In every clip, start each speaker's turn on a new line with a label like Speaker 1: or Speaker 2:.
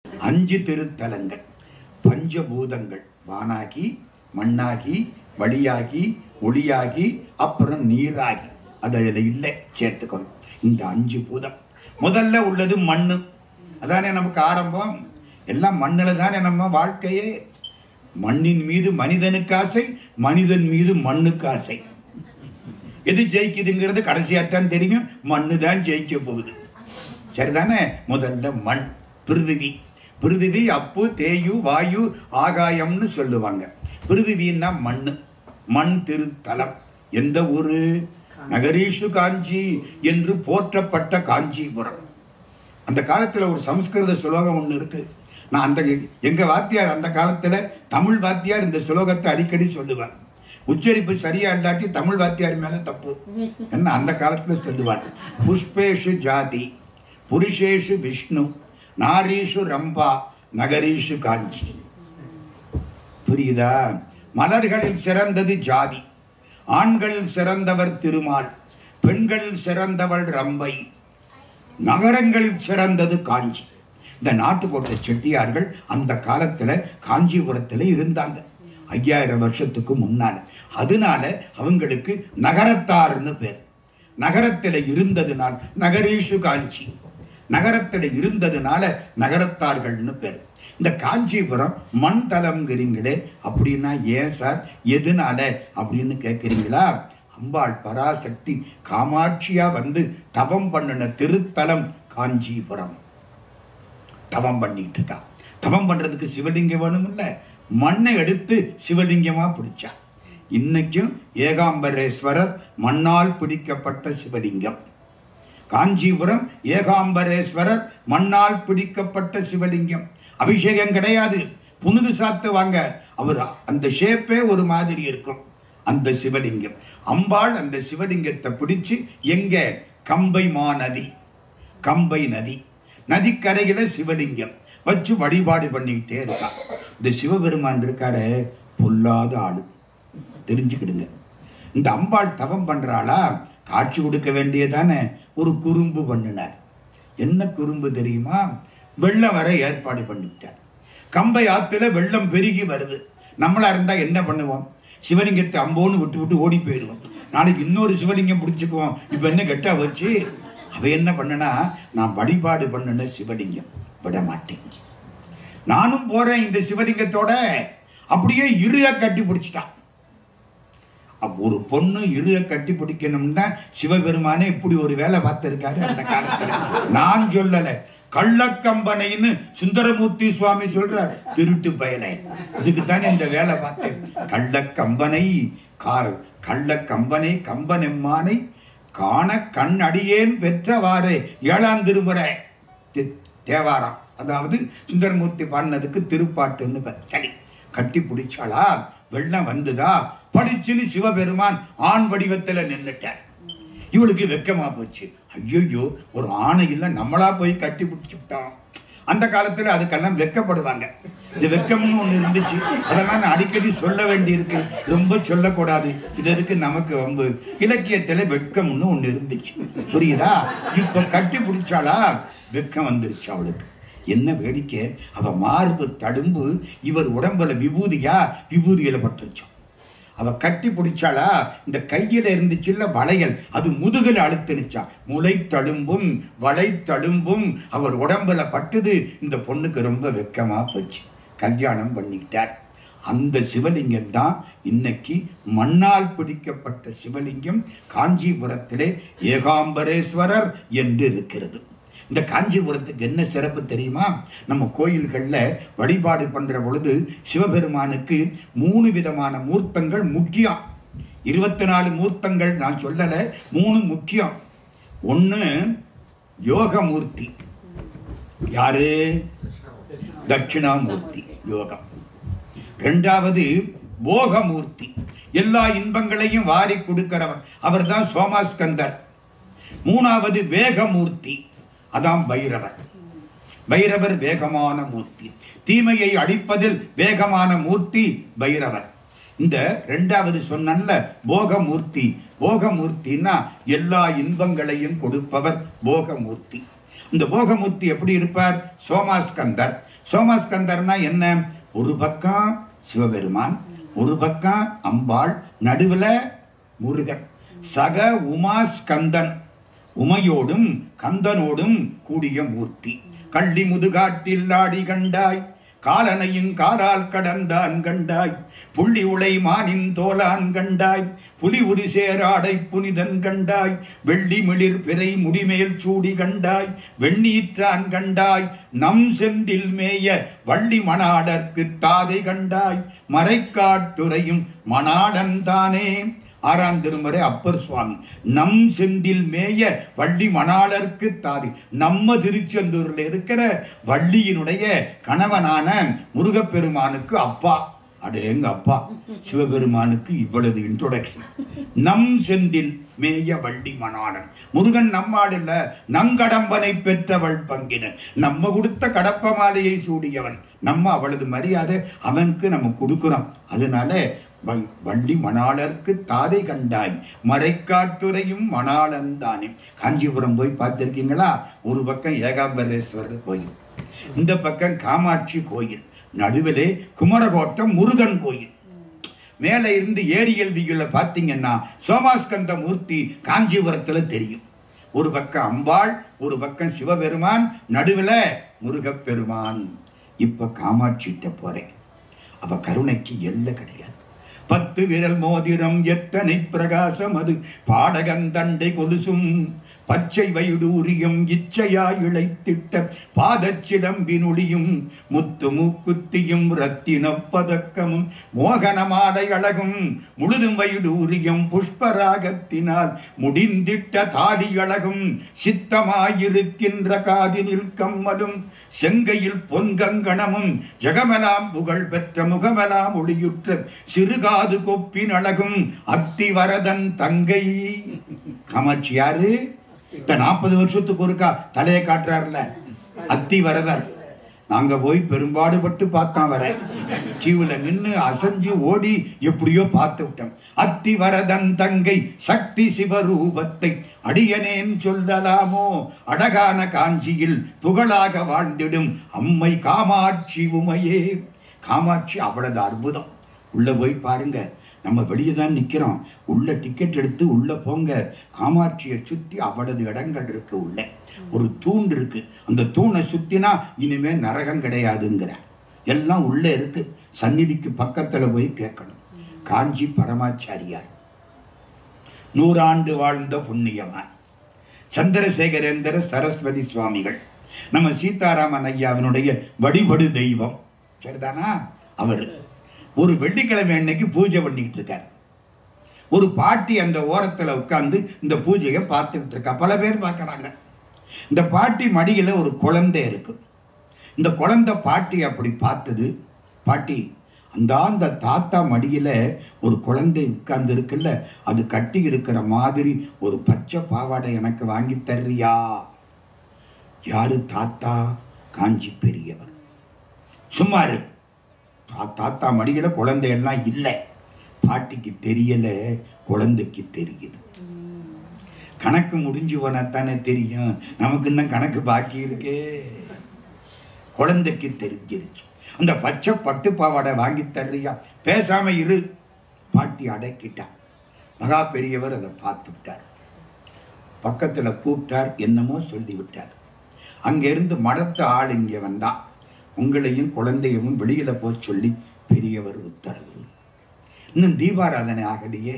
Speaker 1: 5 திருத்தலங்கள், பஞ்சபூதங்கள், வானாகி, மண்ணாகி, வழியாகி, ஒளியாகி, அப்புறம் நீராகி. அதில் இல்லை சேர்த்துக்கணும். இந்த 5 பூதம். முதல்ல உள்ளது மண்ணு. அதானே நமக்கு ஆரம்பம். எல்லாம் மண்ணில் தானே நம்ம வாழ்க்கையே. மண்ணின் மீது மனிதனுக்கு ஆசை, மனிதன் மீது மண்ணுக்கு ஆசை. எது ஜெயிக்குதுங்கிறது கடைசியாத்தான் தெரியும். மண்ணு தான் ஜெயிக்க போகுது. சரிதானே? முதல்ல மண். பிருதிவி. பிருதிவி அப்பு, தேயு, வாயு, ஆகாயம்னு சொல்லுவாங்க. பிருதிவின்னா மண்ணு. மண் திருத்தலம். எந்த ஊரு? நகரீஷு காஞ்சி என்று போற்றப்பட்ட காஞ்சிபுரம். அந்த காலத்தில் ஒரு சமஸ்கிருத ஸ்லோகம் ஒன்று இருக்கு. நான் எங்க வாத்தியார் அந்த காலத்துல தமிழ் வாத்தியார் இந்த ஸ்லோகத்தை அடிக்கடி சொல்லுவார். உச்சரிப்பு சரியா இல்லாட்டி தமிழ் வாத்தியார் மேல தப்பு என்ன அந்த காலத்துல சொல்லுவார். புஷ்பேஷு ஜாதி, புருஷேஷு விஷ்ணு, நாரீஷு ரம்பா, நகரீஷு காஞ்சி. புரியுதா? மலர்களில் சிறந்தது ஜாதி, ஆண்களில் சிறந்தவர் திருமால், பெண்களில் சிறந்தவள் ரம்பை, நகரங்களில் சிறந்தது காஞ்சி. இந்த நாட்டுக்கோட்டை செட்டியார்கள் அந்த காலத்துல காஞ்சிபுரத்துல இருந்தாங்க, 5000 வருஷத்துக்கு முன்னால. அதனால அவங்களுக்கு நகரத்தார்னு பேர். நகரத்துல இருந்ததுனால நகரீஷு காஞ்சி, நகரத்துல இருந்ததுனால நகரத்தார்கள்னு பேர். இந்த காஞ்சிபுரம் மண் தலம்ங்கிறீங்களே, அப்படின்னா ஏன் சார், எதுனால அப்படின்னு கேட்கிறீங்களா? அம்பாள் பராசக்தி காமாட்சியா வந்து தவம் பண்ணின திருத்தலம் காஞ்சிபுரம். தவம் பண்ணிட்டு இருக்கா. தவம் பண்றதுக்கு சிவலிங்கம் வேணும் இல்ல, மண்ணை எடுத்து சிவலிங்கமா பிடிச்சா. இன்னைக்கும் ஏகாம்பரேஸ்வரர் மண்ணால் பிடிக்கப்பட்ட சிவலிங்கம். காஞ்சிபுரம் ஏகாம்பரேஸ்வரர் மண்ணால் பிடிக்கப்பட்ட சிவலிங்கம். அபிஷேகம் கிடையாது, புனுகு சாத்துவாங்க. அவர் அந்த ஷேப்பே ஒரு மாதிரி இருக்கும் அந்த சிவலிங்கம். அம்பாள் அந்த சிவலிங்கத்தை பிடிச்சு எங்க? கம்பை மாநதி, கம்பை நதி, நதிக்கரையில சிவலிங்கம் வச்சு வழிபாடு பண்ணிக்கிட்டே இருக்கா. இந்த சிவபெருமான் இருக்காரு, பொல்லாத ஆளு, தெரிஞ்சுக்கிடுங்க. இந்த அம்பாள் தவம் பண்றாளா, காட்சி கொடுக்க வேண்டியதானே ஒரு குறும்பு பண்ணினார். என்ன குறும்பு தெரியுமா? வெள்ளம் வர ஏற்பாடு பண்ணிவிட்டார். கம்பை ஆத்துல வெள்ளம் பெருகி வருது. நம்மளா இருந்தா என்ன பண்ணுவோம்? சிவலிங்கத்தை அம்போன்னு விட்டு விட்டு ஓடி போயிடுவோம். நாளைக்கு இன்னொரு சிவலிங்கம் பிடிச்சுக்குவோம். இப்ப என்ன கெட்டா வச்சு அவ என்ன பண்ணனா, நான் வழிபாடு பண்ணன சிவலிங்கம் விட மாட்டேன், நானும் போறேன் இந்த சிவலிங்கத்தோட. அப்படியே இருக கட்டி பிடிச்சிட்டான். ஒரு பொண்ணு இருக கட்டி பிடிக்கணும்னா சிவபெருமானே இப்படி ஒரு வேலை பார்த்திருக்காரு அந்த காலத்துல. நான் சொல்லல, கள்ளக்கம்பனைன்னு சுந்தரமூர்த்தி சுவாமி சொல்றார். திருட்டு பயலை, இதுக்குத்தானே இந்த வேலை பார்த்தேன். கள்ளக்கம்பனை, கள்ளக்கம்பனை கம்பனெம்மானை காண கண் அடியேன் பெற்றவாறே 7ஆம் திருமுறை தேவாரம். அதாவது சுந்தரமூர்த்தி பாடினதுக்கு திருப்பாட்டுன்னு. சரி, கட்டி பிடிச்சாளா, வெள்ளம் வந்துதா, பளிச்சுன்னு சிவபெருமான் ஆண் வடிவத்துல நின்னுட்டார். இவளுக்கு வெக்கமா போச்சு. ஐயோ, ஒரு ஆணை இல்ல நம்மளா போய் கட்டி பிடிச்சுட்டோம். அந்த காலத்துல அதுக்கெல்லாம் வெக்கப்படுவாங்க. இந்த வெக்கம்னு ஒண்ணு இருந்துச்சு. அதெல்லாம் நான் அடிக்கடி சொல்ல வேண்டி இருக்கு, ரொம்ப சொல்லக்கூடாது. இதற்கு நமக்கு ரொம்ப இலக்கியத்துல வெக்கம்னு ஒண்ணு இருந்துச்சு. புரியுதா? இப்ப கட்டி பிடிச்சாளா, வெக்கம் வந்துருச்சு அவளுக்கு. என்ன வேடிக்கை, அவ மார்பு தழும்பு இவர் உடம்புல விபூதியா, விபூதியில பட்டுருச்சோம். அவ கட்டி பிடிச்சாளா, இந்த கையில இருந்துச்சுல்ல வளையல், அது முதுகில் அழுத்துனுச்சா. முளை தழும்பும் வளை தழும்பும் அவர் உடம்புல பட்டுது. இந்த பொண்ணுக்கு ரொம்ப வெக்கமா போச்சு. கல்யாணம் பண்ணிக்கிட்டார். அந்த சிவலிங்கம் தான் இன்னைக்கு மண்ணால் பிடிக்கப்பட்ட சிவலிங்கம் காஞ்சிபுரத்திலே ஏகாம்பரேஸ்வரர் என்று இருக்கிறது. இந்த காஞ்சிபுரத்துக்கு என்ன சிறப்பு தெரியுமா? நம்ம கோயில்கள்ல வழிபாடு பண்ற பொழுது சிவபெருமானுக்கு 3 விதமான மூர்த்தங்கள் முக்கியம். 24 மூர்த்தங்கள் நான் சொல்லல, 3 முக்கியம். ஒண்ணு யோகமூர்த்தி. யாரு? தட்சிணாமூர்த்தி, யோகம். 2வது போகமூர்த்தி, எல்லா இன்பங்களையும் வாரி கொடுக்கிறவர், அவர் தான் சோமாஸ்கந்தர். 3வது வேகமூர்த்தி, அதான் பைரவர். பைரவர் வேகமான மூர்த்தி, தீமையை அழிப்பதில் வேகமான மூர்த்தி பைரவர். இந்த 2வது சொன்னல்ல போகமூர்த்தி. போகமூர்த்தின்னா எல்லா இன்பங்களையும் கொடுப்பவர் போகமூர்த்தி. இந்த போகமூர்த்தி எப்படி இருப்பார்? சோமாஸ்கந்தர். சோமஸ்கந்தர்னா என்ன? ஒரு பக்கம் சிவபெருமான், ஒரு பக்கம் அம்பாள், நடுவுல முருகன். சக உமா ஸ்கந்தன், உமையோடும் கந்தனோடும் கூடிய மூர்த்தி. கள்ளி முதுகாட்டில் ஆடி கண்டாய், காலனையும் காலால் கடந்தான் கண்டாய், புள்ளி உளை மானின் தோலான் கண்டாய், புலி உரி சேராடை புனிதன் கண்டாய், வெள்ளி மிளிர் பிறை முடிமேல் சூடி கண்டாய், வெண்ணீற்றான் கண்டாய், நம் செந்தில் மேய வள்ளி மணாளர்க்கு தாதை கண்டாய், மறைக்காட்டுரையும் மணாளன் தானே. 6ஆம் திருமுறை அப்பர் சுவாமி. நம் செந்தில் மேய வள்ளி மணாளர்க்கு தாதி. நம்ம திருச்செந்தூரில் இருக்கிற வள்ளியினுடைய கணவனான முருகப்பெருமானுக்கு அப்பா. அடேங்க அப்பா, சிவபெருமானுக்கு இவ்வளவு இன்ட்ரோடக்ஷன். நம் செந்தில் மேய வள்ளி மணாளன். முருகன் நம்மாள் இல்ல, நங்கடம்பனை பெற்றவள் பங்கினன். நம்ம கொடுத்த கடப்ப மாலையை சூடியவன். நம்ம அவளது மரியாதை அவனுக்கு நம்ம கொடுக்கிறோம். அதனால வள்ளி மணாளர்க்கு தாதை கண்டாய், மறைக்காட்டுரையும் மணாளன் தானே. காஞ்சிபுரம் போய் பார்த்திருக்கீங்களா? ஒரு பக்கம் ஏகாம்பரேஸ்வரர் கோயில், இந்த பக்கம் காமாட்சி கோயில், நடுவிலே குமரகோட்டம் முருகன் கோயில். மேலே இருந்து ஏரியல் வியூல பார்த்தீங்கன்னா சோமாஸ்கந்த மூர்த்தி காஞ்சிபுரத்துல தெரியும். ஒரு பக்கம் அம்பாள், ஒரு பக்கம் சிவபெருமான், நடுவில் முருகப்பெருமான். இப்ப காமாட்சிட்ட போறேன். அவ கருணைக்கு எல்லை கிடையாது. 10 விரல் மோதிரம் எத்தனை பிரகாசம் அது, பாடகந்தண்டை கொலுசும் பச்சை வைடூரியம் இச்சையாய் இழைத்திட்ட பாதச்சிலம்பினொளியும் முத்து மூக்குத்தியும் ரத்தின பதக்கமும் மோகனமாலை அழகும் முழுதும் வைடூரியம் புஷ்பராகத்தினால் முடிந்திட்ட தாலி அழகும் சித்தமாயிருக்கின்ற காதினில் கம்மலும் செங்கையில் பொன்கங்கணமும் ஜெகமெலாம் புகழ் பெற்ற முகமெலாம் ஒளியுற்ற சிறுகாது கொப்பின் அழகும் அத்திவரதன் தங்கை. காமாட்சி யாரு? 40 வருஷத்துக்கு ஒருக்கா தலையை காட்டுறாருல அத்திவரதர். நாங்க போய் பெரும்பாடுபட்டு பார்த்தோம். வர கியூல நின்று அசைஞ்சு ஓடி எப்படியோ பார்த்து விட்டோம். அத்திவரதன் தங்கை சக்தி சிவரூபத்தை அடியனேன் சொல்லலாமோ, அழகான காஞ்சியில் புகழாக வாழ்ந்திடும் அம்மை காமாட்சி உமையே. காமாட்சி அவ்வளவு அற்புதம். உள்ள போய் பாருங்க. நம்ம வெளியே தான் நிற்கிறோம். உள்ள டிக்கெட் எடுத்து உள்ள போங்க. காமாட்சியை சுற்றி அவ்வளவு இடங்கள் இருக்கு. உள்ள ஒரு தூண் இருக்கு. அந்த தூணை சுத்தினா இனிமே நரகம் கிடையாதுங்கிற எல்லாம் உள்ள இருக்கு. சந்நிதிக்கு பக்கத்துல போய் கேட்கணும். காஞ்சி பரமாச்சாரியார் 100 ஆண்டு வாழ்ந்த புண்ணியவான். சந்திரசேகரேந்திர சரஸ்வதி சுவாமிகள் நம்ம சீதாராமன் ஐயாவினுடைய வழிபடு தெய்வம். சரிதானா? அவர் ஒரு வெள்ளிக்கிழமை அன்னைக்கு பூஜை பண்ணிக்கிட்டு இருக்கார். ஒரு பாட்டி அந்த ஓரத்தில் உட்கார்ந்து இந்த பூஜையை பார்த்துக்கிட்டு இருக்கா. பல பேர் பார்க்கறாங்க. இந்த பாட்டி மடியில ஒரு குழந்தை இருக்கு. இந்த குழந்தை பாட்டி அப்படி பார்த்தது. பாட்டி, அந்த தாத்தா மடியில ஒரு குழந்தை உட்கார்ந்து இருக்குல்ல, அது கட்டி இருக்கிற மாதிரி ஒரு பச்சை பாவாடை எனக்கு வாங்கி தர்றியா? யாரு தாத்தா? காஞ்சி பெரியவர். சும்மாரு. தாத்தா மடியில குழந்தையெல்லாம் இல்லை. பாட்டிக்கு தெரியல, குழந்தைக்கு தெரியுது. கணக்கு முடிஞ்சுவனத்தானே தெரியும். நமக்கு இன்னும் கணக்கு பாக்கி இருக்கே. குழந்தைக்கு தெரிஞ்சிருச்சு. அந்த பச்சை பட்டு பாவாடை வாங்கி தர்றியா? பேசாம இரு. பாட்டி அடக்கிட்டார். மகா பெரியவர் அதை பார்த்து விட்டார். பக்கத்துல கூப்பிட்டார். என்னமோ சொல்லி விட்டார். அங்கிருந்து மடத்த ஆள் இங்கே வந்தான். உங்களையும் குழந்தையும் வெளியில போய் சொல்லி பெரியவர் உத்தரவு. இன்னும் தீபாராதனை ஆகலையே,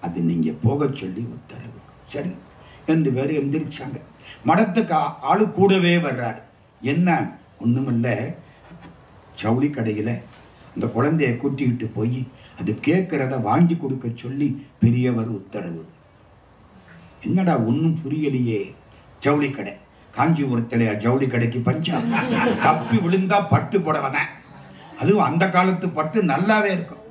Speaker 1: அது நீங்க போக சொல்லி உத்தரவு. சரி, 2 பேரும் எந்திரிச்சாங்க. மடத்துக்கு ஆளு கூடவே வர்றாரு. என்ன? ஒண்ணுமில்ல, ஜவுளி கடையில அந்த குழந்தைய கூட்டிக்கிட்டு போய் அது கேட்கிறத வாங்கி கொடுக்க சொல்லி பெரியவர் உத்தரவு. என்னடா ஒன்னும் புரியலையே. ஜவுளி கடை, காஞ்சிபுரத்திலே ஜவுளி கடைக்கு பஞ்சம். தப்பி விழுந்தா பட்டு புடவன. அதுவும் அந்த காலத்து பட்டு நல்லாவே இருக்கும்,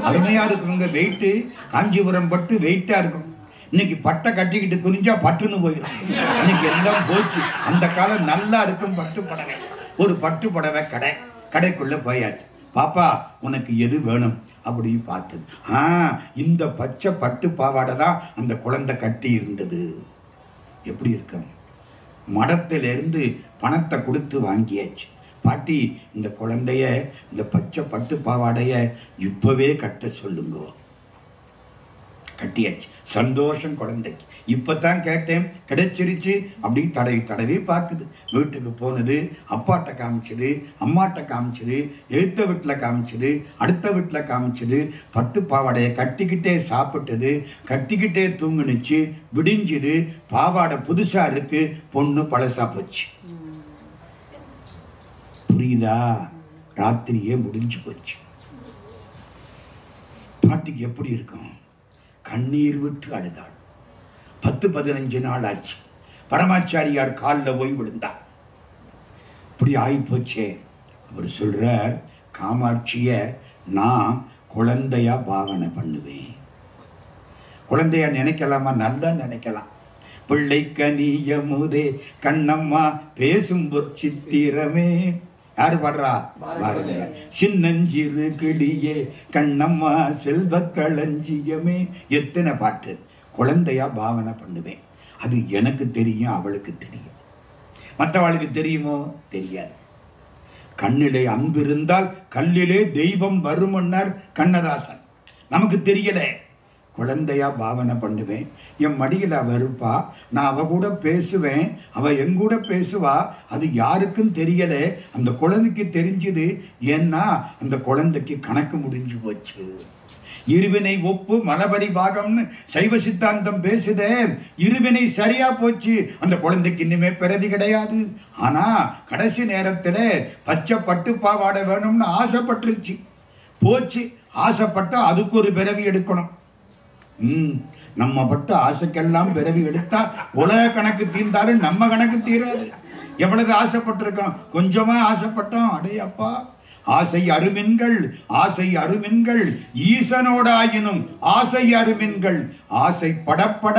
Speaker 1: அருமையா இருக்குங்க. வெயிட்டு காஞ்சிபுரம் பட்டு வெயிட்டா இருக்கும். இன்னைக்கு பட்டை கட்டிக்கிட்டு குறிஞ்சா பட்டுன்னு போயிடும். இன்னைக்கு எல்லாம் போச்சு. அந்த காலம் நல்லா இருக்கும் பட்டு புடவை. ஒரு பட்டு புடவை கடை. கடைக்குள்ள போயாச்சு. பாப்பா, உனக்கு எது வேணும் அப்படி பார்த்தது. இந்த பச்சை பட்டு பாவாடை தான் அந்த குழந்தை கட்டி இருந்தது. எப்படி இருக்கும்? மடத்திலிருந்து பணத்தை கொடுத்து வாங்கியாச்சு. பாட்டி இந்த குழந்தைய இந்த பச்சை பட்டு பாவாடைய இப்பவே கட்ட சொல்லுங்க. கட்டியாச்சு. சந்தோஷம் குழந்தைக்கு. இப்பதான் கேட்டேன், கிடைச்சிருச்சு. அப்படி தடவி தடவி பார்க்குது. வீட்டுக்கு போனது, அப்பாட்ட காமிச்சது, அம்மாட்ட காமிச்சது, எழுத்த வீட்டில் காமிச்சது, அடுத்த வீட்டில் காமிச்சது. பட்டு பாவாடையை கட்டிக்கிட்டே சாப்பிட்டது, கட்டிக்கிட்டே தூங்குனுச்சு. விடிஞ்சுது, பாவாடை புதுசா இருக்கு, பொண்ணு பழசா போச்சு. புரியுதா? ராத்திரியே முடிஞ்சு போச்சு. பாட்டிக்கு எப்படி இருக்கும்? கண்ணீர் விட்டு அழுதாள். 10-15 நாள் ஆச்சு. பரமாச்சாரியார் காலில் போய் விழுந்தார். இப்படி ஆயிப்போச்சே. அவர் சொல்றார், காமாட்சிய நான் குழந்தையா பாவனை பண்ணுவேன். குழந்தையா நினைக்கலாமா? நல்லா நினைக்கலாம். பிள்ளைக்க நீயமுதே கண்ணம்மா பேசும் சித்திரமே. யாரு பாடுறா? பாரதியார். சின்னஞ்சிறு கிளியே கண்ணம்மா செல்வ களஞ்சியமே. எத்தனை பாட்டு. குழந்தையா பாவனை பண்ணுவேன். அது எனக்கு தெரியும், அவளுக்கு தெரியும். மற்றவளுக்கு தெரியுமோ? தெரியாது. கண்ணிலே அன்பு இருந்தால் கல்லிலே தெய்வம் வருமன்னார் கண்ணதாசன். நமக்கு தெரியல. குழந்தையா பாவனை பண்ணுவேன். என் மடியில் அவ இருப்பா, நான் அவ கூட பேசுவேன், அவ என் கூட பேசுவா. அது யாருக்கும் தெரியல, அந்த குழந்தைக்கு தெரிஞ்சது. ஏன்னா அந்த குழந்தைக்கு கணக்கு முடிஞ்சு போச்சு. இருவினை ஒப்பு மலபடி பாகம்னு சைவ சித்தாந்தம் பேசுதே. இருவினை சரியா போச்சு. அந்த குழந்தைக்கு இனிமே பிறவி கிடையாது. ஆனா கடைசி நேரத்துல பச்சை பட்டு பாவாடை வேணும்னு ஆசைப்பட்டுருச்சு. போச்சு. ஆசைப்பட்டா அதுக்கு ஒரு பிறவி எடுக்கணும். நம்ம பட்ட ஆசைக்கெல்லாம் பிறவி எடுத்தா உலக கணக்கு தீர்ந்தாலும் நம்ம கணக்கு தீராது. எவ்வளவு ஆசைப்பட்டிருக்கோம்? கொஞ்சமா ஆசைப்பட்டோம். அடே அப்பா, ஆசை அருமின்கள், ஆசை அருமின்கள் ஈசனோடாயினும் ஆசை அருமின்கள். ஆசை படப்பட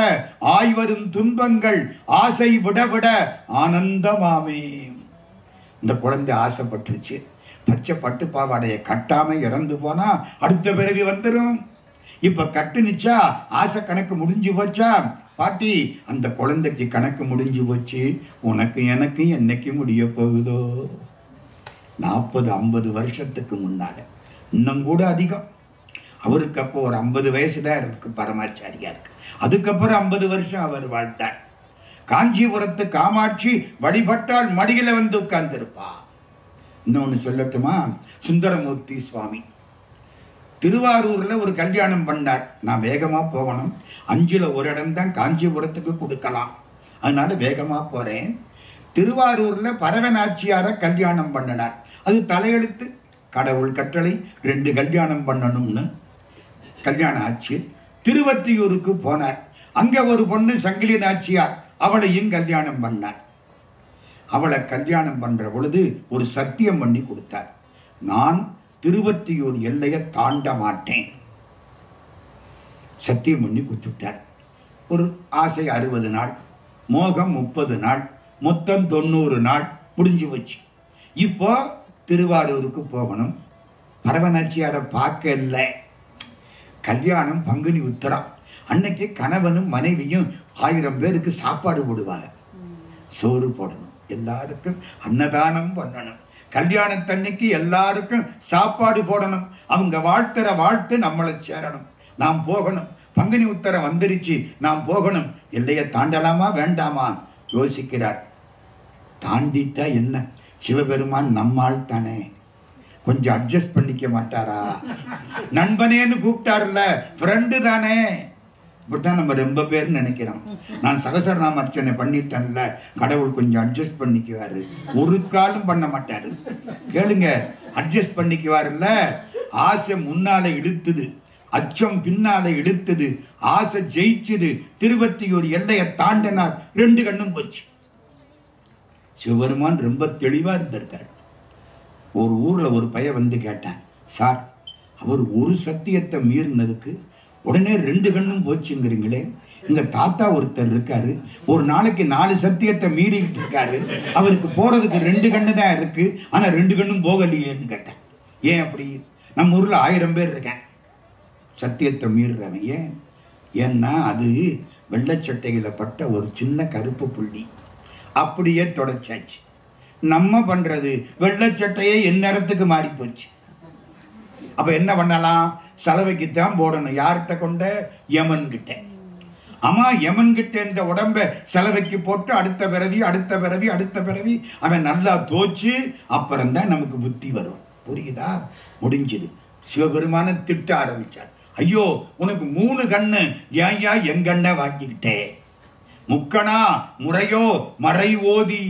Speaker 1: ஆய்வரும் துன்பங்கள் ஆசை விட விட ஆனந்தமாமே. இந்த குழந்தை ஆசைப்பட்டுருச்சு. பச்சை பட்டு பாவாடைய கட்டாம இறந்து போனா அடுத்த பிறவி வந்துடும். இப்ப கட்டுனுச்சா, ஆசை கணக்கு முடிஞ்சு போச்சா? பாட்டி, அந்த குழந்தைக்கு கணக்கு முடிஞ்சு போச்சு. உனக்கு எனக்கு என்னைக்கு முடிய போகுதோ? 40-50 வருஷத்துக்கு முன்னால, இன்னும் கூட அதிகம். அவருக்கு அப்போ ஒரு 50 வயசுதான் இருக்கு பரமாச்சாரியாருக்கு. அதுக்கப்புறம் 50 வருஷம் அவர் வாழ்ந்தார். காஞ்சிபுரத்து காமாட்சி வழிபட்டால் மடியில வந்து உட்கார்ந்திருப்பா. இன்னொன்னு சொல்லட்டுமா? சுந்தரமூர்த்தி சுவாமி திருவாரூர்ல ஒரு கல்யாணம் பண்ணார். நான் வேகமா போகணும். 5ல் ஒரு இடம் தான் காஞ்சிபுரத்துக்கு கொடுக்கலாம், அதனால வேகமா போறேன். திருவாரூர்ல பரவநாச்சியார கல்யாணம் பண்ணினார். அது தலையெழுத்து, கடவுள் கட்டளை. 2 கல்யாணம் பண்ணணும்னு கல்யாணம் ஆச்சு. திருவத்தியூருக்கு போனார். அங்க ஒரு பொண்ணு சங்கிலி நாச்சியார், அவளையும் கல்யாணம் பண்ணார். அவளை கல்யாணம் பண்ற பொழுது ஒரு சத்தியம் பண்ணி கொடுத்தார். நான் திருவத்தியூர் எல்லையை தாண்ட மாட்டேன். சத்தியம் பண்ணி கொடுத்துட்டார். ஒரு ஆசை 60 நாள், மோகம் 30 நாள், மொத்தம் 90 நாள் முடிஞ்சு போச்சு. இப்போ திருவாரூருக்கு போகணும். பரவநாச்சியாரை பார்க்க இல்லை. கல்யாணம் பங்குனி உத்திரம். அன்னைக்கு கணவனும் மனைவியும் 1000 பேருக்கு சாப்பாடு போடுவாங்க. சோறு போடணும், எல்லாருக்கும் அன்னதானம் பண்ணணும். கல்யாணத்தன்னைக்கு எல்லாருக்கும் சாப்பாடு போடணும். அவங்க வாழ்த்துற வாழ்த்து நம்மளை சேரணும். நாம் போகணும். பங்குனி உத்தரம் வந்துருச்சு, நாம் போகணும். எல்லையை தாண்டலாமா வேண்டாமா யோசிக்கிறார். தாண்டிட்டா என்ன? சிவபெருமான் நம்மால் தானே, கொஞ்சம் அட்ஜஸ்ட் பண்ணிக்க மாட்டாரா? நண்பனேன்னு கூப்பிட்டாருல்ல, ஃப்ரெண்டு தானே. இப்படித்தான் நம்ம ரொம்ப பேர் நினைக்கிறோம். நான் சகசரநாம அர்ச்சனை பண்ணிட்டேன்ல, கடவுள் கொஞ்சம் அட்ஜஸ்ட் பண்ணிக்குவாரு. ஒரு காலம் பண்ண மாட்டாரு. கேளுங்க, அட்ஜஸ்ட் பண்ணிக்குவாருல்ல. ஆசை முன்னால இழுத்துது, அச்சம் பின்னால இழுத்துது, ஆசை ஜெயிச்சுது. திருவத்தியூர் எல்லையை தாண்டினார். 2 கண்ணும் போச்சு. சிவபெருமான் ரொம்ப தெளிவா இருந்திருக்கார். ஒரு ஊர்ல ஒரு பையன் வந்து கேட்டான், சார், அவர் ஒரு சத்தியத்தை மீறினதுக்கு உடனே 2 கண்ணும் போச்சுங்கிறீங்களே. இந்த தாத்தா ஒருத்தர் இருக்காரு, ஒரு நாளைக்கு 4 சத்தியத்தை மீறிக்கிட்டு இருக்காரு. அவருக்கு போறதுக்கு 2 கண்ணு தான் இருக்கு, ஆனா 2 கண்ணும் போகலையேன்னு கேட்டேன். ஏன் அப்படி? நம்ம ஊர்ல 1000 பேர் இருக்கேன் சத்தியத்தை மீறுறவன். ஏன்? ஏன்னா அது வெள்ளச்சட்டையில பட்ட ஒரு சின்ன கருப்பு புள்ளி. அப்படியே தொடச்சாச்சு. நம்ம பண்றது வெள்ளச்சட்டையே எந்நேரத்துக்கு மாறி போச்சு. அப்ப என்ன பண்ணலாம்? செலவைக்குத்தான் போடணும். யார்கிட்ட கொண்ட? யமன் கிட்ட. ஆமா, யமன் கிட்ட இந்த உடம்ப செலவைக்கு போட்டு அடுத்த பிறவி அவன் நல்லா தோச்சு அப்புறம்தான் நமக்கு புத்தி வரும். புரியுதா? முடிஞ்சது. சிவபெருமான திட்ட ஆரம்பிச்சார். ஐயோ, உனக்கு 3 கண்ணு, ஏன் என் கண்ணை வாங்கிக்கிட்டே? முக்கணா முறையோ மறை ஓதி.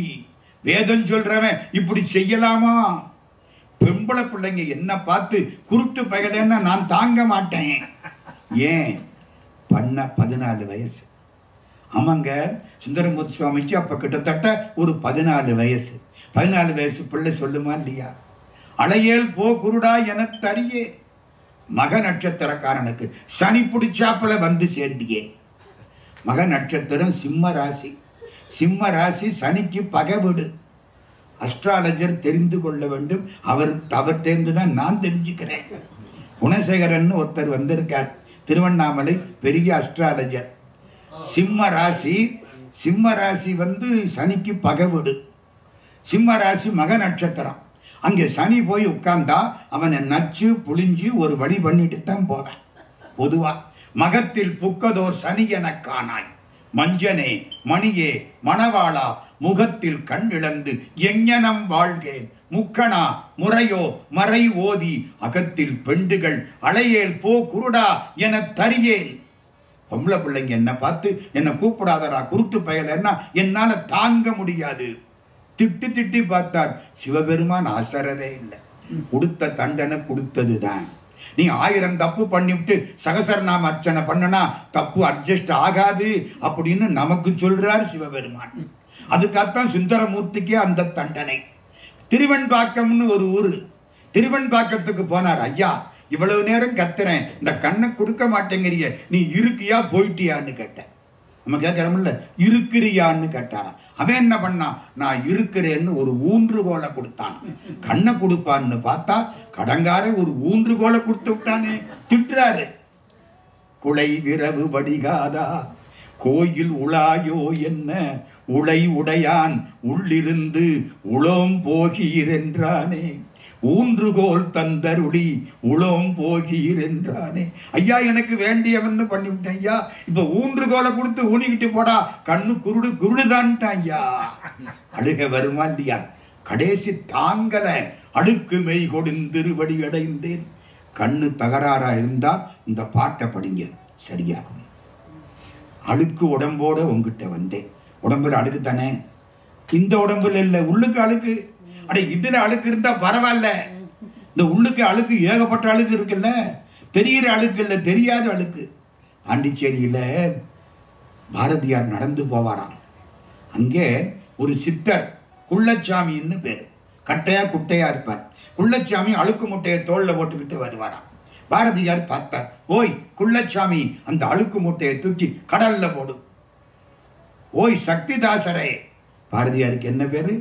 Speaker 1: வேதம் சொல்றவன் இப்படி செய்யலாமா? பெம்பளை பிள்ளைங்க என்ன பார்த்து குருட்டு பயலேன்னா நான் தாங்க மாட்டேன். ஏன்? பண்ண 14 வயசு. ஆமாங்க, சுந்தரமூர்த்தி சுவாமிக்கு அப்ப கிட்டத்தட்ட ஒரு 14 வயசு. 14 வயசு பிள்ளை சொல்லுமா இல்லையா? அலையேல் போ குருடா என தரியே. மக நட்சத்திரக்காரனுக்கு சனி பிடிச்சாப்புல வந்து சேர்ந்தியே. மக நட்சத்திரம் சிம்ம ராசி. சிம்ம ராசி சனிக்கு பகைவிடு. அஸ்ட்ராலஜர் தெரிந்து கொள்ள வேண்டும். அவர் தெரிந்துதான் நான் தெரிஞ்சுக்கிறேன். குணசேகரன் ஒருத்தர் வந்திருக்கார், திருவண்ணாமலை, பெரிய அஸ்ட்ராலஜர். சிம்ம ராசி வந்து சனிக்கு பகைவிடு. சிம்ம ராசி மக நட்சத்திரம். அங்கே சனி போய் உட்கார்ந்தா அவனை நச்சு புளிஞ்சு ஒரு வழி பண்ணிட்டு தான் போவேன். பொதுவா மகத்தில் புக்கதோர் சனி என காணாய், மஞ்சனே மணியே மணவாளா முகத்தில் கண் இழந்து எஞ்ஞனம் வாழ்கேன், முக்கணா முறையோ மறை ஓதி அகத்தில் பெண்டுகள் அலையேல் போ குருடா என தரியேன். பொம்பளை பிள்ளைங்க என்ன பார்த்து என்ன கூப்பிடாதரா குருட்டு பயலன்னா என்னால தாங்க முடியாது. திட்டி பார்த்தார். சிவபெருமான் அசரவே இல்லை. கொடுத்த தண்டனை கொடுத்ததுதான். நீ 1000 தப்பு பண்ணிவிட்டு சகசரநாம அர்ச்சனை பண்ணனா தப்பு அட்ஜஸ்ட் ஆகாது அப்படின்னு நமக்கு சொல்றார் சிவபெருமான். அதுக்காகத்தான் சுந்தரமூர்த்திக்கே அந்த தண்டனை. திருவெண்பாக்கம்னு ஒரு ஊரு. திருவெண்பாக்கத்துக்கு போனார். ஐயா, இவ்வளவு நேரம் கத்துறேன், இந்த கண்ணை கொடுக்க மாட்டேங்கிறிய, நீ இருக்கியா போயிட்டியான்னு கேட்டேன். நம்ம கேட்கிறோம்ல, இருக்கிறியான்னு கேட்டாராம். அவன் என்ன பண்ணான்? நான் இருக்கிறேன்னு ஒரு ஊன்றுகோலை கொடுத்தான். கண்ணை கொடுப்பான்னு பார்த்தா கடங்கார ஒரு ஊன்றுகோலை கொடுத்து விட்டானே. திட்டுறாரு. குலை விரவு வடிகாதா கோயில் உளாயோ என்ன, உளை உடையான் உள்ளிருந்து உளோம் போகீர் என்றானே. ஊன்றுகோல் தந்தருளி உளோம் போகீர் என்றானே. ஐயா, எனக்கு வேண்டியவன்னு பண்ணிவிட்டேன் ஐயா. இப்ப ஊன்றுகோலை கொடுத்து ஊனிக்கிட்டு போடா, கண்ணு குருடுதான்ட்டான் ஐயா. அழுக வருமா இல்லையா? கடைசி தாங்கல, அழுக்கு மெய் கொடுந்திருவடி அடைந்தேன். கண்ணு தகராறா இருந்தா இந்த பாட்டை படிங்க, சரியாகும். அழுக்கு உடம்போட உங்ககிட்ட வந்தேன். உடம்புல அழுக்கு தானே, இந்த உடம்புல இல்ல, உள்ளுக்கு அழுக்கு. அடே, இதுல அழுக்கு இருந்தா பரவாயில்ல. இந்த உள்ளுக்கு அழுக்கு ஏகப்பட்ட அழுக்கு இருக்குல்ல. தெரிகிற அழுக்கு இல்ல, தெரியாத அழுக்கு. பாண்டிச்சேரியில பாரதியார் நடந்து போவாராம். அங்கே ஒரு சித்தர், குள்ளச்சாமின்னு பேரு, கட்டையா குட்டையா இருப்பார். குள்ளச்சாமி அழுக்கு முட்டையை தோல்ல போட்டுக்கிட்டு வருவாராம். பாரதியார் பார்த்தார். ஓய் குள்ளச்சாமி, அந்த அழுக்கு மூட்டையை தூக்கி கடல்ல போடு. ஓய் சக்திதாசரே. பாரதியாருக்கு என்ன பேரு?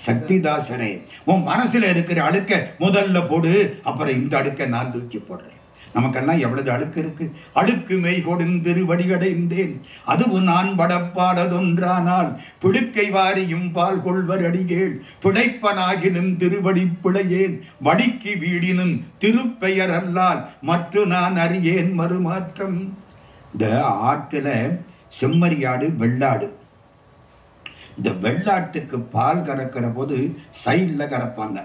Speaker 1: சக்திதாசரே. உன் மனசுல இருக்கிற அழுக்க முதல்ல போடு, அப்புறம் இந்த அழுக்க நான் தூக்கி போடுறேன். நமக்கெல்லாம் எவ்வளவு அழுக்கு இருக்கு. அழுக்கு மெய் கொடுந்திரு வடிகடைந்தேன், அதுவும் நான் படப்பாடதொன்றானால் பிடுக்கை வாரியும் பால் கொள்வர் அடிகேள், பிழைப்பனாகினும் திருவடி பிழையேன், வடிக்கு வீடினும் திருப்பெயர் அல்லால் மற்ற நான் அறியேன் மறுமாற்றம். இந்த ஆற்றுல செம்மறியாடு வெள்ளாடு. இந்த வெள்ளாட்டுக்கு பால் கறக்கிற போது சைட்ல கறப்பாங்க.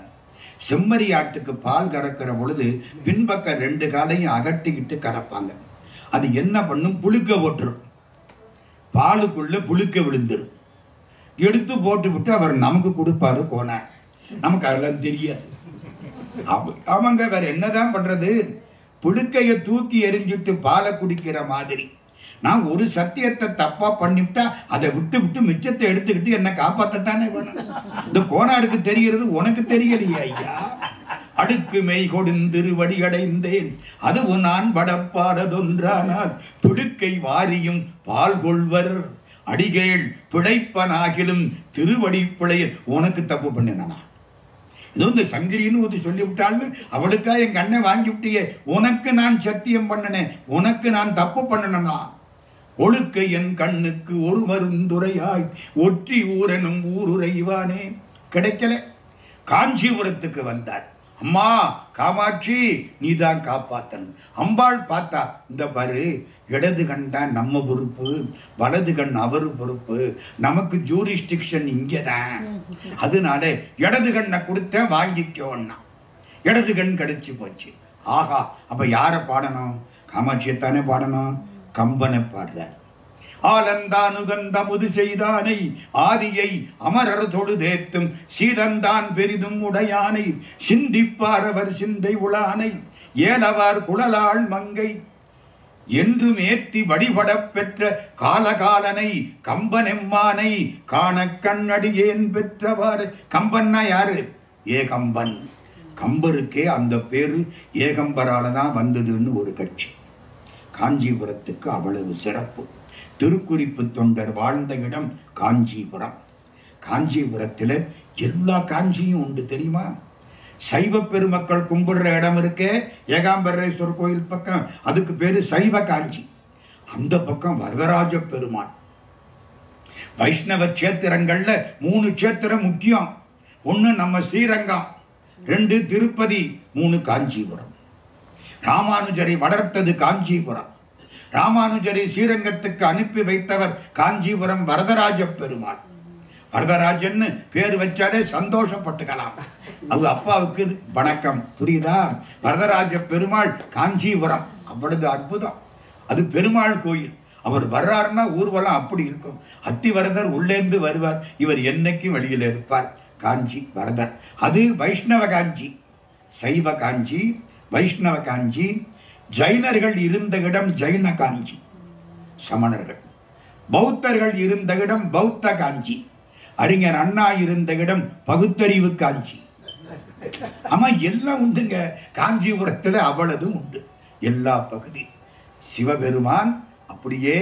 Speaker 1: செம்மறி ஆட்டுக்கு பால் கறக்கிற பொழுது பின்பக்கம் 2 காலையும் அகட்டிக்கிட்டு கறப்பாங்க. அது என்ன பண்ணும்? புழுக்க போட்டுரும். பாலுக்குள்ள புழுக்க விழுந்துடும். எடுத்து போட்டு விட்டு அவர் நமக்கு கொடுப்பாரு கோனார். நமக்கு அதெல்லாம் தெரியாது. அவங்க வேற என்னதான் பண்றது? புழுக்கைய தூக்கி எரிஞ்சிட்டு பாலை குடிக்கிற மாதிரி. நான் ஒரு சத்தியத்தை தப்பா பண்ணிவிட்டா அதை விட்டு மிச்சத்தை எடுத்துக்கிட்டு என்ன காப்பாத்தட்டானே வேணும். இந்த கோனாருக்கு தெரிகிறது, உனக்கு தெரியலையா ஐயா? அடுக்கு மெய் கொடுந்திரு வடிகடைந்தேன், அதுவும் நான் படப்பாடதொன்றானால் பிடுக்கை வாரியும் பால் கொள்வர் அடிகேள், பிழைப்பனாகிலும் திருவடி பிழைய. உனக்கு தப்பு பண்ணினா ஏதோ இந்த சங்கிரின்னு ஒரு சொல்லிவிட்டாள்னு அவளுக்கா என் கண்ணை வாங்கி விட்டியே. உனக்கு நான் சத்தியம் பண்ணினேன், உனக்கு நான் தப்பு பண்ணனா? ஒழுக்க என் கண்ணுக்கு ஒரு மருந்துரையாய் ஒற்றி ஊரெனும் ஊருரைவானே. கிடைக்கல. காஞ்சிபுரத்துக்கு வந்தார். அம்மா காமாட்சி நீதான் காப்பாத்தணும். அம்பாள் பார்த்தா, இந்த பாரு, இடது கண் தான் நம்ம பொறுப்பு, வலது கண் அவரு பொறுப்பு, நமக்கு ஜூரிஸ்டிக்ஷன் இங்கதான், அதனால இடது கண்ணை கொடுத்த வாங்கிக்கோன்னா இடது கண் கிடைச்சு போச்சு. ஆஹா, அப்ப யார பாடணும்? காமாட்சியத்தானே பாடணும். கம்பனை பாடுறார். ஆலந்தானுகந்த முது செய்தானை ஆதியை அமரர் தொழுதேத்தும் சீலந்தான் பெரிதும் உடையானை சிந்திப்பாரவர் சிந்தை உளானை ஏலவார் குழலாள் மங்கை என்று மேத்தி வழிபடப் பெற்ற காலகாலனை கம்பனெம்மானை காண கண்ணடியேன் பெற்றவாறு. கம்பன்னா யாரு? ஏகம்பன். கம்பருக்கே அந்த பேரு ஏகம்பரால தான் வந்ததுன்னு ஒரு கட்சி. காஞ்சிபுரத்துக்கு அவ்வளவு சிறப்பு. திருக்குறிப்பு தொண்டர் வாழ்ந்த இடம் காஞ்சிபுரம். காஞ்சிபுரத்தில் எல்லா காஞ்சியும் உண்டு தெரியுமா? சைவ பெருமக்கள் கும்பிடுற இடம் இருக்கே, ஏகாம்பரேஸ்வரர் கோயில் பக்கம், அதுக்கு பேரு சைவ காஞ்சி. அந்த பக்கம் வரதராஜ பெருமாள். வைஷ்ணவ சேத்திரங்கள்ல 3 சேத்திரம் முக்கியம். 1 நம்ம ஸ்ரீரங்கம், 2 திருப்பதி, 3 காஞ்சிபுரம். ராமானுஜரை வளர்த்தது காஞ்சிபுரம். ராமானுஜரை ஸ்ரீரங்கத்துக்கு அனுப்பி வைத்தவர் காஞ்சிபுரம் வரதராஜ பெருமாள். வரதராஜன் பேர் வச்சாலே சந்தோஷப்பட்டுக்கலாம். அவங்க அப்பாவுக்கு வணக்கம், புரியுதா? வரதராஜ பெருமாள் காஞ்சிபுரம், அவ்வளவு அற்புதம். அது பெருமாள் கோயில். அவர் வர்றாருன்னா ஊர்வலம் அப்படி இருக்கும். அத்திவரதர் உள்ளேந்து வருவார், இவர் என்னைக்கும் வெளியில் இருப்பார். காஞ்சி வரதர். அது வைஷ்ணவ காஞ்சி. சைவ காஞ்சி, வைஷ்ணவ காஞ்சி. ஜைனர்கள் இருந்த இடம் ஜைன காஞ்சி, சமணர்கள். பௌத்தர்கள் இருந்த இடம் பௌத்த காஞ்சி. அறிஞர் அண்ணா இருந்த இடம் பகுத்தறிவு காஞ்சி. ஆமா, எல்லாம் உண்டுங்க காஞ்சிபுரத்தில். அவ்வளவு உண்டு, எல்லா பகுதி. சிவபெருமான் அப்படியே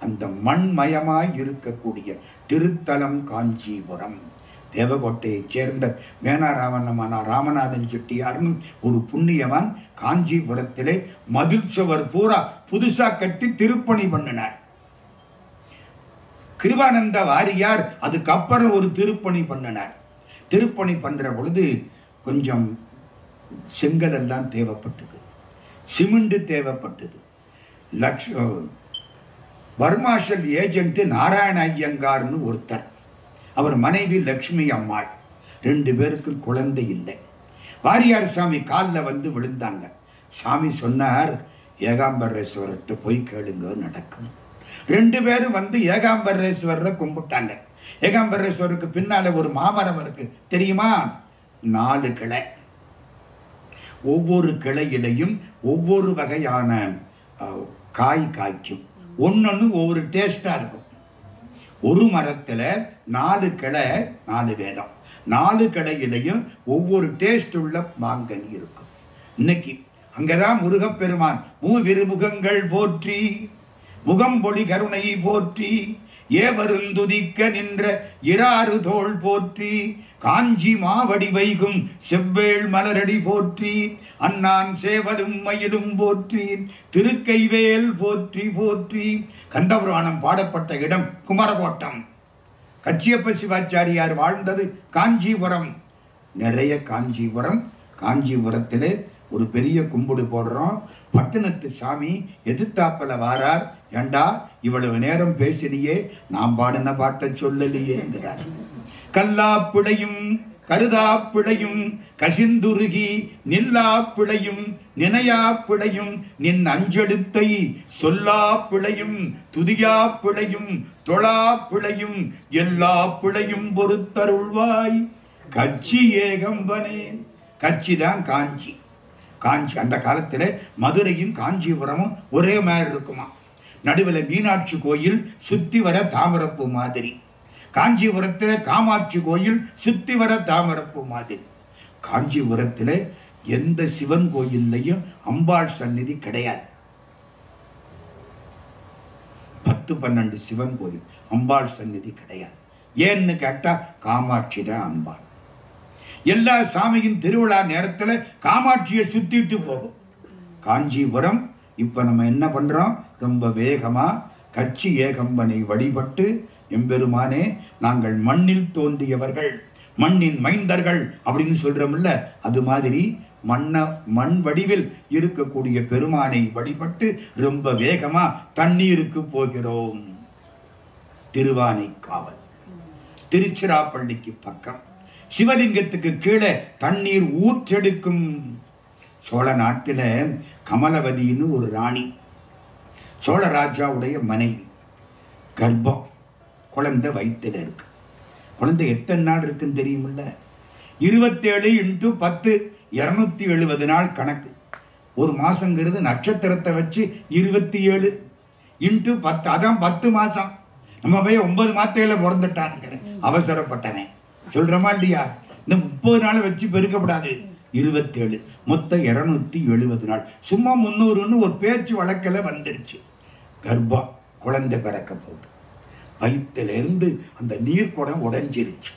Speaker 1: அந்த மண்மயமாய் இருக்கக்கூடிய திருத்தலம் காஞ்சிபுரம். தேவகோட்டையைச் சேர்ந்த மேனாராமண்ணமான ராமநாதன் செட்டியார்னு ஒரு புண்ணியவான் காஞ்சிபுரத்திலே மதில் சுவர் பூரா புதுசா கட்டி திருப்பணி பண்ணினார். கிருபானந்த வாரியார் அதுக்கப்புறம் ஒரு திருப்பணி பண்ணினார். திருப்பணி பண்ற பொழுது கொஞ்சம் செங்கல் எல்லாம் தேவைப்பட்டது, சிமெண்ட் தேவைப்பட்டது. வர்மாஷல் ஏஜென்ட் நாராயண ஐயங்கார்னு ஒருத்தர், அவர் மனைவி லட்சுமி அம்மாள். 2 பேருக்கு குழந்தை இல்லை. வாரியார் சாமி காலில் வந்து விழுந்தாங்க. சாமி சொன்னார், ஏகாம்பரேஸ்வரர்கிட்ட போய் கேளுங்க, நடக்கும். 2 பேரும் வந்து ஏகாம்பரேஸ்வரரை கும்பிட்டாங்க. ஏகாம்பரேஸ்வரருக்கு பின்னால ஒரு மாமரம் இருக்கு தெரியுமா? 4 கிளை. ஒவ்வொரு கிளையிலையும் ஒவ்வொரு வகையான காய் காய்க்கும். ஒன்னொன்னு ஒவ்வொரு டேஸ்டா இருக்கும். ஒரு மரத்துல 4 கிளை, 4 வேதம். 4 கிளையிலையும் ஒவ்வொரு டேஸ்ட் உள்ள மாங்கனி இருக்கும். இன்னைக்கு அங்கதான் முருகப்பெருமான் மூவிருமுகங்கள் போற்றி, முகம்பொழி கருணை போற்றி, ஏவருந்துதிக்க நின்ற இராறு தோள் போற்றி, காஞ்சி மாவடி வைகும் செவ்வேள் மலரடி போற்றி, அண்ணான் சேவலும் மயிலும் போற்றி, திருக்கைவேல் போற்றி போற்றி. கந்தபுராணம் பாடப்பட்ட இடம் குமரகோட்டம். கச்சியப்ப சிவாச்சாரியார் வாழ்ந்தது காஞ்சிபுரம். நிறைய காஞ்சிபுரம். காஞ்சிபுரத்திலே ஒரு பெரிய கும்பிடு போடுறோம். பட்டணத்து சாமி எதிர்த்தாப்பல வாரார். ஏண்டா இவ்வளவு நேரம் பேசினியே, நாம் பாடின பாட்டை சொல்லலையே என்கிறார். கல்லாப்பிழையும் கருதாப்பிழையும் கசிந்துருகி நில்லாப்பிழையும் நினையாப்பிழையும் நின் அஞ்செழுத்தை சொல்லாப்பிழையும் துதியாப்பிழையும் தொழாப்பிழையும் எல்லா பிழையும் பொறுத்தருள்வாய் கச்சி ஏகம்பனே. கச்சி தான் காஞ்சி. காஞ்சி அந்த காலத்தில் மதுரையும் காஞ்சிபுரமும் ஒரே மாதிரி இருக்குமா. நடுவில் மீனாட்சி கோயில் சுத்தி வர தாமரப்பு மாதிரி. காஞ்சிபுரத்தில் காமாட்சி கோயில் சுத்தி வர தாமரப்பு மாதிரி. காஞ்சிபுரத்தில் எந்த சிவன் கோயில்லையும் அம்பாள் சந்நிதி கிடையாது. 10-12 சிவன் கோயில், அம்பாள் சந்நிதி கிடையாது. ஏன்னு கேட்டா காமாட்சி தான் அம்பாள். எல்லா சாமியின் திருவிழா நேரத்தில் காமாட்சியை சுத்திட்டு போகும். காஞ்சிபுரம் இப்ப நம்ம என்ன பண்றோம்? ரொம்ப வேகமா கச்சி ஏகம்பனை வழிபட்டு, எம்பெருமானே நாங்கள் மண்ணில் தோன்றியவர்கள், மண்ணின் மைந்தர்கள் அப்படின்னு சொல்றோம்ல, அது மாதிரி மண் வடிவில் இருக்கக்கூடிய பெருமானை வழிபட்டு ரொம்ப வேகமா தண்ணீருக்கு போகிறோம். திருவானைக்காவல் திருச்சிராப்பள்ளிக்கு பக்கம் சிவலிங்கத்துக்கு கீழே தண்ணீர் ஊற்றெடுக்கும் சோழ நாட்டில கமலவதின்னு ஒரு ராணி, சோழராஜாவுடைய மனைவி, கர்ப்பம், குழந்தை வயிற்றுல இருக்கு. குழந்தை எத்தனை நாள் இருக்குன்னு தெரியுமில்ல? 27 × 10 270 நாள் கணக்கு. ஒரு மாசங்கிறது நட்சத்திரத்தை வச்சு 27 × 10, அதான் 10 மாசம். நம்ம போய் 9 மாத்தையில பிறந்துட்டாங்க, அவசரப்பட்டவன். சொல்றமா இல்லையா? இந்த 30 நாளை வச்சு பெருக்கப்படாது. 27 மொத்தம் 270 நாள். சும்மா 300ன்னு ஒரு பேச்சு வழக்கில் வந்துருச்சு. கர்ப்பம், குழந்தை பிறக்க போகுது. வயிற்றுல இருந்து அந்த நீர்க்குடம் உடைஞ்சிருச்சு.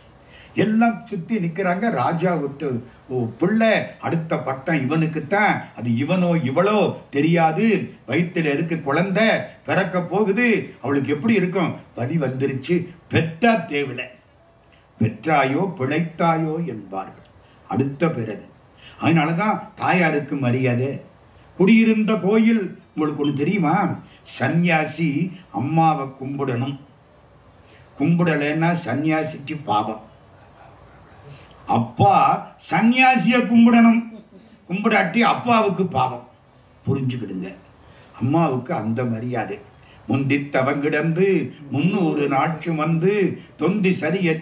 Speaker 1: எல்லாம் சுத்தி நிக்கிறாங்க. ராஜா விட்டு பிள்ளை அடுத்த பட்டம் இவனுக்குத்தான், அது இவனோ இவளோ தெரியாது. வயிற்றுல இருக்கு, குழந்தை பிறக்க போகுது. அவளுக்கு எப்படி இருக்கும்? வலி வந்துருச்சு. பெற்றா தேவில, பெற்றாயோ பிழைத்தாயோ என்பார்கள் அடுத்த பிறகு. அதனாலதான் தாயாருக்கு மரியாதை. குடியிருந்த கோயில் உங்களுக்கு ஒன்று தெரியுமா? சன்னியாசி அம்மாவை கும்பிடணும். கும்பிடலைன்னா சன்னியாசிக்கு பாவம். அப்பா சன்னியாசிய கும்பிடணும், கும்பிடாட்டி அப்பாவுக்கு பாவம். புரிஞ்சுக்கிடுங்க. அம்மாவுக்கு அந்த மரியாதை. முந்தி தவங்கிடந்து 300 நாட்சி வந்து தொந்தி சரிய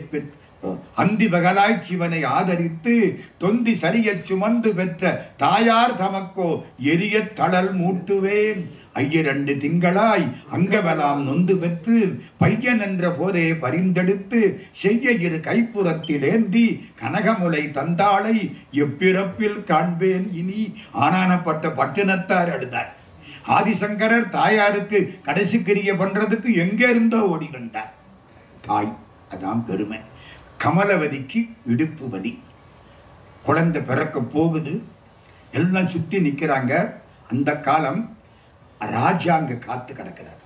Speaker 1: அந்தி பகலாய் சிவனை ஆதரித்து தொந்தி சரிய சுமந்து பெற்ற தாயார் தமக்கோ எரிய தளல் மூட்டுவேன். 2 திங்களாய் அங்கவலாம் நொந்து பெற்று பையன் என்ற போதே பரிந்தெடுத்து செய்ய இரு கைப்புறத்தில் ஏந்தி கனகமுலை தந்தாளை எப்பிறப்பில் காண்பேன் இனி. ஆனானப்பட்ட பட்டினத்தார் எழுதார். ஆதிசங்கரர் தாயாருக்கு கடைசி கிரிய பண்றதுக்கு எங்க இருந்தோ ஓடி வந்தார். தாய், அதான் பெருமை. கமலவதிக்கு இடுப்பு வலி, குழந்தை பிறக்க போகுது. எல்லாம் சுத்தி நிக்கிறாங்க. அந்த காலம் ராஜா அங்க காத்து கிடக்கிறார்.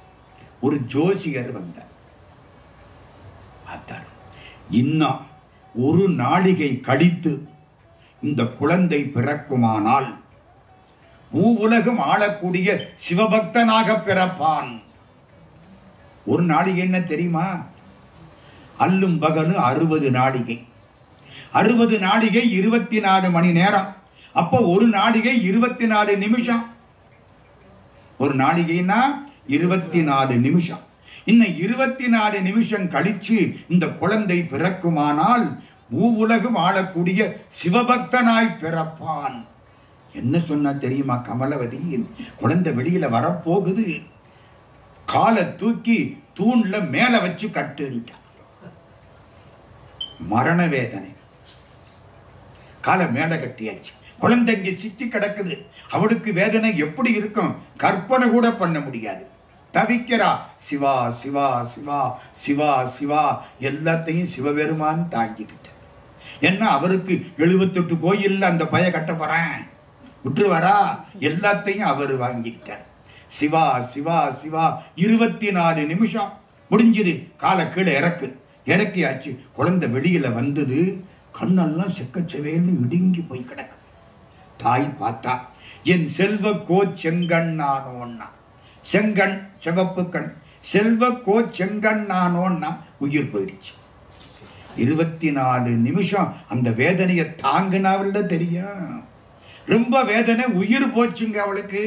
Speaker 1: ஒரு ஜோசியர் வந்தார். பார்த்தார், இன்னும் ஒரு நாளிகை கழித்து இந்த குழந்தை பிறக்குமானால் உலகம் ஆளக்கூடிய சிவபக்தனாக பிறப்பான். ஒரு நாளிகை என்ன தெரியுமா? அல்லும் பகனு 60 நாளிகை. 60 நாளிகை 24 மணி நேரம். அப்போ ஒரு நாளிகை 24 நிமிஷம். ஒரு நாளிகைனா 24 நிமிஷம். இன்னும் 24 நிமிஷம் கழிச்சு இந்த குழந்தை பிறக்குமானால் உலகம் ஆளக்கூடிய சிவபக்தனாய் பிறப்பான். என்ன சொன்னா தெரியுமா? கமலவதி, குழந்தை வெளியில வரப்போகுது, காலை தூக்கி தூண்ல மேல வச்சு கட்டுன்ட்டான். மரண வேதனை. காலை மேல கட்டியாச்சு. குழந்தை இங்க சிக்கி கிடக்குது. அவளுக்கு வேதனை எப்படி இருக்கும்? கற்பனை கூட பண்ண முடியாது. தவிக்கிறா. சிவா சிவா சிவா சிவா சிவா, எல்லாத்தையும் சிவபெருமான் தாங்கிக்கிட்டார். ஏன்னா அவருக்கு 78 கோயில் அந்த பய கட்ட போறேன் விட்டுருவாரா? எல்லாத்தையும் அவர் வாங்கிக்கிட்டார். சிவா சிவா சிவா 24 நிமிஷம் முடிஞ்சது. காலை கீழே இறக்கியாச்சு. குழந்தை வெளியில வந்தது. கண்ணெல்லாம் செக்கச்சவேன்னு இடுங்கி போய் கிடக்கு. தாய் பார்த்தா, என் செல்வ கோ செங்கண் நானோன்னா, செங்கண் சிவப்பு கண், செல்வ கோ செங்கண் நானோன்னா உயிர் போயிடுச்சு. 24 நிமிஷம் அந்த வேதனையை தாங்கினாவில்ல தெரியும். ரொம்ப வேதனை, உயிர் போச்சுங்க அவளுக்கு.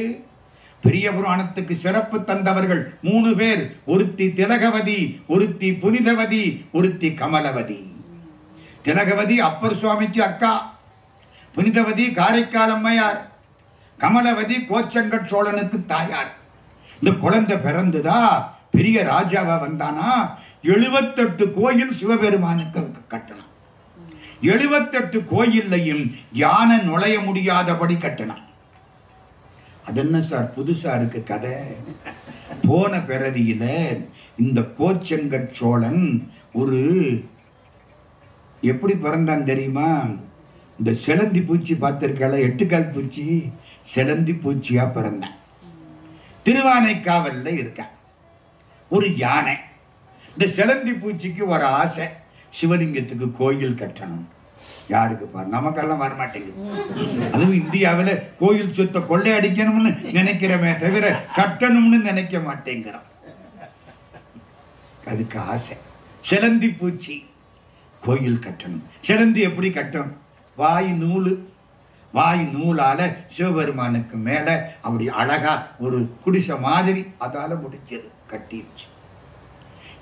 Speaker 1: பெரிய புராணத்துக்கு சிறப்பு தந்தவர்கள் 3 பேர். ஒருத்தி திலகவதி, ஒருத்தி புனிதவதி, ஒருத்தி கமலவதி. திலகவதி அப்பர் சுவாமிக்கு அக்கா, புனிதவதி காரைக்கால் அம்மையார், கமலவதி கோச்செங்கட் சோழனுக்கு தாயார். இந்த குழந்தை பிறந்துதா, பெரிய ராஜாவா வந்தானா, 78 கோயில் சிவபெருமானுக்கு கட்டணும். 78 கோயிலையும் யானை நுழைய முடியாதபடி கட்டணும். அது என்ன சார் புதுசா இருக்கு கதை? போன பிறவியில இந்த கோச்செங்கட் சோழன் ஒரு எப்படி பிறந்தான் தெரியுமா? இந்த செலந்தி பூச்சி பார்த்திருக்கால, 8 கால் பூச்சி, செலந்தி பூச்சியா பிறந்தான். திருவானைக்காவல்ல இருக்கான் ஒரு யானை. இந்த செலந்தி பூச்சிக்கு ஒரு ஆசை, சிவலிங்கத்துக்கு கோயில் கட்டணும். யாருக்கு பாரு, நமக்கெல்லாம் வரமாட்டேங்குது. அதுவும் இந்தியாவில் கோயில் சொத்தை கொள்ளையடிக்கணும்னு நினைக்கிறமே தவிர கட்டணும்னு நினைக்க மாட்டேங்கிறோம். அதுக்கு ஆசை. சிலந்தி பூச்சி கோயில் கட்டணும். சிலந்தி எப்படி கட்டணும்? வாய் நூலால சிவபெருமானுக்கு மேல அப்படி அழகா ஒரு குடிசை மாதிரி அதால முடிச்சது, கட்டிடுச்சு.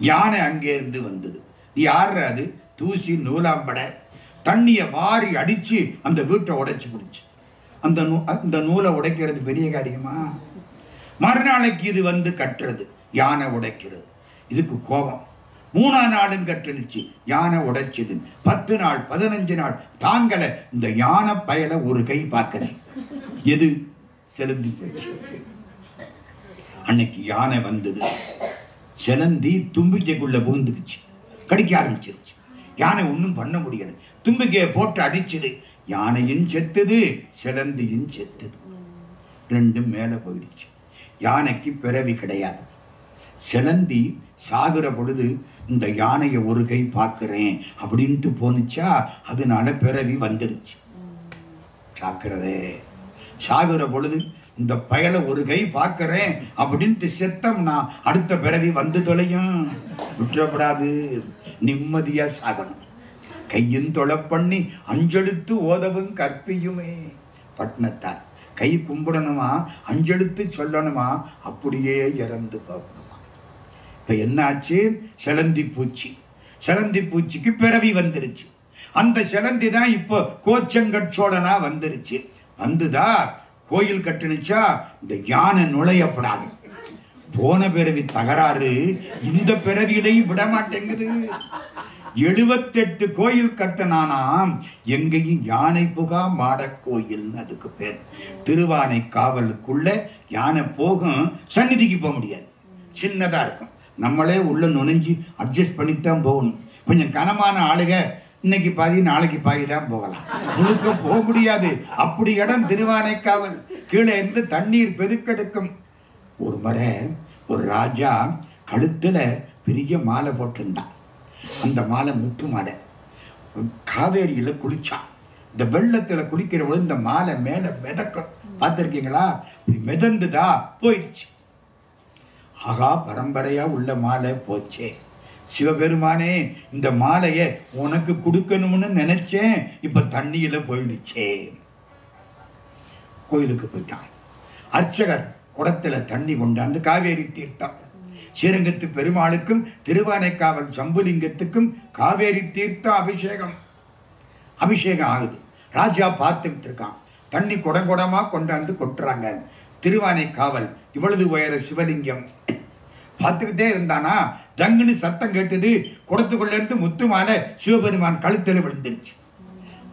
Speaker 1: யானை அங்கே இருந்து வந்தது. யாரு அது? தூசி நூலாம்பட தண்ணிய வாரி அடிச்சு அந்த வீட்டை உடைச்சு பிடிச்சு. அந்த நூலை உடைக்கிறது பெரிய காரியமா? மறுநாளைக்கு இது வந்து கட்டுறது, யானை உடைக்கிறது. இதுக்கு கோபம். 3ஆம் நாளும் கட்டுனுச்சு, யானை உடைச்சது. 10 நாள் 15 நாள் தாங்கல. இந்த யானை பயல ஒரு கை பார்க்கிறேன். எது? சிலந்தி போச்சு. அன்னைக்கு யானை வந்தது. சிலந்தி தும்பிக்கைக்குள்ள புகுந்துக்குச்சு, கடிக்க ஆரம்பிச்சிருச்சு. யானை ஒன்றும் பண்ண முடியல. தும்பிக்கையை போட்டு அடிச்சது. யானையும் செத்துது, சிலந்தியும் செத்துது. ரெண்டும் மேல போயிடுச்சு. யானைக்கு பிறவி கிடையாது. சிலந்தி சாகுற பொழுது இந்த யானையை ஒரு கை பார்க்கிறேன் அப்படின்ட்டு போனுச்சா, அதனால பிறவி வந்துருச்சு. சாக்கிறதே சாகுற பொழுது இந்த பயல ஒரு கை பார்க்கிறேன் அப்படின்ட்டு செத்தம்னா அடுத்த பிறவி வந்து தொலையும். விட்டுறப்படாது, நிம்மதியா சாகணும். கையின் தொலை பண்ணி அஞ்செழுத்து ஓதவும் கற்பியுமே. பட்னத்தார் கை கும்பிடணுமா, அஞ்செழுத்து சொல்லணுமா, அப்படியே இறந்து போகணுமா. இப்ப என்னாச்சு? சிலந்தி பூச்சிக்கு பிறவி வந்துருச்சு. அந்த சிலந்தி தான் இப்போ கோச்சங்கட்சோழனா வந்துருச்சு. வந்துதா கோயில் கட்டுனுச்சா, இந்த யானை நுழையப்படாது. போன பிறவி தகராறு இந்த பிறவியிலையும் விட மாட்டேங்குது. 78 கோயில் கட்டனானாம். எங்கேயும் யானை புகா மாட கோயில்னு அதுக்கு பேர். திருவானை காவலுக்குள்ள யானை போகும், சந்நிதிக்கு போக முடியாது, சின்னதா இருக்கும். நம்மளே உள்ள நுழைஞ்சு அட்ஜஸ்ட் பண்ணித்தான் போகணும். கொஞ்சம் கனமான ஆளுக இன்னைக்கு பாதி நாளைக்கு பாதி தான் போகலாம், முழுக்க போக முடியாது. அப்படி இடம் திருவானைக்காவல். கீழே இருந்து தண்ணீர் பெருக்கெடுக்கும். ஒரு முறை ஒரு ராஜா கழுத்துல பெரிய மாலை போட்டிருந்தான். அந்த மாலை முத்து மாலை. காவேரியில குளிச்சான். இந்த வெள்ளத்துல குளிக்கிற போது இந்த மாலை மேல மிதக்கும், பார்த்திருக்கீங்களா? மிதந்துதா போயிடுச்சு. ஆகா, பரம்பரையா உள்ள மாலை போச்சே. சிவபெருமானே, இந்த மாலையை உனக்கு கொடுக்கணும்னு நினைச்சேன், இப்ப தண்ணியில போயிடுச்சே. கோயிலுக்கு போயிட்டான். அர்ச்சகர் குடத்துல தண்ணி கொண்டாந்து காவேரி தீர்த்தம். ஸ்ரீரங்கத்து பெருமாளுக்கும் திருவானைக்காவல் சம்புலிங்கத்துக்கும் காவேரி தீர்த்தம் அபிஷேகம் ஆகுது. ராஜா பார்த்துக்கிட்டு இருக்கான். தண்ணி குடங்குடமா கொண்டாந்து கொட்டுறாங்க. திருவானைக்காவல் இவ்வளவு உயர சிவலிங்கம் பார்த்துக்கிட்டே இருந்தானா, தங்குன்னு சத்தம் கேட்டது. குடத்துக்குள்ள இருந்து முத்து மாலை சிவபெருமான் கழுத்துல விழுந்துருச்சு.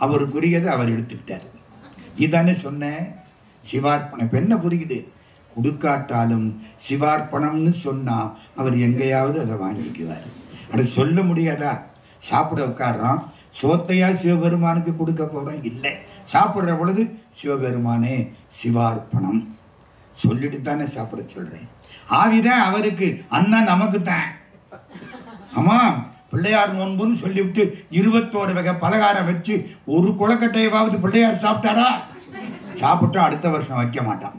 Speaker 1: அவருக்குரியதை அவர் எடுத்துக்கிட்டார். இதானே சொன்னேன், சிவார்ப்பணம். இப்ப என்ன புரியுது? கொடுக்காட்டாலும் சிவார்ப்பணம்னு சொன்னா அவர் எங்கேயாவது அதை வாங்கிக்குவார். அதை சொல்ல முடியாதா? சாப்பிட உட்காடுறோம், சோத்தையா சிவபெருமானுக்கு கொடுக்க போறோம்? இல்லை. சாப்பிடுற பொழுது சிவபெருமானே சிவார்ப்பணம் சொல்லிட்டு தானே சாப்பிட சொல்றேன். ஆவிதான் அவருக்கு, அண்ணா நமக்கு தான். ஆமா, பிள்ளையார் நோன்புன்னு சொல்லிவிட்டு 21 வகை பலகாரம் வச்சு ஒரு குளக்கட்டையாவது பிள்ளையார் சாப்பிட்டாரா? சாப்பிட்டா அடுத்த வருஷம் வைக்க மாட்டான்.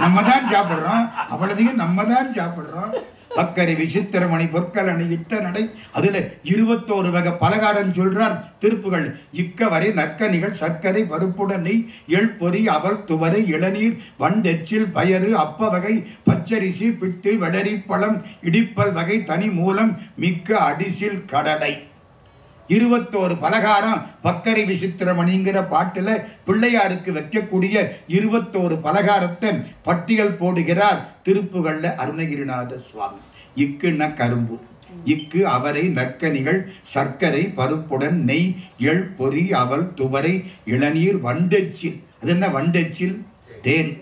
Speaker 1: நம்ம தான் சாப்பிடுறோம், அவ்வளதையும் நம்ம தான் சாப்பிடுறோம். பக்கரை விசித்திரமணி பொற்கலணி இட்ட நடை, அதுல 21 வகை பலகாரம் சொல்றார் திருப்புகள். இக்க வரை நற்கனிகள் சர்க்கரை பருப்புடன் நெய் எள் பொறி அவல் துவரை இளநீர் வண்டெச்சில் பயறு அப்ப வகை பச்சரிசி பிட்டு வெளரி பழம் இடிப்பல் வகை தனி மூலம் மிக்க அடிசில் கடலை. 21 பலகாரம் பக்கரை விசித்திரமணிங்கிற பாட்டுல பிள்ளையாருக்கு வைக்கக்கூடிய 21 பலகாரத்தை பட்டியல் போடுகிறார் திருப்புகள்ல அருணகிரிநாத சுவாமி. இக்குன்னா கரும்பு, இக்கு அவரை நற்கனிகள் சர்க்கரை பருப்புடன் நெய் எள் பொறி அவல் துவரை இளநீர் வண்டெச்சில். அது என்ன வண்டெச்சில்? தேன்.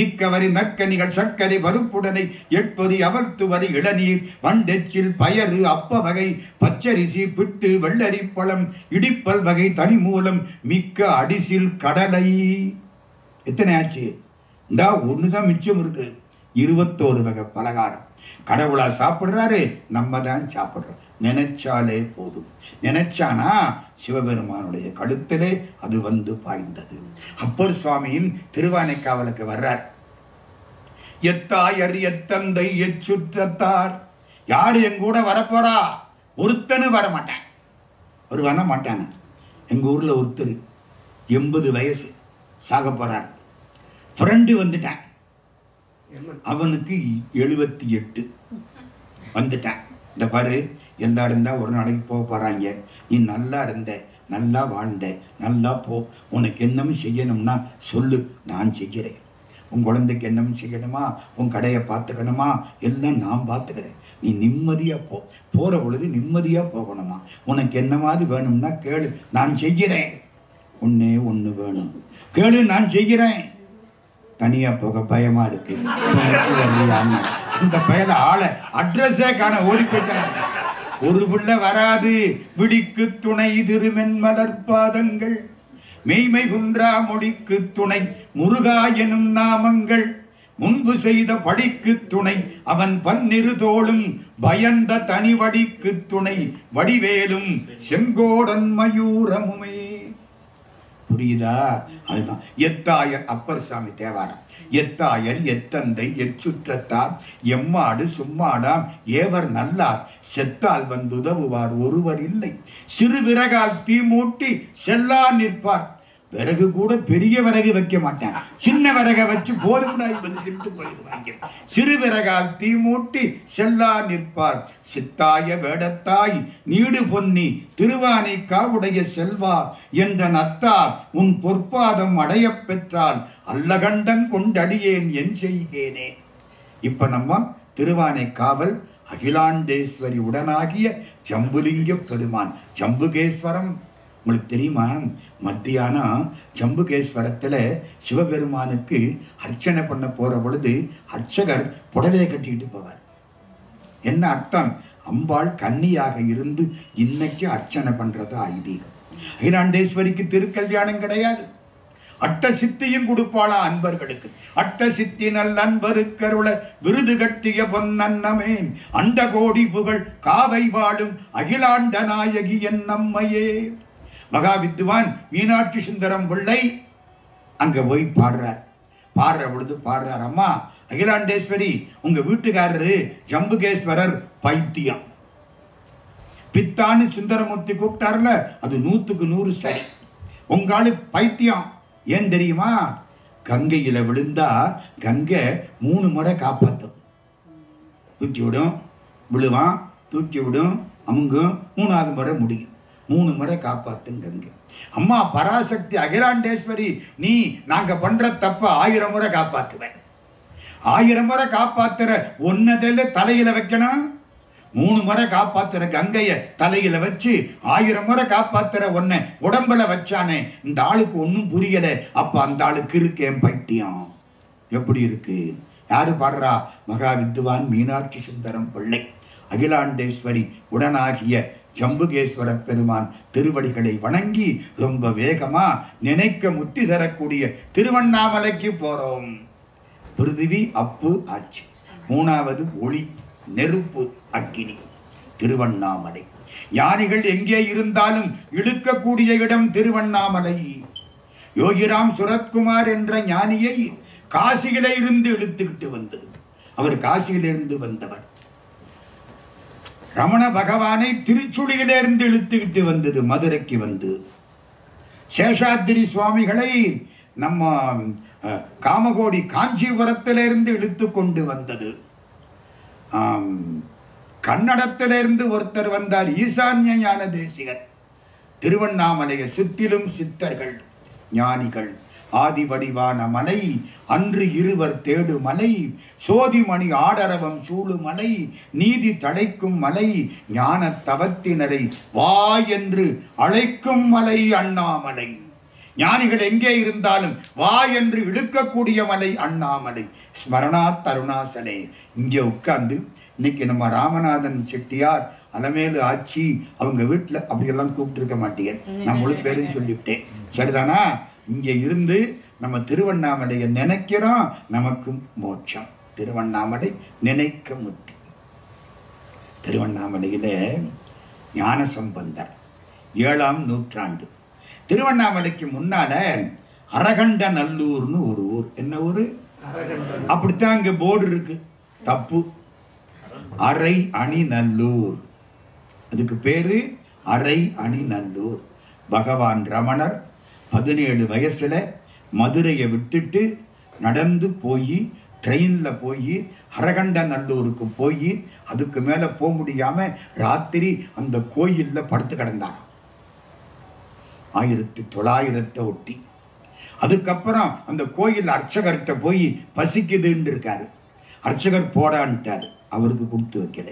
Speaker 1: இக்கவரை நற்கனிகள் சர்க்கரை பருப்புடனை எட்பொறி அவல் துவரை இளநீர் வண்டெச்சில் பயறு அப்ப வகை பச்சரிசி பிட்டு வெள்ளரி பழம் இடிப்பல் வகை தனி மூலம் மிக்க அடிசில் கடலை. எத்தனை ஆச்சு? இந்தா ஒண்ணுதான் மிச்சம் இருக்கு. 21 வகை பலகாரம். கடவுளா சாப்பிடுறாரு, நம்ம தான் சாப்பிடுறோம். நினைச்சாலே போதும். நினைச்சானா சிவபெருமானுடைய கழுத்திலே அது வந்து பாய்ந்தது. அப்பர் சுவாமியின் திருவானைக்காவலுக்கு வர்றார். எத்தாயர் எத்தந்தை எச்சுற்றத்தார், யாரு எங்க கூட வரப்போறா? ஒருத்தனு வரமாட்டேன். ஒரு வர மாட்டான. எங்க ஊர்ல ஒருத்தர் 80 வயசு சாக போறார். ஃப்ரெண்டு வந்துட்டான், அவனுக்கு 78 வந்துட்டான். இந்த பாரு, எல்லாரும் தான் ஒரு நாளைக்கு போக போறாங்க. நீ நல்லா இருந்த, நல்லா வாழ்ந்த, நல்லா போ. உனக்கு என்னமும் செய்யணும்னா சொல்லு, நான் செய்கிறேன். உன் குழந்தைக்கு என்னமும் செய்யணுமா, உன் கடையை பார்த்துக்கணுமா, எல்லாம் நான் பார்த்துக்கிறேன். நீ நிம்மதியா போ. போற பொழுது நிம்மதியா போகணுமா, உனக்கு என்ன மாதிரி வேணும்னா கேளு, நான் செய்கிறேன். ஒன்னே ஒண்ணு வேணும், கேளு, நான் செய்கிறேன். தனியா போக பயமா இருக்கு. இந்த பயல ஆளை அட்ரஸே காண ஓடி போயிட்டாங்க. ஒரு பிள்ளை வராது, விடிக்கு துணை திருமென்மலர் பாதங்கள், மெய்மை குன்றா மொழிக்கு துணை முருகா எனும் நாமங்கள், முன்பு செய்த படிக்கு துணை அவன் பன்னிரு தோளும், பயந்த தனிவடிக்கு துணை வடிவேலும் செங்கோடன் மயூரமுமே. புரியுதா? அதுதான் எத்தாயர். அப்பர் சாமி தேவாரம். எத்தாயர் எத்தந்தை எச்சுற்றத்தார், எம்மாடு சும்மாடாம் ஏவர் நல்லார், செத்தால் வந்துதவுவார் ஒருவர் இல்லை, சிறு விறகால் தீ மூட்டி செல்லா நிற்பார். விறகு கூட பெரிய விறகு வைக்க மாட்டான், சின்ன விறக வச்சு போதும். சிறு விறகால் தீ மூட்டி செல்லா நிற்பார், சித்தாய வேடத்தாய் நீடு பொன்னி திருவானை காவுடைய செல்வா என்ற நத்தா உன் பொற்பாதம் அடைய பெற்றால் அல்லகண்டம் கொண்டடியேன் என் செய்கேனே. இப்ப நம்ம திருவானை காவல் அகிலாண்டேஸ்வரி உடனாகிய ஜம்புலிங்க பெருமான் ஜம்புகேஸ்வரம். உங்களுக்கு தெரியுமா, மத்தியானம் ஜம்புகேஸ்வரத்தில் சிவபெருமானுக்கு அர்ச்சனை பண்ண போற பொழுது அர்ச்சகர் புடவையை கட்டிக்கிட்டு போவார். என்ன அர்த்தம்? அம்பாள் கன்னியாக இருந்து இன்னைக்கு அர்ச்சனை பண்றது ஐதீகம். அகிலாண்டேஸ்வரிக்கு திருக்கல்யாணம் கிடையாது. அட்ட சித்தியும் கொடுப்பாளா அன்பர்களுக்கு. அட்ட சித்தி நல் அன்பருக்கருள விருது கட்டிய பொன்னன்னமே, அண்ட கோடி புகழ் காவை வாழும் அகிலாண்ட நாயகி என் நம்மையே. மகா வித்வான் மீனாட்சி சுந்தரம் பிள்ளை அங்க போய் பாடுறார். பாடுற பொழுது பாடுறார், அம்மா அகிலாண்டேஸ்வரி, உங்க வீட்டுக்காரரு ஜம்புகேஸ்வரர் பைத்தியம். பித்தான்னு சுந்தரமூர்த்தி கூப்பிட்டார்ல, அது 100க்கு 100 சரி. உங்காலு பைத்தியம். ஏன் தெரியுமா? கங்கையில விழுந்தா கங்கை 3 முறை காப்பாற்றும். தூக்கி விடும், விழுவான், தூக்கி விடும், அமுங்கும், 3வது முறை முடியும். 3 முறை காப்பாத்தும் கங்கை. அம்மா பராசக்தி அகிலாண்டேஸ்வரி, நீ நாங்க பண்ற தப்ப 1000 முறை காப்பாத்துவேன். 1000 முறை காப்பாத்துற ஒன்னதில் தலையில வைக்கணும். 3 முறை காப்பாத்துற கங்கைய தலையில வச்சு 1000 முறை காப்பாத்துற ஒன்ன உடம்புல வச்சானே, இந்த ஆளுக்கு ஒன்னும் புரியல. அப்ப அந்த ஆளுக்கு இருக்கேன் பைத்தியம். எப்படி இருக்கு? யாரு பாடுறா? மகா வித்வான் மீனாட்சி சுந்தரம் பிள்ளை. அகிலாண்டேஸ்வரி உடனாகிய ஜம்புகேஸ்வர பெருமான் திருவடிகளை வணங்கி ரொம்ப வேகமா நினைக்க முத்தி தரக்கூடிய திருவண்ணாமலைக்கு போறோம். பிருதிவி அப்பு ஆட்சி, 3வது ஒளி நெருப்பு அக்கினி திருவண்ணாமலை. ஞானிகள் எங்கே இருந்தாலும் இழுக்கக்கூடிய இடம் திருவண்ணாமலை. யோகிராம் சுரத்குமார் என்ற ஞானியை காசியில இருந்து இழுத்துக்கிட்டு வந்தது. அவர் காசியிலிருந்து வந்தவர். ரமண பகவானை திருச்சுழியிலிருந்து இழுத்துக்கிட்டு வந்தது மதுரைக்கு வந்து. சேஷாத்திரி சுவாமிகளை நம்ம காமகோடி காஞ்சிபுரத்திலிருந்து இழுத்து கொண்டு வந்தது. கன்னடத்திலிருந்து ஒருத்தர் வந்தார், ஈசான்ய ஞான தேசிகர். திருவண்ணாமலையை சுற்றிலும் சித்தர்கள் ஞானிகள். ஆதி வடிவான மலை, அன்று இருவர் தேடு மலை, சோதிமணி ஆடரவம் சூழு மலை, நீதி தழைக்கும் மலை, ஞான தவத்தினரை வா என்று அழைக்கும் மலை அண்ணாமலை. ஞானிகள் எங்கே இருந்தாலும் வா என்று இழுக்கக்கூடிய மலை அண்ணாமலை. ஸ்மரணா தருணாசனே. இங்கே உட்கார்ந்து இன்னைக்கு நம்ம ராமநாதன் செட்டியார், அலமேலு ஆட்சி அவங்க வீட்டில் அப்படியெல்லாம் கூப்பிட்டு இருக்க மாட்டேன், நான் முழு பேரும் சொல்லிவிட்டேன், சரிதானா? இங்கே இருந்து நம்ம திருவண்ணாமலையை நினைக்கிறோம், நமக்கு மோட்சம். திருவண்ணாமலை நினைக்க முத்தி. திருவண்ணாமலையில ஞானசம்பந்தர் 7ஆம் நூற்றாண்டு. திருவண்ணாமலைக்கு முன்னால அரகண்ட நல்லூர்னு ஒரு ஊர். என்ன ஊரு? அப்படித்தான் அங்க போர்டு இருக்கு. தப்பு. அரை அணி நல்லூர். அதுக்கு பேரு அரை அணி நல்லூர். பகவான் ரமணர் 17 வயசுல மதுரையை விட்டுட்டு நடந்து போய் ட்ரெயின்ல போய் அரகண்ட நல்லூருக்கு போய் அதுக்கு மேல போக முடியாம ராத்திரி அந்த கோயில்ல படுத்து கிடந்தார். 1900 ஒட்டி. அதுக்கப்புறம் அந்த கோயில் அர்ச்சகர்கிட்ட போய் பசிக்குதுன்னு இருக்காரு. அர்ச்சகர் போடான்ட்டாரு. அவருக்கு கொடுத்து வைக்கல.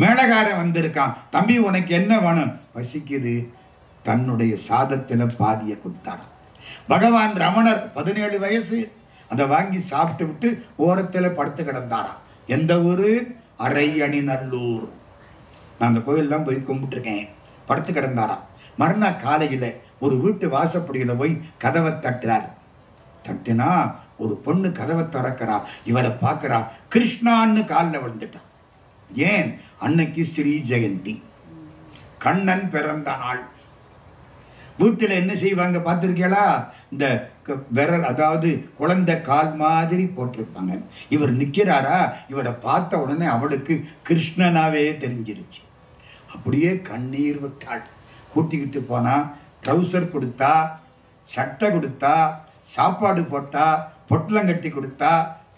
Speaker 1: மேலகாரன் வந்திருக்கான். தம்பி உனக்கு என்ன வேணும்? பசிக்குது. தன்னுடைய சாதத்துல பாதியை கொடுத்தாராம். பகவான் ரமணர் 17 வயசு. அதை வாங்கி சாப்பிட்டு விட்டு ஓரத்துல படுத்து கிடந்தாராம். எந்த ஊரு? அரை அணி நல்லூர். நான் அந்த கோயிலெல்லாம் போய் கும்பிட்டுருக்கேன். படுத்து கிடந்தாராம். மறுநாள் காலையில ஒரு வீட்டு வாசப்படியில போய் கதவை தட்டுறார். தட்டினா ஒரு பொண்ணு கதவை திறக்கிறா. இவரை பார்க்கிறா. கிருஷ்ணான்னு காலில் விழுந்துட்டான். ஏன்? அன்னைக்கு ஸ்ரீ ஜெயந்தி, கண்ணன் பிறந்த நாள். வீட்டில் என்ன செய்வாங்க பார்த்துருக்கீங்களா? இந்த விரல், அதாவது குழந்தை கால் மாதிரி போட்டிருப்பாங்க. இவர் நிற்கிறாரா, இவரை பார்த்த உடனே அவளுக்கு கிருஷ்ணனாவே தெரிஞ்சிருச்சு. அப்படியே கண்ணீர் விட்டாள். கூட்டிக்கிட்டு போனா ட்ரௌசர் கொடுத்தா, சட்டை கொடுத்தா, சாப்பாடு போட்டா, பொட்டலங்கட்டி கொடுத்தா,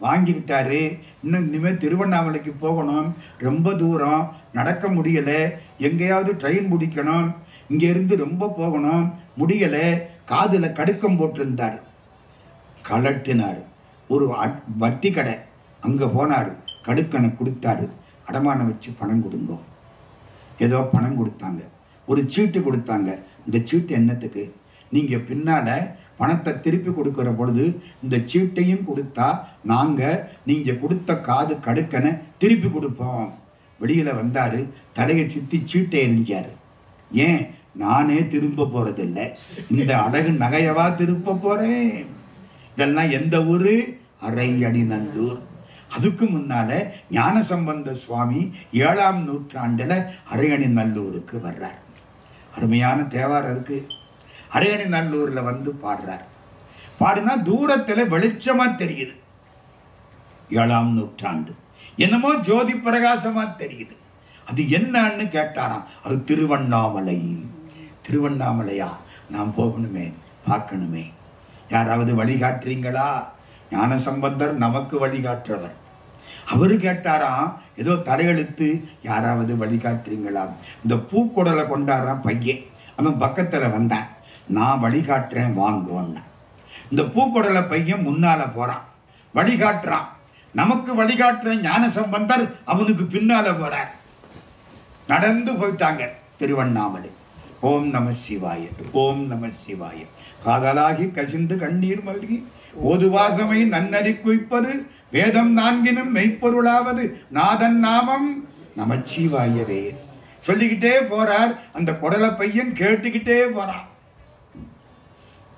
Speaker 1: வாங்கிக்கிட்டாரு. இன்னும் இனிமேல் திருவண்ணாமலைக்கு போகணும். ரொம்ப தூரம் நடக்க முடியலை. எங்கேயாவது ட்ரெயின் பிடிக்கணும். இங்கேருந்து ரொம்ப போகணும். முடியலை. காதில் கடுக்கம் போட்டிருந்தார். கலட்டினார். ஒரு வட்டி கடை அங்கே போனார். கடுக்கனை கொடுத்தாரு. அடமானம் வச்சு பணம் கொடுங்க. ஏதோ பணம் கொடுத்தாங்க. ஒரு சீட்டு கொடுத்தாங்க. இந்த சீட்டு என்னத்துக்கு? நீங்கள் பின்னால் பணத்தை திருப்பி கொடுக்குற பொழுது இந்த சீட்டையும் கொடுத்தா நாங்கள் நீங்கள் கொடுத்த காது கடுக்கனை திருப்பி கொடுப்போம். வெளியில் வந்தார். தலையை சுற்றி சீட்டை எரிஞ்சார். ஏன்? நானே திரும்ப போகிறதில்லை. இந்த அழகு நகையவா திரும்ப போகிறேன். இதெல்லாம் எந்த ஊர்? அரை அணி நல்லூர். அதுக்கு முன்னால ஞானசம்பந்த சுவாமி 7ஆம் நூற்றாண்டில் அரையணி நல்லூருக்கு வர்றார். அருமையான தேவாரம் இருக்கு. அரையணி நல்லூர்ல வந்து பாடுறார். பாடுனா தூரத்துல வெளிச்சமா தெரியுது. 7ஆம் நூற்றாண்டு. என்னமோ ஜோதி பிரகாசமா தெரியுது. அது என்னன்னு கேட்டாராம். அது திருவண்ணாமலை. திருவண்ணாமலையா? நான் போகணுமே, பார்க்கணுமே. யாராவது வழிகாட்டுறீங்களா? ஞானசம்பந்தர் நமக்கு வழிகாட்டுறவர். அவரு கேட்டாராம், ஏதோ தரையெழுத்து, யாராவது வழிகாட்டுறீங்களா? இந்த பூக்குடலை கொண்டாடுறான் பையன். அவன் பக்கத்தில் வந்தான். நான் வழிகாட்டுறேன் வாங்குவோன்னு. இந்த பூக்குடலை பையன் முன்னால போறான், வழிகாட்டுறான். நமக்கு வழிகாட்டுற ஞானசம்பந்தர் அவனுக்கு பின்னால போறார். நடந்து போயிட்டாங்க திருவண்ணாமலை. ஓம் நம சிவாய, ஓம் நம சிவாய. காதலாகி கசிந்து கண்ணீர் மல்கி ஓதுவாகமை நன்னறி குய்ப்பது வேதம் 4 மெய்ப்பொருளாவது நாதன் நாமம் நமச்சிவாயவே. சொல்லிக்கிட்டே போறார். அந்த குடலை பையன் கேட்டுக்கிட்டே போறான்.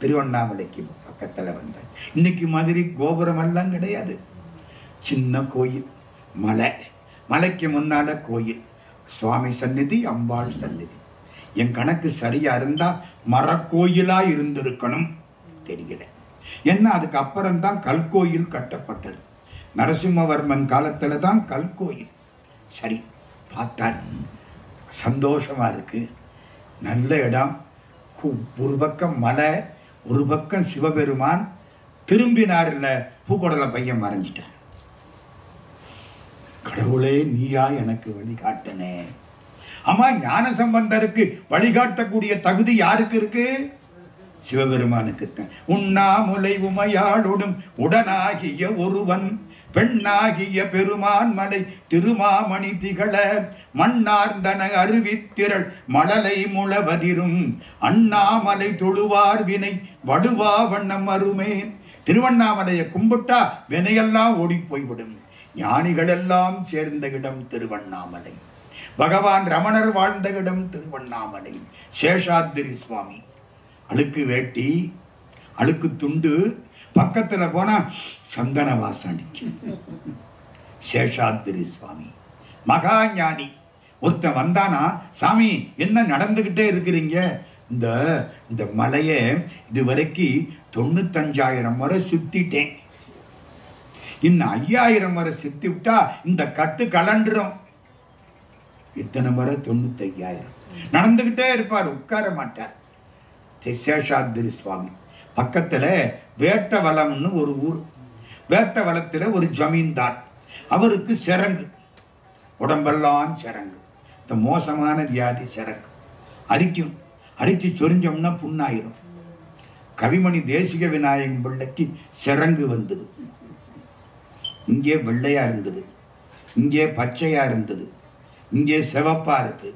Speaker 1: திருவண்ணாமலைக்கு பக்கத்தில் வந்த இன்னைக்கு மாதிரி கோபுரம் எல்லாம் கிடையாது. சின்ன கோயில், மலை, மலைக்கு முன்னால கோயில், சுவாமி சந்நிதி, அம்பாள் சந்நிதி. என் கணக்கு சரியா இருந்தா மரக்கோயிலா இருந்திருக்கணும். தெரியல. ஏன்னா அதுக்கு அப்புறம் தான் கல்கோயில் கட்டப்பட்டது. நரசிம்மவர்மன் காலத்துல தான் கல்கோயில். சரி, பார்த்தான். சந்தோஷமா இருக்கு. நல்ல இடம். ஒரு பக்கம் மலை, ஒரு பக்கம் சிவபெருமான். திரும்பினார்ல, பூக்குடலை பையன் மறைஞ்சிட்டான். கடவுளே, நீயா எனக்கு வழிகாட்டனே. ஆமா, ஞானசம்பந்தருக்கு வழிகாட்டக்கூடிய தகுதி யாருக்கு இருக்கு? சிவபெருமானுக்கு. உண்ணாமுலை உமையாளோடும் உடனாகிய ஒருவன் பெண்ணாகிய பெருமான் மலை திருமாமணி திகழ மண்ணார்ந்தன அருவித்திரள் மழலை முளவதிரும் அண்ணாமலை தொழுவார் வினை வடுவா வண்ணம் அருமே. திருவண்ணாமலையை கும்பிட்டா வினையெல்லாம் ஓடி போய்விடும். ஞானிகள் எல்லாம் சேர்ந்த இடம் திருவண்ணாமலை. பகவான் ரமணர் வாழ்ந்த இடம் திருவண்ணாமலை. சேஷாத்திரி சுவாமி. அழுக்கு வேட்டி, அழுக்கு துண்டு, பக்கத்துல போனா சந்தன வாசம் அடிக்கும். சேஷாத்திரி சுவாமி மகா ஞானி. ஒருத்தன் வந்தானா, சாமி என்ன நடந்துகிட்டே இருக்கிறீங்க? இந்த இந்த மலையை இதுவரைக்கும் 95,000 முறை சுத்திட்டேன், இன்னும் 5,000 முறை சுத்தி விட்டா இந்த கட்டு கலண்டுரும். இத்தனை முறை 95,000 நடந்துகிட்டே இருப்பார், உட்கார மாட்டார். சேஷாத்திரி சுவாமி பக்கத்துல வேட்டவலம்னு ஒரு ஊர். வேட்டவலத்துல ஒரு ஜமீன்தார், அவருக்கு சிரங்கு, உடம்பெல்லாம் சிரங்கு, இந்த மோசமான வியாதி சிரங்கு. அரிச்சு சொரிஞ்சோம்னா புண்ணாயிரும். கவிமணி தேசிக விநாயகம் பிள்ளைக்கு சிரங்கு வந்தது. இங்கே வெள்ளையா இருந்தது, இங்கே பச்சையா இருந்தது, இங்கே சிவப்பா இருக்கு.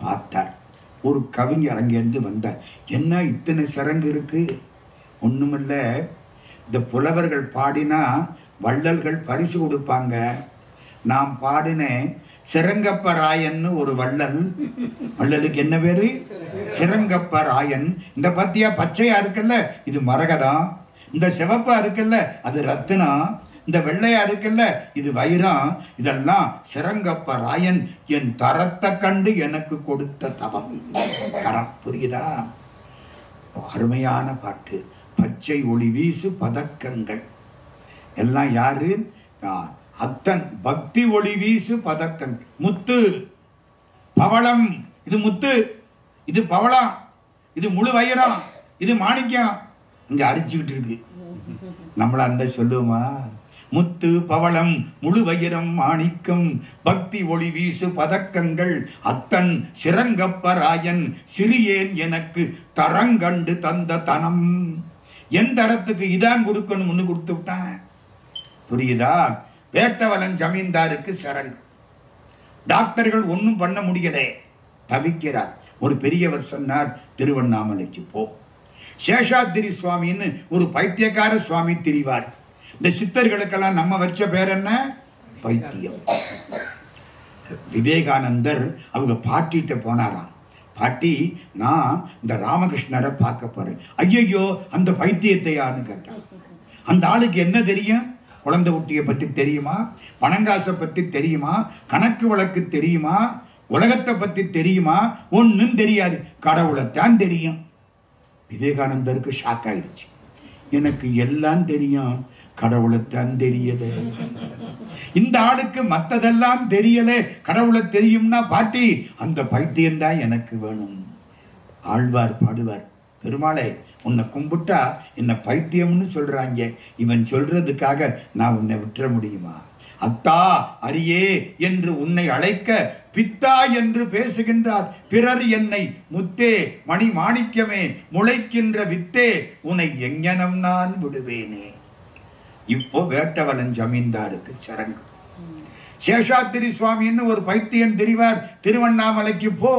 Speaker 1: பார்த்தார், ஒரு கவிஞர் அங்கேருந்து வந்தார். என்ன இத்தனை சிரங்கு இருக்கு? ஒண்ணுமில்ல, இந்த புலவர்கள் பாடினா வள்ளல்கள் பரிசு கொடுப்பாங்க. நான் பாடினேன் சிரங்கப்பராயன்னு ஒரு வள்ளல். வள்ளலுக்கு என்ன பேரு? சிரங்கப்பராயன். இந்த பத்தியா பச்சையா இருக்குல்ல, இது மரகதம். இந்த சிவப்பா இருக்குல்ல, அது ரத்தினம். இந்த வெள்ளையா இருக்குல்ல, இது வைரம். இதெல்லாம் சிரங்கப்பராயன் என் தரத்தை கண்டு எனக்கு கொடுத்த தவம். தரம் புரியுதா? அருமையான பாட்டு. பச்சை ஒளி வீசு பதக்கங்கள் எல்லாம் யாரு? அத்தன். பக்தி ஒளி வீசு பதக்கங்கள். முத்து பவளம், இது முத்து, இது பவளம், இது முழு வைரம், இது மாணிக்கம். இங்க அரிச்சுக்கிட்டு இருக்கு. நம்மள அந்த சொல்லுமா? முத்து பவளம் முழு வைரம் மாணிக்கம், பக்தி ஒளி வீசு பதக்கங்கள், அத்தன் சிரங்கப்பராயன் சிறியேன் எனக்கு தரங்கண்டு தந்த தனம். என் தரத்துக்கு இதான் கொடுக்கணும், ஒண்ணு கொடுத்து விட்டான். புரியுதா? வேட்டவலன் ஜமீன்தாருக்கு சரங்கு. டாக்டர்கள் ஒன்னும் பண்ண முடியல, தவிக்கிறார். ஒரு பெரியவர் சொன்னார், திருவண்ணாமலைக்கு போ. சேஷாத்திரி சுவாமின்னு ஒரு பைத்தியக்கார சுவாமி திரிவார். இந்த சித்தர்களுக்கெல்லாம் நம்ம வச்ச பேர் என்ன? பைத்தியம். விவேகானந்தர் அவங்க பாட்டிட்ட போனாராம். பாட்டி, நான் இந்த ராமகிருஷ்ணரை பார்க்க போறேன். ஐயோ, அந்த பைத்தியத்தையான்னு கேட்டார். அந்த ஆளுக்கு என்ன தெரியும்? குழந்தை குட்டியை பற்றி தெரியுமா? பணங்காசை பற்றி தெரியுமா? கணக்கு வழக்கு தெரியுமா? உலகத்தை பற்றி தெரியுமா? ஒன்னும் தெரியாது, கடவுளைத்தான் தெரியும். விவேகானந்தருக்கு ஷாக் ஆயிடுச்சு. எனக்கு எல்லாம் தெரியும், கடவுளைத்தான் தெரியல. இந்த ஆளுக்கு மற்றதெல்லாம் தெரியல, கடவுளை தெரியும்னா பாட்டி அந்த பைத்தியம் தான் எனக்கு வேணும். ஆழ்வார் பாடுவார், பெருமாளே உன்னை கும்பிட்டா என்ன பைத்தியம்னு சொல்றாங்க, இவன் சொல்றதுக்காக நான் உன்னை விட்டுற முடியுமா? அத்தா அரியே என்று உன்னை அழைக்க பித்தா என்று பேசுகின்றார் பிறர் என்னை. முத்தே மணி மாணிக்கமே முளைக்கின்ற வித்தே உன்னை எங்கனம் நான் விடுவேனே. இப்போ வேட்டவலன் ஜமீன்தாருக்கு சரங்கு. சேஷாத்திரி சுவாமின்னு ஒரு பைத்தியன் தெரிவார். திருவண்ணாமலைக்கு போ.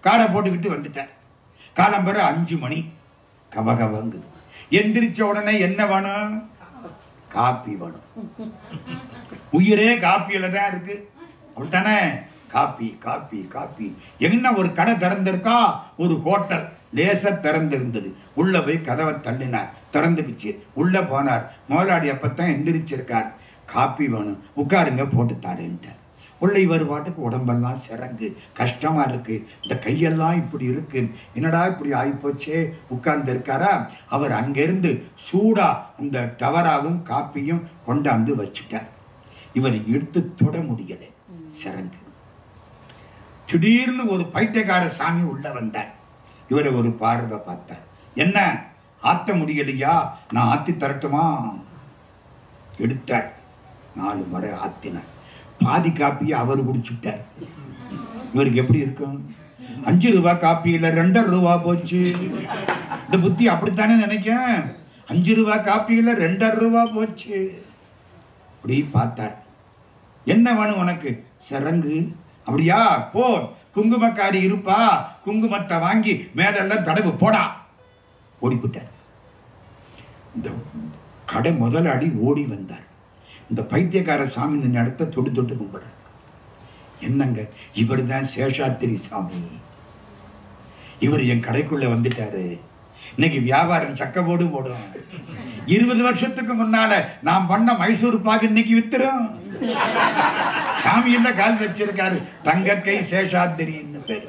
Speaker 1: காரை போட்டுக்கிட்டு வந்துட்டார். காலம்பர 5 மணி கவகவங்குது. எந்திரிச்ச உடனே என்ன வேணும்? காப்பி வேணும். உயிரே காப்பியில தான் இருக்கு, அப்படித்தானே? Coffee coffee coffee. என்ன ஒரு கடை திறந்திருக்கா, ஒரு ஹோட்டல் லேசா திறந்திருந்தது. உள்ள போய் கதவை தள்ளினார், திறந்துக்குச்சு. உள்ள போனார். முதலாளி அப்பத்தான் எந்திரிச்சிருக்கார். காப்பி வேணும், உட்காருங்க போட்டு தாருன்ட்டார். உள்ள இவர் பாட்டுக்கு உடம்பெல்லாம் சிறங்கு, கஷ்டமா இருக்கு, இந்த கையெல்லாம் இப்படி இருக்கு, என்னடா இப்படி ஆயிப்போச்சே, உட்கார்ந்து இருக்காரா. அவர் அங்கிருந்து சூடா அந்த டவராவும் காப்பியும் கொண்டாந்து வச்சுட்டார். இவர் எடுத்து தொட முடியல, சிறங்கு. திடீர்னு ஒரு பைத்தியக்கார சாமி உள்ள வந்தார். இவரை ஒரு பார்வை பார்த்தார். என்ன ஆத்த முடியலையா? நான் ஆத்தி தரட்டுமா? எடுத்தார். 4 முறை ஆத்தினார். பாதி காப்பியை அவர் குடிச்சுட்டார். இவருக்கு எப்படி இருக்கும்? 5 ரூபாய் காப்பியில் 2.5 ரூபா போச்சு. இந்த புத்தி அப்படித்தானே நினைக்க. 5 ரூபாய் காப்பியில் 2.5 ரூபா போச்சு. அப்படி பார்த்தார். என்ன வேணும் உனக்கு? சிறங்கு. அப்படியா, போ, குங்குமக்காரி இருப்பா, குங்குமத்தை வாங்கி மேலெல்லாம் தடவு போடா. ஓடிவிட்டார். இந்த கடை முதலாளி ஓடி வந்தார். இந்த பைத்தியக்கார சாமி இந்த இடத்த தொட்டு தொட்டு கும்பிடுறார். என்னங்க, இவர் தான் சேஷாத்திரி சாமி. இவர் என் கடைக்குள்ள வந்துட்டாரு. இன்னைக்கு வியாபாரம் சக்கப்போடு போடும். 20 வருஷத்துக்கு முன்னால நான் பண்ண மைசூர் பாகு இன்னைக்கு வித்துரும். சாமியில கால் வச்சிருக்காரு, தங்கக்கை சேஷாத்திரின்னு பேரு.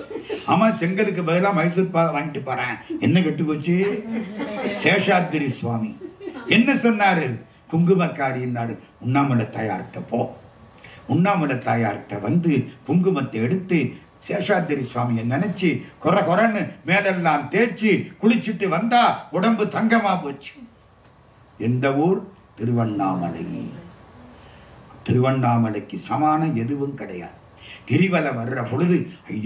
Speaker 1: ஆமா, செங்கலுக்கு பதிலா மைசூர் பாக வாங்கிட்டு போறேன். என்ன கெட்டு போச்சு? சேஷாத்திரி சுவாமி. என்ன சொன்னாரு? குங்குமக்காரின்னாரு. உண்ணாமலை தாயார்கிட்ட போ. உண்ணாமலை தாயார்கிட்ட வந்து குங்குமத்தை எடுத்து சேஷாத்திரி சுவாமியை நினைச்சு கொர கொரன்னு மேலெல்லாம் தேய்ச்சி குளிச்சுட்டு வந்தா உடம்பு தங்கமா போச்சு. எந்த ஊர்? திருவண்ணாமலை. திருவண்ணாமலைக்கு சமான எதுவும் கிடையாது. கிரிவலம் வர்ற பொழுது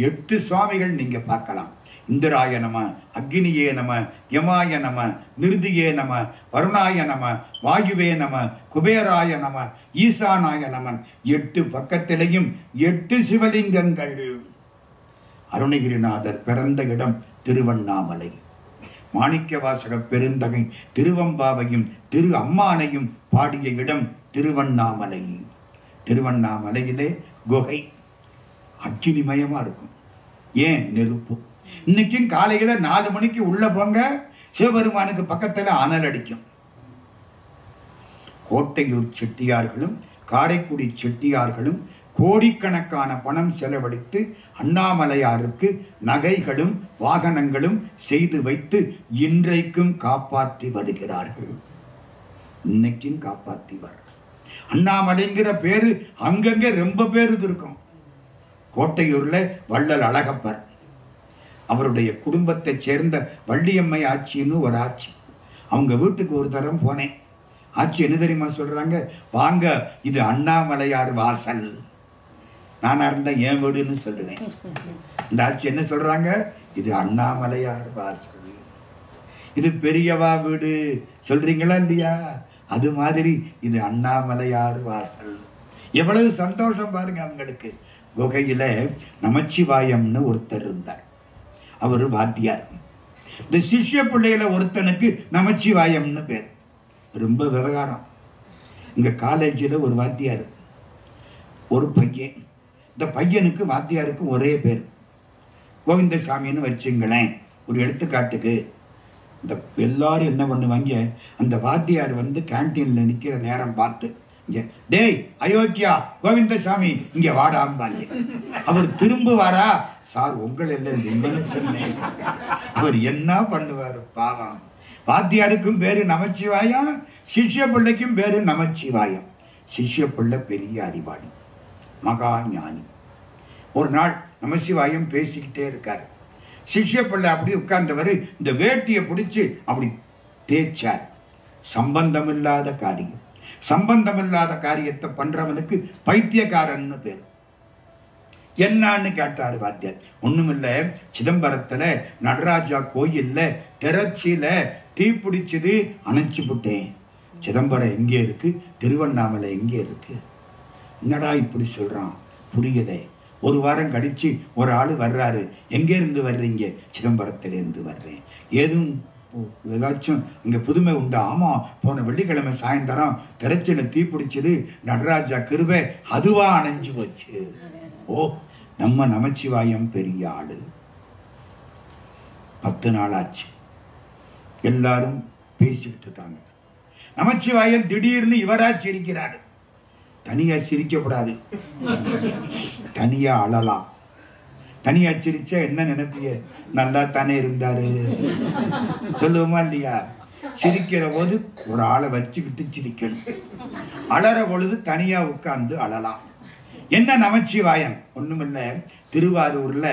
Speaker 1: 8 சுவாமிகள் நீங்க பார்க்கலாம். இந்திராய நம, அக்னியே நம, யமாய நம, நிருதியே நம, வருணாய நம, வாயுவே நம, குபேராய நம, ஈசானாய நமன். 8 பக்கத்திலையும் 8 சிவலிங்கங்கள். அருணகிரிநாதர் பிறந்த இடம் திருவண்ணாமலை. மாணிக்கவாசக பெருந்தகை திருவம்பாவையும் திரு அம்மானையும் பாடிய இடம் திருவண்ணாமலை. திருவண்ணாமலையிலே குகை அக்கினிமயமா இருக்கும். ஏன்? நெருப்பு. இன்னைக்கும் காலையில 4 மணிக்கு உள்ள போங்க, சிவபெருமானுக்கு பக்கத்துல அனல் அடிக்கும். கோட்டையூர் செட்டியார்களும் காரைக்குடி செட்டியார்களும் கோடிக்கணக்கான பணம் செலவழித்து அண்ணாமலையாருக்கு நகைகளும் வாகனங்களும் செய்து வைத்து இன்றைக்கும் காப்பாற்றி வருகிறார்கள். இன்னைக்கும் காப்பாற்றி வர அண்ணாமலைங்கிற பேரு அங்கங்க ரொம்ப பேருக்கு இருக்கும். கோட்டையூர்ல வள்ளல் அழகப்பர், அவருடைய குடும்பத்தை சேர்ந்த வள்ளியம்மை ஆட்சின்னு ஒரு ஆட்சி. அவங்க வீட்டுக்கு ஒரு தரம் போனேன். ஆட்சி என்ன தெரியுமா சொல்றாங்க? வாங்க, இது அண்ணாமலையார் வாசல். நானா இருந்தா என் வீடுன்னு சொல்லுவேன். இந்த ஆட்சி என்ன சொல்றாங்க? இது அண்ணாமலையார் வாசல், இது பெரியவா வீடு சொல்றீங்களா இல்லையா? அது மாதிரி இது அண்ணாமலையார் வாசல். எவ்வளவு சந்தோஷம் பாருங்க அவங்களுக்கு. குகையில நமச்சிவாயம்னு ஒருத்தர் இருந்தார். அவரு வாத்தியார். இந்த சிஷ்ய பிள்ளையில ஒருத்தனுக்கு நமச்சிவாயம்னு பேர். ரொம்ப விவகாரம். இங்க காலேஜில் ஒரு வாத்தியார், ஒரு பையன். இந்த பையனுக்கு வாத்தியாருக்கு ஒரே பேர், கோவிந்தசாமின்னு வச்சுங்களேன். ஒரு எடுத்துக்காட்டுக்கு இந்த எல்லாரும் என்ன பண்ணுவாங்க, அந்த வாத்தியார் வந்து கேன்டீன்ல நிக்கிற நேரம் பார்த்து, டேய் அயோக்கியா கோவிந்தசாமி இங்க வாடாம்பாங்க. அவர் திரும்புவாரா? சார் உங்களை எல்லாம் சொன்னேன். அவர் என்ன பண்ணுவார் பாவம். வாத்தியாருக்கும் பேரு நமச்சிவாயம், சிஷ்ய பிள்ளைக்கும் பேரு நமச்சிவாயம். சிஷ்ய பிள்ளை பெரிய அறிவாளி, மகா ஞானி. ஒரு நாள் நமசிவாயம் பேசிக்கிட்டே இருக்காரு. சிஷ்ய பிள்ளை அப்படி உட்கார்ந்தவர் இந்த வேட்டியை பிடிச்சு அப்படி தேய்ச்சார். சம்பந்தமில்லாத காரியம். சம்பந்தமில்லாத காரியத்தை பண்றவனுக்கு பைத்தியக்காரன்னு பேர். என்னன்னு கேட்டாரு வாத்தியார். ஒண்ணுமில்ல, சிதம்பரத்துல நடராஜா கோயில்ல திரச்சியில தீப்பிடிச்சது, அணைச்சு விட்டேன். சிதம்பரம் எங்கே இருக்கு? திருவண்ணாமலை எங்கே இருக்கு? என்னடா இப்படி சொல்றான்? புரியதே. ஒரு வாரம் கழிச்சு ஒரு ஆளு வர்றாரு. எங்கே இருந்து வர்றீங்க? சிதம்பரத்திலிருந்து வர்றேன். ஏதாச்சும் இங்க புதுமை உண்டா? ஆமா, போன வெள்ளிக்கிழமை சாயந்தரம் திரைச்சில தீப்பிடிச்சது, நடராஜா கிருபை அதுவா அணைஞ்சு போச்சு. ஓ, நம்ம நமச்சிவாயம் பெரிய ஆளு. 10 நாள் ஆச்சு. எல்லாரும் பேசிக்கிட்டு இருக்காங்க. நமச்சிவாயம் திடீர்னு இவரா சிரிக்கிறாரு. தனியா சிரிக்கப்படாது, தனியா அழலாம். தனியா சிரிச்சா என்ன நினைப்பிய? நல்லா தானே இருந்தாரு சொல்லுவோமா இல்லையா? சிரிக்கிற போது ஒரு ஆளை வச்சுக்கிட்டு சிரிக்கணும். அலற பொழுது தனியா உட்கார்ந்து அழலாம். என்ன நமச்சிவாயம்? ஒண்ணுமில்ல, திருவாரூர்ல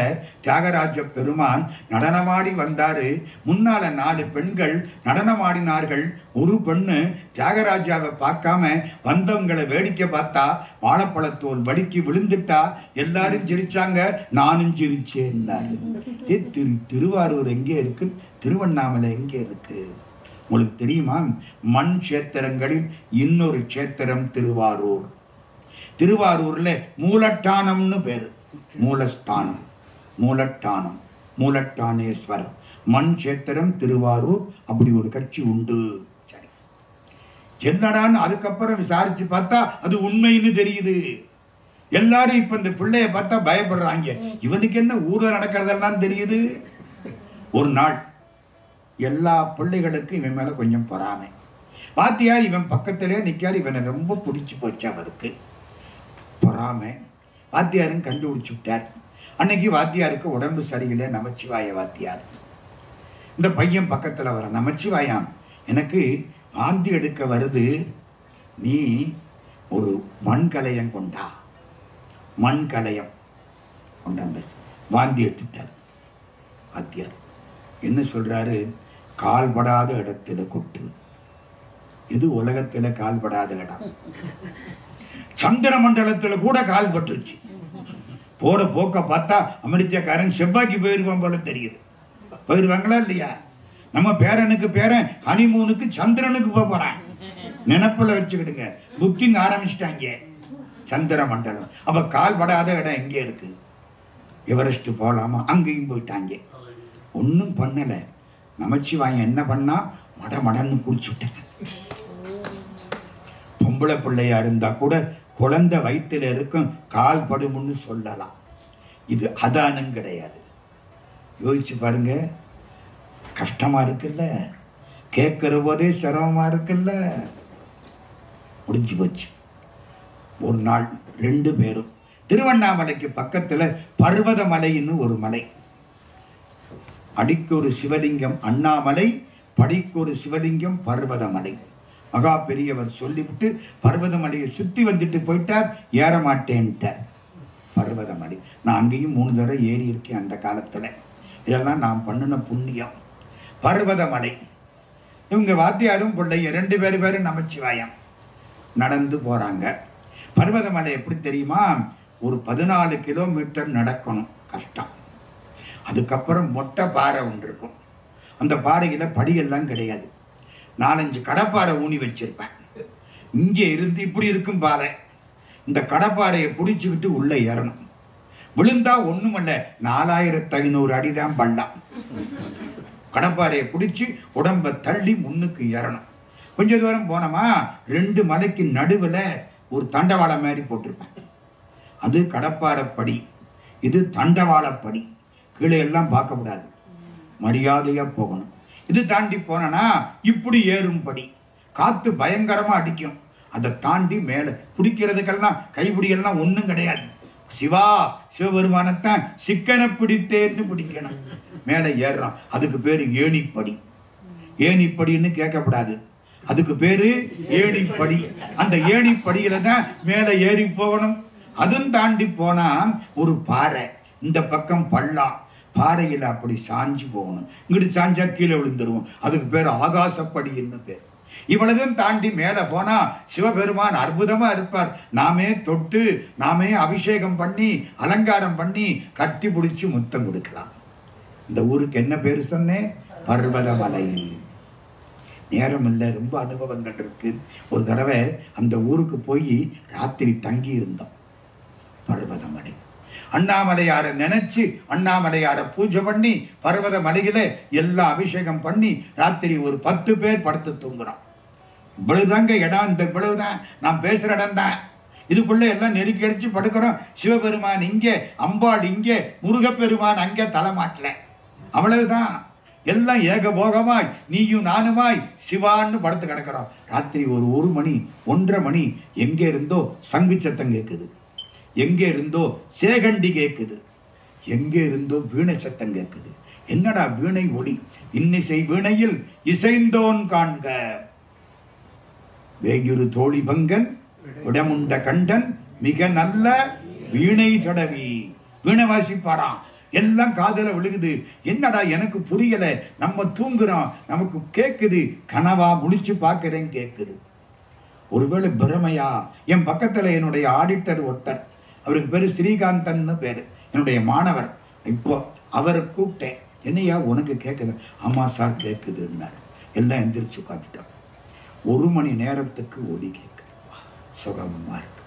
Speaker 1: தியாகராஜ பெருமான் நடனமாடி வந்தாரு. முன்னால 4 பெண்கள் நடனமாடினார்கள். ஒரு பெண்ணு தியாகராஜாவை பார்க்காம வந்தவங்களை வேடிக்கை பார்த்தா, வாழைப்பழத்தோல் வடிக்கி விழுந்துட்டா. எல்லாரும் சிரிச்சாங்க, நானும் சிரிச்சேன். திருவாரூர் எங்கே இருக்கு? திருவண்ணாமலை எங்கே இருக்கு? உங்களுக்கு தெரியுமா? மண் கஷேத்திரங்களில் இன்னொரு கஷேத்திரம் திருவாரூர். திருவாரூர்ல மூலட்டானம்னு பேரு. மூலஸ்தானம், மூலட்டானம், மூலட்டானேஸ்வரர் மண் கஷேத்திரம் திருவாரூர். அப்படி ஒரு கட்சி உண்டு. சரி, என்னடான்னு அதுக்கப்புறம் விசாரிச்சு பார்த்தா அது உண்மைன்னு தெரியுது. எல்லாரும் இப்ப இந்த பிள்ளைய பார்த்தா பயப்படுறாங்க. இவனுக்கு என்ன ஊர்ல நடக்கிறதெல்லாம் தெரியுது. ஒரு நாள் எல்லா பிள்ளைகளுக்கும் இவன் மேல கொஞ்சம் பொறாமை. வாத்தியார் இவன் பக்கத்திலே நிக்காரு. இவனை ரொம்ப பிடிச்சு போச்சு அவருக்கு. பொறாமை. வாத்தியாரும் கண்டுபிடிச்சு விட்டார். அன்னைக்கு வாத்தியாருக்கு உடம்பு சரியில்லை. நமச்சிவாய வாத்தியார். இந்த பையன் பக்கத்தில் வர, நமச்சிவாயாம் எனக்கு வாந்தி எடுக்க வருது, நீ ஒரு மண்கலயம் கொண்டா. மண்கலயம் கொண்டாந்து வாந்தி எடுத்துட்டார். வாத்தியார் என்ன சொல்றாரு? கால்படாத இடத்துல கொட்டு. இது உலகத்துல கால்படாத இடம். சந்திர மண்டலத்துல கூட கால் பட்டுருச்சு. போற போக்க பார்த்தா அமெரிக்காக்காரன் செவ்வாய்க்கு போயிருவான் போல தெரியுது. போயிருவாங்களா இல்லையா? நம்ம பேரனுக்கு பேரன் ஹனிமூனுக்கு சந்திரனுக்கு போறான். நினப்புல வச்சுக்கிடுங்க. புக்கிங் ஆரம்பிச்சிட்டாங்க. சந்திர மண்டலம். அப்ப கால்படாத இடம் எங்கே இருக்கு? எவரெஸ்ட் போலாமா? அங்கேயும் போயிட்டாங்க. ஒன்றும் பண்ணல. நமச்சிவாயன் என்ன பண்ணா? மடமடன்னு குடிச்சுட்டாங்க. பொம்பளை பிள்ளையா இருந்தா கூட குழந்தை வயிற்றுல இருக்கும், கால் படுமுன்னு சொல்லலாம். இது அதானும் கிடையாது. யோசிச்சு பாருங்க. கஷ்டமா இருக்குல்ல, கேட்கிற போதே சிரமமா இருக்குல்ல. முடிஞ்சு போச்சு. ஒரு நாள் 2 பேரும் திருவண்ணாமலைக்கு பக்கத்துல பர்வத மலைன்னு ஒரு மலை. அடிக்கு ஒரு சிவலிங்கம் அண்ணாமலை, படிக்கு ஒரு சிவலிங்கம் பர்வதமலை. மகா பெரியவர் சொல்லிவிட்டு பர்வதமலையை சுத்தி வந்துட்டு போயிட்டார். ஏற மாட்டேன்ட்டார். பர்வதமலை நான் அங்கேயும் 3 தடவை ஏறி இருக்கேன் அந்த காலத்துல. இதெல்லாம் நான் பண்ணின புண்ணியம். பர்வதமலை. இவங்க வாத்தியாரும் பிள்ளைய 2 பேரும் நமச்சிவாயம் நடந்து போறாங்க. பர்வதமலை எப்படி தெரியுமா? ஒரு 14 கிலோமீட்டர் நடக்கணும். கஷ்டம். அதுக்கப்புறம் மொட்டை பாறை ஒன்று இருக்கும். அந்த பாறையில படியெல்லாம் கிடையாது. 4-5 கடப்பாறை ஊனி வச்சிருப்பேன். இங்கே இருந்து இப்படி இருக்கும் பாறை. இந்த கடப்பாறையை பிடிச்சுக்கிட்டு உள்ள ஏறணும். விழுந்தா ஒண்ணுமல்ல, 4500 அடிதான் பள்ளம். கடப்பாறையை பிடிச்சு உடம்ப தள்ளி முன்னுக்கு ஏறணும். கொஞ்ச தூரம் போனோமா 2 மலைக்கு நடுவுல ஒரு தண்டவாள மாதிரி போட்டிருப்பேன். அது கடப்பாறைப்படி, இது தண்டவாளப்படி. கீழே எல்லாம் பார்க்க கூடாது, மரியாதையா போகணும். இது தாண்டி போனா இப்படி ஏறும்படி. காத்து பயங்கரமா அடிக்கும். அதை தாண்டி மேல பிடிக்கிறதுக்கெல்லாம் கைப்பிடியெல்லாம் ஒன்றும் கிடையாது. சிவா சிவபெருமானத்தான் சிக்கனை பிடித்தேன்னு பிடிக்கணும். மேலே ஏறுறோம். அதுக்கு பேரு ஏணிப்படி. ஏணிப்படின்னு கேட்கக்கூடாது, அதுக்கு பேரு ஏணிப்படி. அந்த ஏணிப்படியில தான் மேலே ஏறி போகணும். அதுவும் தாண்டி போனா ஒரு பாறை, இந்த பக்கம் பள்ளம். பாறையில் அப்படி சாஞ்சு போகணும். இங்கிட்டு சாஞ்சா கீழே விழுந்துருவோம். அதுக்கு பேர் ஆகாசப்படின்னு பேர். இவ்வளவும் தாண்டி மேலே போனா சிவபெருமான் அற்புதமா இருப்பார். நாமே தொட்டு நாமே அபிஷேகம் பண்ணி அலங்காரம் பண்ணி கட்டி பிடிச்சி முத்தம் கொடுக்கலாம். இந்த ஊருக்கு என்ன பேர் சொன்னேன்? பர்வதமலை. நேரம் இல்லை, ரொம்ப அனுபவங்கள் இருக்கு. ஒரு தடவை அந்த ஊருக்கு போய் ராத்திரி தங்கி இருந்தோம். பர்வதமலை அண்ணாமலையார நினைச்சு அண்ணாமலையார பூஜை பண்ணி பர்வத மலையில எல்லாம் அபிஷேகம் பண்ணி ராத்திரி ஒரு 10 பேர் படுத்து தூங்குறோம். இவ்வளவுதாங்க இடம். இந்த இவ்வளவுதான் நான் பேசுற இடம் தான். இதுக்குள்ள எல்லாம் நெருக்கி அடிச்சு படுக்கிறோம். சிவபெருமான் இங்கே, அம்பாள் இங்கே, முருகப்பெருமான் அங்கே தலைமாட்டல. அவ்வளவுதான். எல்லாம் ஏகபோகமாய் நீயும் நானுமாய் சிவான்னு படுத்து கிடக்கிறோம். ராத்திரி ஒரு 1 மணி 1:30 மணி எங்கே இருந்தோ சங்கு சத்தம் கேட்குது, எங்கே இருந்தோ சேகண்டி கேட்குது, எங்கே இருந்தோ வீணை சத்தம் கேட்குது. என்னடா வீணை ஒளி? இன்னிசை வீணையில் இசைந்தோன் காண்க வேயுறு தோழி பங்கன் உடமுண்ட கண்டன் மிக நல்ல வீணை தடவி. வீணை வாசிப்பாராம். எல்லாம் காதுல விழுகுது. என்னடா எனக்கு புரியல. நம்ம தூங்குறோம், நமக்கு கேட்குது. கனவா முழிச்சு பார்க்கிறேன், கேட்குது. ஒருவேளை பிரமையா? என் பக்கத்துல என்னுடைய ஆடிட்டர் ஒருத்தர், அவருக்கு பேரு ஸ்ரீகாந்தன்னு பேரு, என்னுடைய மாணவர். இப்போ அவரை கூப்பிட்டேன். என்னையா உனக்கு கேட்குது? ஆமா சார் கேட்குதுன்னாரு. எல்லாம் எந்திரிச்சு உட்காந்துட்டோம். 1 மணி நேரத்துக்கு ஒலி கேட்குது. சுகமா இருக்கு.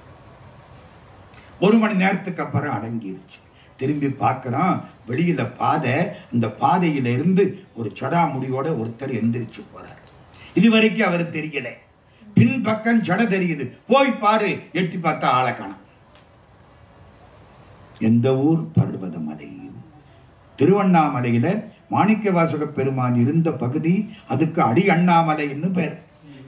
Speaker 1: 1 மணி நேரத்துக்கு அப்புறம் அடங்கிருச்சு. திரும்பி பார்க்கிறோம், வெளியில பாதை. அந்த பாதையில இருந்து ஒரு சடா முடியோட ஒருத்தர் எந்திரிச்சு போறார். இதுவரைக்கும் அவர் தெரியல. பின்பக்கம் ஜட தெரியுது. போய் பாரு. எட்டி பார்த்தா ஆளை காணோம். எந்த ஊர்? பர்வதமலை. திருவண்ணாமலையில மாணிக்கவாசக பெருமான் இருந்த பகுதி. அதுக்கு அடி அண்ணாமலைன்னு பேர்.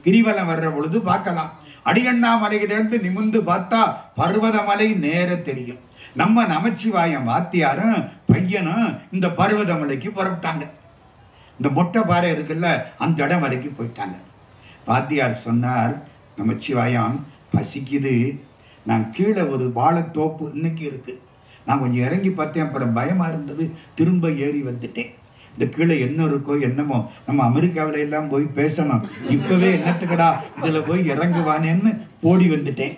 Speaker 1: கிரிவலம் வர்ற பொழுது பார்க்கலாம். அடியண்ணாமலையிலிருந்து நிமிர்ந்து பார்த்தா பர்வதமலை நேர தெரியும். நம்ம நமச்சிவாயம் வாத்தியாரும் பையனும் இந்த பர்வதமலைக்கு புறப்பட்டாங்க. இந்த மொட்டை பாறை இருக்குல்ல, அந்த இடம் வரைக்கும் போயிட்டாங்க. வாத்தியார் சொன்னார், நமச்சிவாயம் பசிக்குது, நான் கீழே ஒரு வாழைத்தோப்பு இன்னைக்கு இருக்கு, நான் கொஞ்சம் இறங்கி பார்த்தேன், அப்புறம் பயமா இருந்தது, திரும்ப ஏறி வந்துட்டேன். இந்த கீழே என்ன இருக்கோ என்னமோ, நம்ம அமெரிக்காவில எல்லாம் போய் பேசணும், இப்பவே என்னத்துக்கடா இதுல போய் இறங்குவானேன்னு ஓடி வந்துட்டேன்.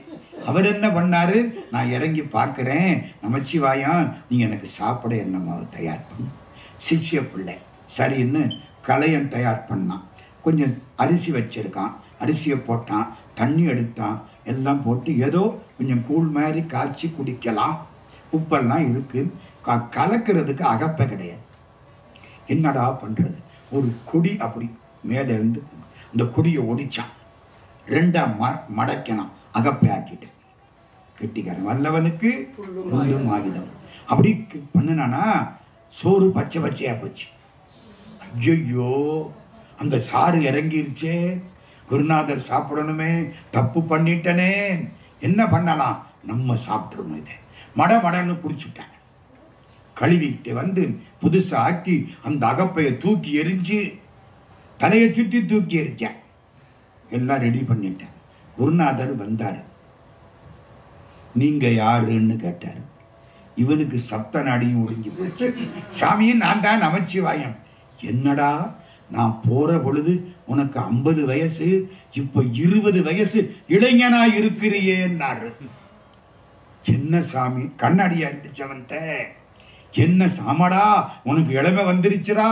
Speaker 1: அவர் என்ன பண்ணாரு, நான் இறங்கி பார்க்கிறேன், நமச்சிவாயம் நீ எனக்கு சாப்பிட என்னமாவை தயார் பண்ணு. சிஷ்ய பிள்ளை சரின்னு கலையம் தயார் பண்ணான். கொஞ்சம் அரிசி வச்சிருக்கான், அரிசியை போட்டான், தண்ணி எடுத்தான், எல்லாம் போட்டு ஏதோ கொஞ்சம் கூழ் மாதிரி காய்ச்சி குடிக்கலாம், உப்பெல்லாம் இருக்கு, கலக்கிறதுக்கு அகப்பை கிடையாது. என்னடா பண்றது, ஒரு கொடி அப்படி மேலே இருந்து இந்த கொடியை ஒடிச்சான், ரெண்டா மடக்கணும், அகப்பை ஆக்கிட்டு. கெட்டிக்காரன் வல்லவனுக்கு புல்லும் ஆயுதம் அப்படி பண்ணுனானா சோறு பச்சை பச்சையா போச்சு. ஐயோ, அந்த சாறு இறங்கிருச்சே, குருநாதர் சாப்பிடணுமே, தப்பு பண்ணிட்டனே, என்ன பண்ணலாம், நம்ம சாப்பிட்டுருணும். இதை மடன்னு குடிச்சுட்டேன். கழுவிட்டு வந்து புதுசா ஆக்கி அந்த அகப்பையை தூக்கி எரிஞ்சு தலையை சுற்றி தூக்கி எரிச்சேன். எல்லாம் ரெடி பண்ணிட்டேன். குருநாதர் வந்தார். நீங்க யாருன்னு கேட்டார். இவனுக்கு சப்த நாடியும் ஒடுங்கி போச்சு. சாமியும் நான் தான் நமச்சிவாயம். என்னடா, நான் போற பொழுது உனக்கு 50 வயசு, இப்ப 20 வயசு இளைஞனா இருக்கிறியேன்னாரு. என்ன சாமி, கண்ணாடியா இருந்துச்சு அவன்கிட்ட. என்ன சாமடா, உனக்கு இளமை வந்துருச்சுடா,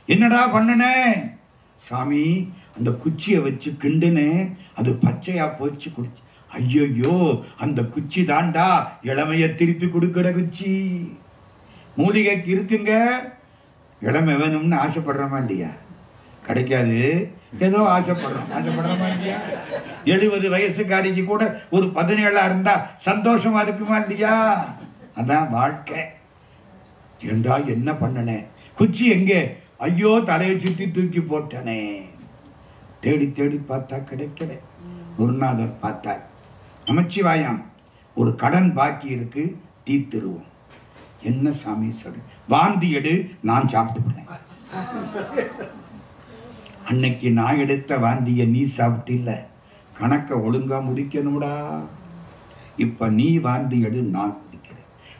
Speaker 1: என்னடா பண்ணுன? சாமி, அந்த குச்சியை வச்சு கிண்டுனே, அது பச்சையா போச்சு, குடிச்சு. ஐயோ, அந்த குச்சி தாண்டா இளமைய திருப்பி கொடுக்கிற குச்சி. மூலிகைக்கு இருக்குங்க, இளமை வேணும்னு ஆசைப்படுறோமா இல்லையா? கிடைக்காது, ஏதோ ஆசைப்படுறோமா இல்லையா? 70 வயசுக்காரிக்கு கூட ஒரு 17 இருந்தா சந்தோஷமா இருக்குமா இல்லையா? அதான் வாழ்க்கை. ஏண்டா என்ன பண்ணனே, குச்சி எங்கே? ஐயோ, தலையை சுத்தி தூக்கி போட்டனே. தேடி தேடி பார்த்தா கிடைக்கல. குருநாதர் பார்த்தார், நமச்சிவாயம் ஒரு கடன் பாக்கி இருக்கு, தீர்த்துருவோம். என்ன சாமி சொல்லு, வாந்தி எடு, நான் சாப்பிட்டுக்கிறேன். அன்னைக்கு நான் எடுத்த வாந்திய நீ சாப்பிட்டு இல்ல, கணக்க ஒழுங்கா முடிக்கணும்டா. இப்ப நீ வாந்தி எடு, நான் குடிக்கிறேன்.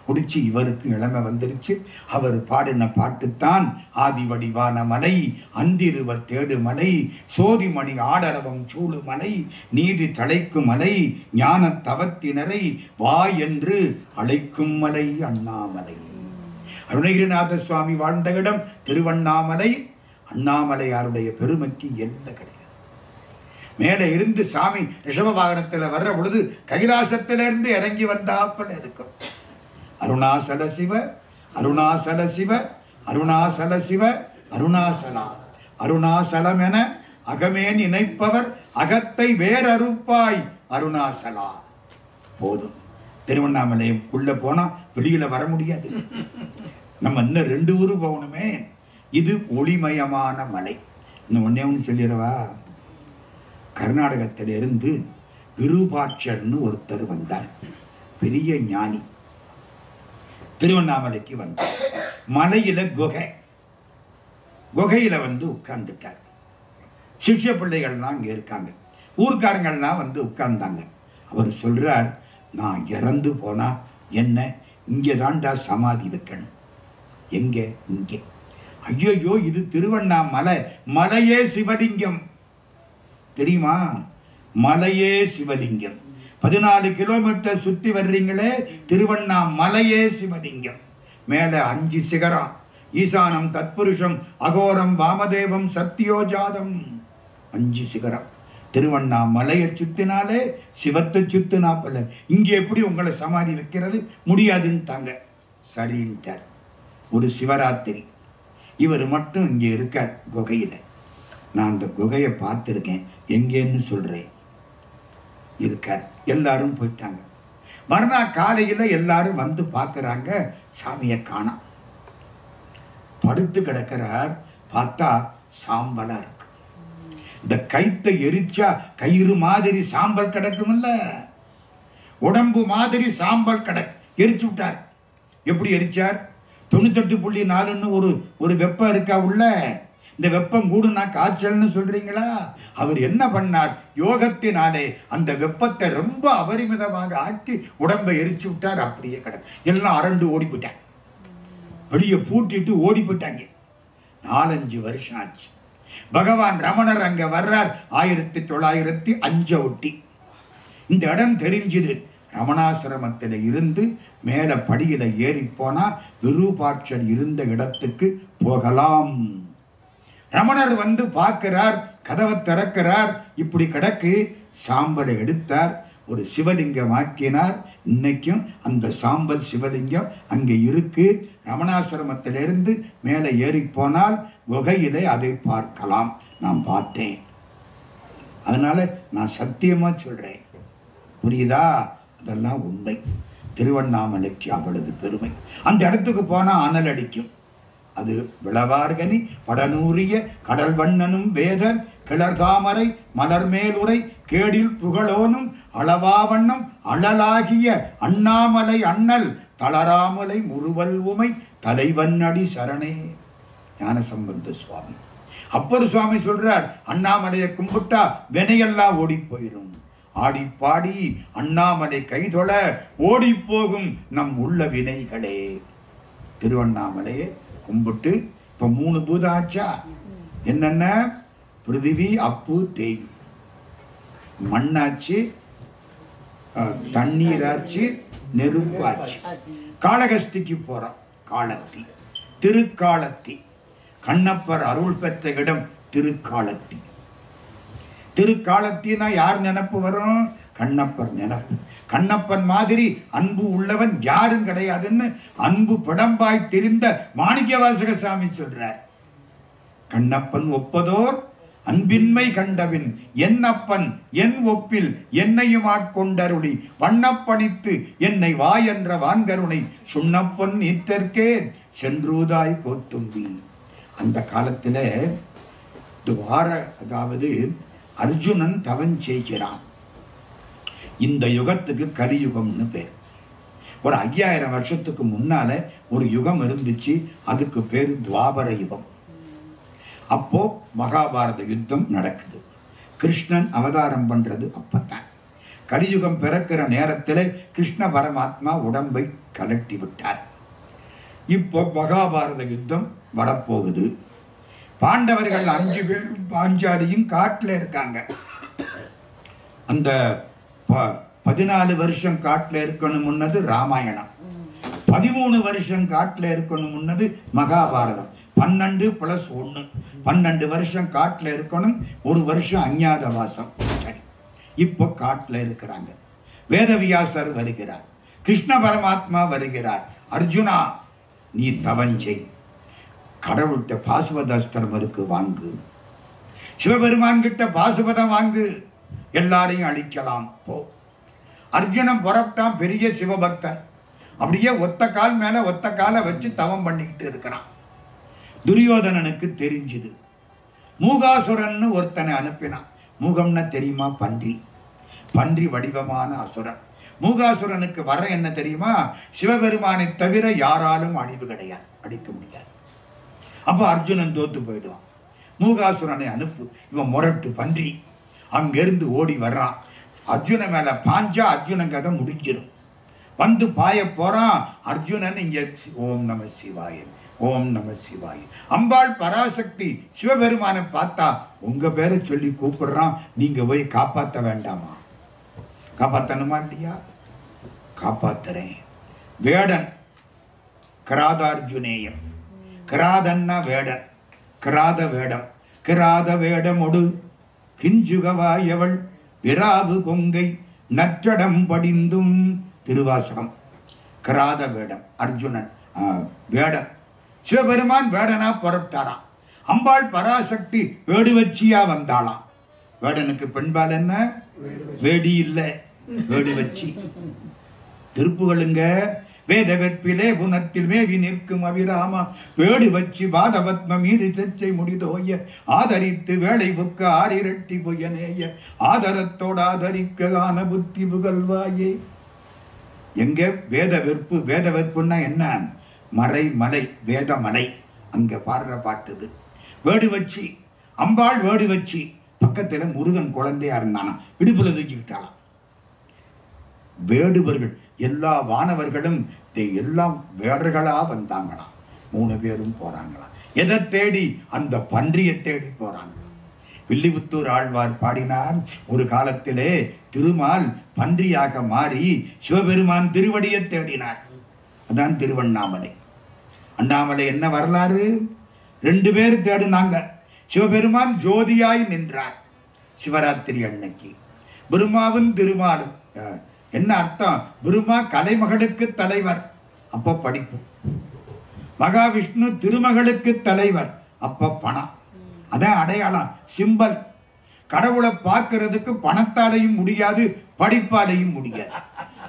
Speaker 1: குடிச்சு இவருக்கு இளமை வந்துருச்சு. அவர் பாடின பாட்டுத்தான் ஆதி வடிவான மலை, அந்திருவர் தேடு மலை, சோதிமணி ஆடரவம் சூழு மலை, நீதி தழைக்கும் மலை, ஞான தவத்தினரை வா என்று அழைக்கும் மலை அண்ணாமலை. அருணகிரிநாத சுவாமி வாழ்ந்த இடம் திருவண்ணாமலை. அண்ணாமலையாருடைய பெருமைக்கு எல்ல கிடையாது. மேலே இருந்து சாமி ரிஷப வாகனத்தில் வர்ற பொழுது கைலாசத்திலிருந்து இறங்கி வந்தாப்பல இருக்கும். அருணாசல சிவ, அருணாசல சிவ, அருணாசல சிவ, அருணாசலா. அருணாசலம் என அகமே நினைப்பவர் அகத்தை வேறறுப்பாய் அருணாசலா. போதும். திருவண்ணாமலைக்குள்ள போனா வெளியில வர முடியாது. நம்ம இன்னும் 2 ஊரு போகணுமே. இது ஒளிமயமான மலை. இன்னும் ஒன்னே ஒன்று சொல்லிடவா, கர்நாடகத்திலிருந்து விருபாட்சர்னு ஒருத்தர் வந்தார், பெரிய ஞானி. திருவண்ணாமலைக்கு வந்தார். மலையில குகையில வந்து உட்கார்ந்துட்டார். சிஷ்ய பிள்ளைகள்லாம் அங்க இருக்காங்க, ஊர்க்காரங்கள்லாம் வந்து உட்கார்ந்தாங்க. அவர் சொல்றார், நான் இறந்து போனா என்ன இங்கே தாண்டா சமாதி வைக்கணும். எங்க? இங்கே. ஐயோ, இது திருவண்ணாமலை, மலையே சிவலிங்கம் தெரியுமா? மலையே சிவலிங்கம். 14 கிலோமீட்டர் சுத்தி வர்றீங்களே, திருவண்ணாமலையே சிவலிங்கம். மேல 5 சிகரம், ஈசானம், தத்புருஷம், அகோரம், வாமதேவம், சத்தியோஜாதம். 5 சிகரம். திருவண்ணாமலையை சுத்தினாலே சிவத்தை சுத்தினாப்பல. இங்கே எப்படி உங்களை சமாதி வைக்கிறது? முடியாதுன்ட்டாங்க. சரின்ட்டார். ஒரு சிவராத்திரி இவர் மட்டும் இங்கே இருக்கார் குகையில. நான் அந்த குகையை பார்த்துருக்கேன், எங்கேன்னு சொல்றேன். இருக்கார். எல்லாரும் போயிட்டாங்க. மறுநாள் காலையில எல்லாரும் வந்து பார்க்கறாங்க, சாமியை காணோம். படுத்து கிடக்கிறார். பார்த்தா சாம்பலா இருக்கு. இந்த கைத்தை எரிச்சா கயிறு மாதிரி சாம்பல் கிடக்கும்ல, உடம்பு மாதிரி சாம்பல் எரிச்சு விட்டார். எப்படி எரிச்சார்? 98.4 ஒரு வெப்பம் இருக்கா உள்ள. இந்த வெப்பம் கூடுனா காய்ச்சல்னு சொல்றீங்களா? அவர் என்ன பண்ணார்? யோகத்தினாலே அந்த வெப்பத்தை ரொம்ப அபரிமிதமாக ஆக்கி உடம்பை எரிச்சு விட்டார். அப்படியே எல்லாம் அரண்டு ஓடி போயிட்டாங்க, வெளியே பூட்டிட்டு ஓடி போயிட்டாங்க. 4-5 வருஷம் ஆச்சு. பகவான் ரமணர் அங்க வர்றார் 1905 ஒட்டி. இந்த இடம் தெரிஞ்சுது. ரமணாசிரமத்தில் இருந்து மேல படியில ஏறி போனா விருபாட்சர் இருந்த இடத்துக்கு போகலாம். ரமணர் வந்து பார்க்கிறார், கதவை திறக்கிறார், இப்படி கிடக்கு. சாம்பலை எடுத்தார், ஒரு சிவலிங்கம் ஆக்கினார். இன்னைக்கும் அந்த சாம்பல் சிவலிங்கம் அங்கே இருக்கு. ரமணாசிரமத்திலிருந்து மேலே ஏறி போனால் குகையிலே அதை பார்க்கலாம். நான் பார்த்தேன். அதனால நான் சத்தியமா சொல்றேன், புரியுதா? அதெல்லாம் உண்மை. திருவண்ணாமலைக்கு அவ்வளவு பெருமை. அந்த இடத்துக்கு போனா அனல் அடிக்கும். அது விளவார்கனி படனூரிய கடல் வண்ணனும் வேதன் கிளர்தாமரை மலர் மேலுரை கேடில் புகழோனும் அளவாவண்ணம் அழலாகிய அண்ணாமலை அண்ணல் தளராமலை முறுவல் உமை தலைவன்னடி சரணே. ஞானசம்பந்த சுவாமி. அப்பர் சுவாமி சொல்றார், அண்ணாமலையை கும்பிட்டா வினையெல்லாம் ஓடி போயிடும். ஆடி பாடி அண்ணாமலை கைதொழ ஓடி போகும் நம் உள்ள வினைகளே. திருவண்ணாமலையை கும்பிட்டு இப்ப 3 பூதம் ஆச்சா? என்னென்ன? பிருதிவி, அப்பு, தேய். மண்ணாச்சு, தண்ணீராச்சு, நெருப்பாச்சு. காளகஸ்திக்கு போறோம். காலத்தி, திருக்காலத்தி. கண்ணப்பர் அருள் பெற்ற இடம் திருக்காலத்தி. திருக்காலத்தினா யார் நினப்பு வரும்? கண்ணப்பர் நினப்பு. கண்ணப்பன் மாதிரி அன்பு உள்ளவன் யாரும் கிடையாதுன்னு அன்பு படம்பாய் தெரிந்த மாணிக்கவாசக சாமி சொல்றார். கண்ணப்பன் ஒப்பதோர் அன்பின்மை கண்டவின் என் அப்பன் என் ஒப்பில் என்னையும் ஆட்கொண்டருளி வண்ணப்பணித்து என்னை வா என்ற வான்கருணை சுண்ணப்பன் நீத்தற்கே சென்றூதாய் கோத்தும்பி. அந்த காலத்துல அதாவது அர்ஜுனன் தவன் செய்கிறான். இந்த யுகத்துக்கு கலியுகம்னு பேர். ஒரு 5000 வருஷத்துக்கு முன்னால ஒரு யுகம் இருந்துச்சு, அதுக்கு பேரு துவாபர யுகம். அப்போ மகாபாரத யுத்தம் நடக்குது. கிருஷ்ணன் அவதாரம் பண்றது அப்பத்தான். கலியுகம் பிறக்கிற நேரத்தில் கிருஷ்ண பரமாத்மா உடம்பை கலட்டி விட்டார். இப்போ மகாபாரத யுத்தம் வரப்போகுது. பாண்டவர்கள் 5 பேரும் பாஞ்சாலியும் காட்டில் இருக்காங்க. அந்த 14 வருஷம் காட்டில் இருக்கணும் முன்னது ராமாயணம், 13 வருஷம் காட்டில் இருக்கணும் முன்னது மகாபாரதம். 12 + 1 12 வருஷம் காட்டில் இருக்கணும், 1 வருஷம் அஞ்ஞாத வாசம். சரி, இப்போ காட்டில் இருக்கிறாங்க. வேதவியாசர் வருகிறார், கிருஷ்ண பரமாத்மா வருகிறார். அர்ஜுனா, நீ தவஞ்சை, கடவுள்கிட்ட பாசுபதாஸ்திரம் இருக்கு, வாங்கு. சிவபெருமான் கிட்ட பாசுபதம் வாங்கு, எல்லாரையும் அழிக்கலாம் போ. அர்ஜுனன் புறப்பட்டான், பெரிய சிவபக்தன். அப்படியே ஒத்த கால் மேல ஒத்த காலை வச்சு தவம் பண்ணிக்கிட்டு இருக்கிறான். துரியோதனனுக்கு தெரிஞ்சுது. மூகாசுரன் ஒருத்தனை அனுப்பினான். மூகம்னா தெரியுமா? பன்றி. பன்றி வடிவமான அசுரன். மூகாசுரனுக்கு வர என்ன தெரியுமா? சிவபெருமானை தவிர யாராலும் அழிவு கிடையாது, அடிக்க முடியாது. அப்போ அர்ஜுனன் தோத்து போயிடுவான். மூகாசுரனை அனுப்பு. இவன் முரட்டு பன்றி. அங்கிருந்து ஓடி வர்றான். அர்ஜுன மேல பாஞ்சா அர்ஜுனன் கதை முடிஞ்சிடும். வந்து பாய போறான். அர்ஜுனன் இங்க ஓம் நம சிவாய, ஓம் நம சிவாய. அம்பாள் பராசக்தி சிவபெருமானை பார்த்தா, உங்க பேரை சொல்லி கூப்பிடுறான், நீங்க போய் காப்பாற்ற வேண்டாமா? காப்பாத்தணுமா இல்லையா? காப்பாத்துறேன். வேடன், கிராதார்ஜுனேயம். கிராதன்னா வேடன், கிராத வேடம். கிராத வேடமொடு கிஞ்சுகவாயவள் விராவு கொங்கை நற்றடம் படிந்தும். திருவாசகம். கிராத வேடம் அர்ஜுனன் வேடம். சிவபெருமான் வேடனா புறப்பட்டாராம். அம்பாள் பராசக்தி வேடுவச்சியா வந்தாளாம். வேடனுக்கு பெண்பால் என்ன? வேடி இல்லை, வேடுவச்சி. திருப்புகளுங்க. வேத வெற்பிலே புனத்தில் மேவி நிற்கும் அபிராமா வேடு வச்சு பாதபத்ம மீது செச்சை முடிதோய ஆதரித்து வேலை புக்க ஆரிரட்டி பொய்யனேய ஆதரத்தோடு ஆதரிக்க ஆன புத்தி புகழ்வாயே. எங்க வேத வெற்புன்னா என்ன? மறை மலை, வேத மலை. அங்க பாடுற பாட்டுது. வேடு வச்சு அம்பாள் வேடு வச்சு பக்கத்துல முருகன் குழந்தையா இருந்தானா, இடுப்புல தூக்கிக்கிட்டாலாம். வேடுவர்கள் எல்லா வானவர்களும் எல்லாம் வேடர்களா வந்தாங்களாம். 3 பேரும் போறாங்களாம். எதை தேடி? அந்த பன்றியை தேடி போறாங்க. வில்லிபுத்தூர் ஆழ்வார் பாடினார், ஒரு காலத்திலே திருமால் பன்றியாக மாறி சிவபெருமான் திருவடியை தேடினார். அதான் திருவண்ணாமலை. அண்ணாமலை என்ன வரலாறு? 2 பேர் தேடினாங்க. சிவபெருமான் ஜோதியாய் நின்றார் சிவராத்திரி அன்னைக்கு. பிரம்மாவும் திருமாலும் என்ன அர்த்தம்? பிரம்மா கலைமகளுக்கு தலைவர், அப்ப படிப்பு. மகாவிஷ்ணு திருமகளுக்கு தலைவர், அப்ப பணம். அதான் அடையாளம், சிம்பல். கடவுளை பார்க்கறதுக்கு பணத்தாலையும் முடியாது, படிப்பாலையும் முடியாது.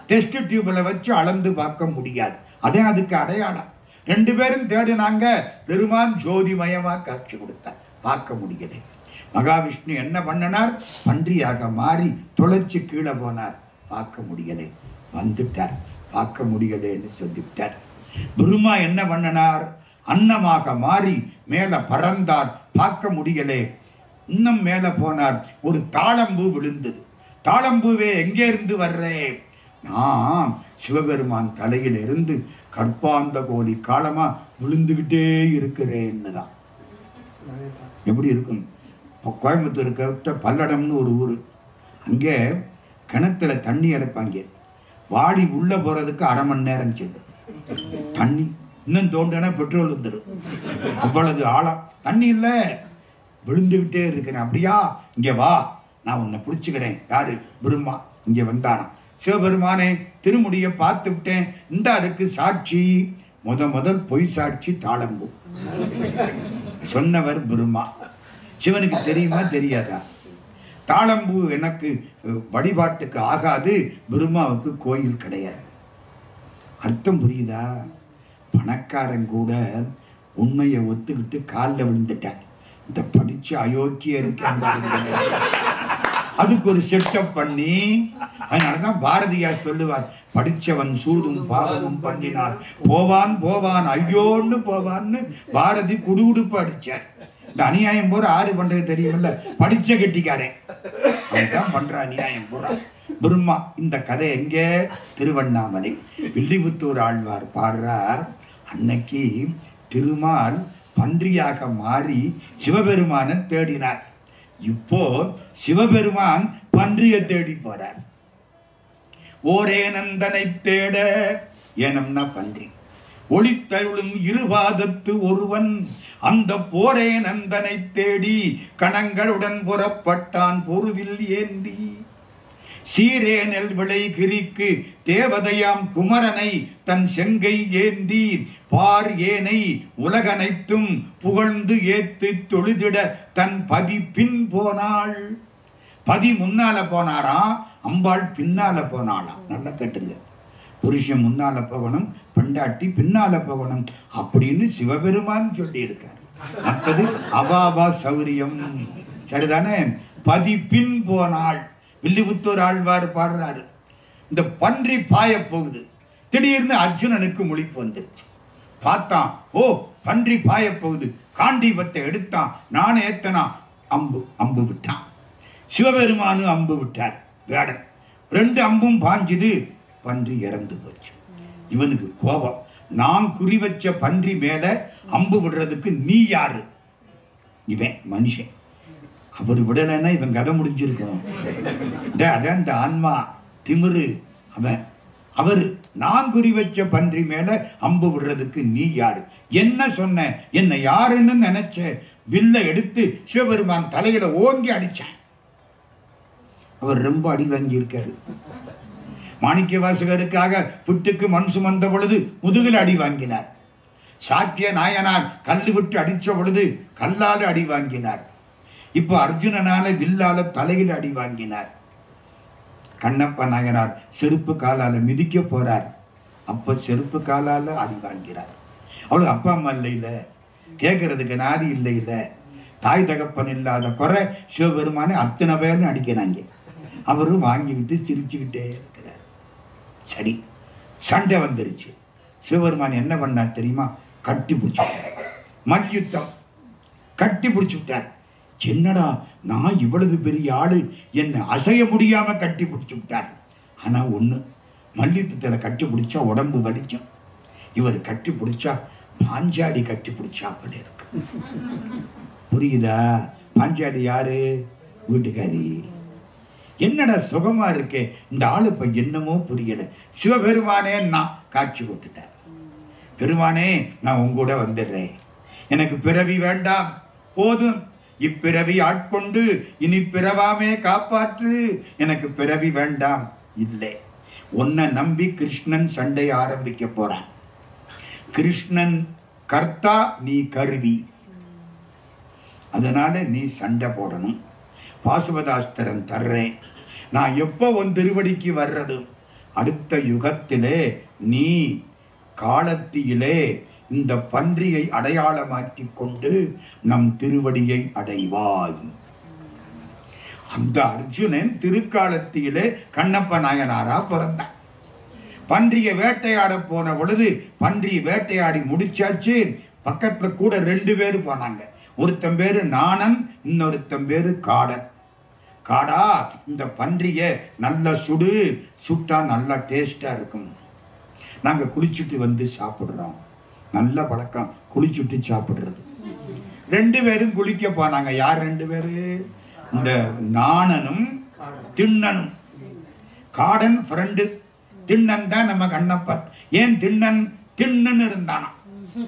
Speaker 1: டெஸ்ட் டியூப்ல வச்சு அளந்து பார்க்க முடியாது. அதே அதுக்கு அடையாளம். 2 பேரும் தேடினாங்க. பெருமான் ஜோதிமயமா காட்சி கொடுத்தார், பார்க்க முடியல. மகாவிஷ்ணு என்ன பண்ணனார்? பன்றியாக மாறி தொலைச்சு கீழே போனார், பார்க்க முடியலை. வந்துட்டார், பார்க்க முடியலைன்னு சொல்லிட்டார். பிரம்மா என்ன பண்ணனார்? அன்னமாக மாறி மேல பறந்தார், பார்க்க முடியலே. இன்னும் மேல போனார், ஒரு தாளம்பூ விழுந்தது. தாளம்பூவே எங்கே இருந்து வர்றே? நான் சிவபெருமான் தலையில இருந்து கற்பாந்த கோடி காலமா விழுந்துகிட்டே இருக்கிறேன்னு தான். எப்படி இருக்கும்? கோயம்புத்தூருக்கு பல்லடம்னு ஒரு ஊர். அங்கே கிணத்துல தண்ணி இறப்பாங்க. வாடி உள்ள போறதுக்கு 1/2 மணி நேரம் செல்லும். தண்ணி இன்னும் தோண்டனா பெட்ரோல் வந்துடும், அவ்வளவு ஆழம். தண்ணி இல்ல, விழுந்துகிட்டே இருக்கிறேன். அப்படியா? இங்க வா, நான் உன்னை பிடிச்சுக்கிறேன். யாரு? பிரம்மா. இங்க வந்தானா, சிவபெருமானே திருமுடியை பார்த்து விட்டேன், இந்த அதுக்கு சாட்சி. முதல் பொய் சாட்சி தாளம்பூ. சொன்னவர் பிரம்மா. சிவனுக்கு தெரியுமா தெரியாதா? தாளம்பூ எனக்கு வழிபாட்டுக்கு ஆகாது, பிரம்மாவுக்கு கோயில் கிடையாது. அர்த்தம் புரியுதா? பணக்காரன் கூட உண்மையை ஒத்துக்கிட்டு காலில் விழுந்துட்டேன். இந்த படிச்ச அயோக்கிய இருக்க அதுக்கு ஒரு செட்டப் பண்ணி, அதனாலதான் பாரதியார் சொல்லுவார், படிச்சவன் சூதும் பாவமும் பண்ணினார் போவான் போவான் ஐயோன்னு போவான்னு பாரதி குடுகுடுப்பு அடிச்சார். இந்த அநியாயம் போற ஆறு பண்றது தெரியுமில்ல, படிச்ச கெட்டிக்காரே அவன்தான் பண்ற அநியாயம் போற. பிரம்மா. இந்த கதை எங்கே? திருவண்ணாமலை. வில்லிபுத்தூர் ஆழ்வார் பாடுறார், அன்னைக்கு திருமால் பன்றியாக மாறி சிவபெருமானை தேடினார். இப்போ சிவபெருமான் பன்றியை தேடி போறார். ஓரே நந்தனை தேட, ஏனம்னா பன்றி. ஒளித்தருளும் இருபாதத்து ஒருவன் அந்த போரே நந்தனை தேடி கணங்களுடன் புறப்பட்டான் பொருவில் ஏந்தி. சீரே நெல் விளை கிரிக்கு தேவதையாம் குமரனை தன் செங்கை ஏந்தி பார் ஏனை உலகனைத்தும் புகழ்ந்து ஏத்து தொழுதிட தன் பதி பின் போனாள். பதி முன்னால போனாராம், அம்பாள் பின்னால போனாளாம். நல்லா கேட்டுங்க, புருஷன் முன்னால போகணும், பெண்டாட்டி பின்னால போகணும் அப்படின்னு சிவபெருமான் சொல்லி இருக்காரு. மற்றது அவாவா சௌரியம். சரிதானே? பதி பின் போனாள். வில்லிபுத்தூர் ஆழ்வார் பாடுறாரு, இந்த பன்றி பாய போகுது. திடீர்னு அர்ஜுனனுக்கு முழிப்பு வந்துருச்சு. பார்த்தான், ஓ பன்றி பாய போகுது. காண்டீபத்தை எடுத்தான், நானே ஏத்தனா, அம்பு விட்டான். சிவபெருமானு அம்பு விட்டார். வேடன் 2 அம்பும் பாஞ்சுது, பன்றி இறந்து போச்சு. இவனுக்கு கோபம், நான் குறி வச்ச பன்றி மேல அம்பு விடுறதுக்கு நீ யாரு? இவன் மனுஷன், அவர் விடலைன்னா இவன் கதை முடிஞ்சிருக்கணும். அதான் இந்த ஆன்மா திமிரு. அவரு நான் குறி வச்ச பன்றி மேல அம்பு விடுறதுக்கு நீ யாரு? என்ன சொன்ன? என்ன யாருன்னு நினைச்ச? வில்ல எடுத்து சிவபெருமான் தலையில ஓங்கி அடிச்சான். அவர் ரொம்ப அடி வாங்கி இருக்காரு. மாணிக்க வாசகருக்காக புட்டுக்கு மண் சுமந்த பொழுது முதுகில் அடி வாங்கினார். சாத்திய நாயனார் கல்லு விட்டு அடிச்ச பொழுது கல்லால அடி வாங்கினார். இப்ப அர்ஜுனனால வில்லால தலையில் அடி வாங்கினார். கண்ணப்ப நாயனார் செருப்பு காலால மிதிக்க போறார். அப்ப செருப்பு காலால அடி வாங்கிறார். அவளுக்கு அப்பா அம்மா இல்லையில, கேட்கறதுக்கு நாதி இல்லையில, தாய் தகப்பன் இல்லாத குறை சிவபெருமானே அத்தனை பேர்னு அடிக்கிறாங்க. அவரும் வாங்கிவிட்டு சிரிச்சுக்கிட்டே இருக்கிறார். சரி, சண்டை வந்துருச்சு. சிவபெருமான் என்ன பண்ணார் தெரியுமா? கட்டி பிடிச்சுட்டார். மல்யுத்தம் கட்டி பிடிச்சு விட்டார். என்னடா நான் இவ்வளவு பெரிய ஆளு, என்னை அசைய முடியாம கட்டி பிடிச்சு விட்டார். ஆனா ஒண்ணு, மல்யுத்தத்தில் கட்டி பிடிச்சா உடம்பு வலிக்கும். இவர் கட்டி பிடிச்சா பாஞ்சாலி கட்டி பிடிச்சா அப்படி இருக்கு. புரியுதா? பாஞ்சாலி யாரு? வீட்டுக்காரி. என்னடா சுகமா இருக்கே இந்த ஆளு. இப்ப என்னமோ புரியல. சிவபெருமானே நான் காட்சி கொடுத்துட்டார். பெருமானே, நான் உங்கூட வந்துடுறேன், எனக்கு பிறவி வேண்டாம், போதும், இப்பிறவி ஆட்கொண்டு இனி பிறவாமே காப்பாற்று, எனக்கு பிறவி வேண்டாம். இல்லை, உன்னை நம்பி கிருஷ்ணன் சண்டை ஆரம்பிக்க போறான். கிருஷ்ணன் கர்த்தா, நீ கருவி, அதனால நீ சண்டை போடணும். பாசுபதாஸ்திரம் தர்றேன். நான் எப்போ உன் திருவடிக்கு வர்றது? அடுத்த யுகத்திலே நீ காலத்திலே இந்த பன்றியை அடையாளமாக்கி கொண்டு நம் திருவடியை அடைவாய். அந்த அர்ஜுனன் திருக்காலத்திலே கண்ணப்ப நாயனாரா பிறந்தான். பன்றியை வேட்டையாட போன பொழுது பன்றி வேட்டையாடி முடிச்சாச்சு. பக்கத்துல கூட 2 பேரு போனாங்க. ஒருத்தன் பேரு நாணன், இன்னொருத்தன் பேரு காடன். காடா, இந்த பன்றிய நல்லா சுடு, சுட்டா நல்லா டேஸ்டா இருக்கும். நாங்க குளிச்சுட்டு வந்து சாப்பிடுறோம். நல்ல பழக்கம், குளிச்சுட்டு சாப்பிடுறது. 2 பேரும் குளிக்க போனாங்க. யார் 2 பேரு? இந்த நாணனும் திண்ணனும். காடன் ஃப்ரெண்டு, திண்ணன் தான் நம்ம கண்ணப்பன். ஏன் திண்ணன்? திண்ணுன்னு இருந்தானா,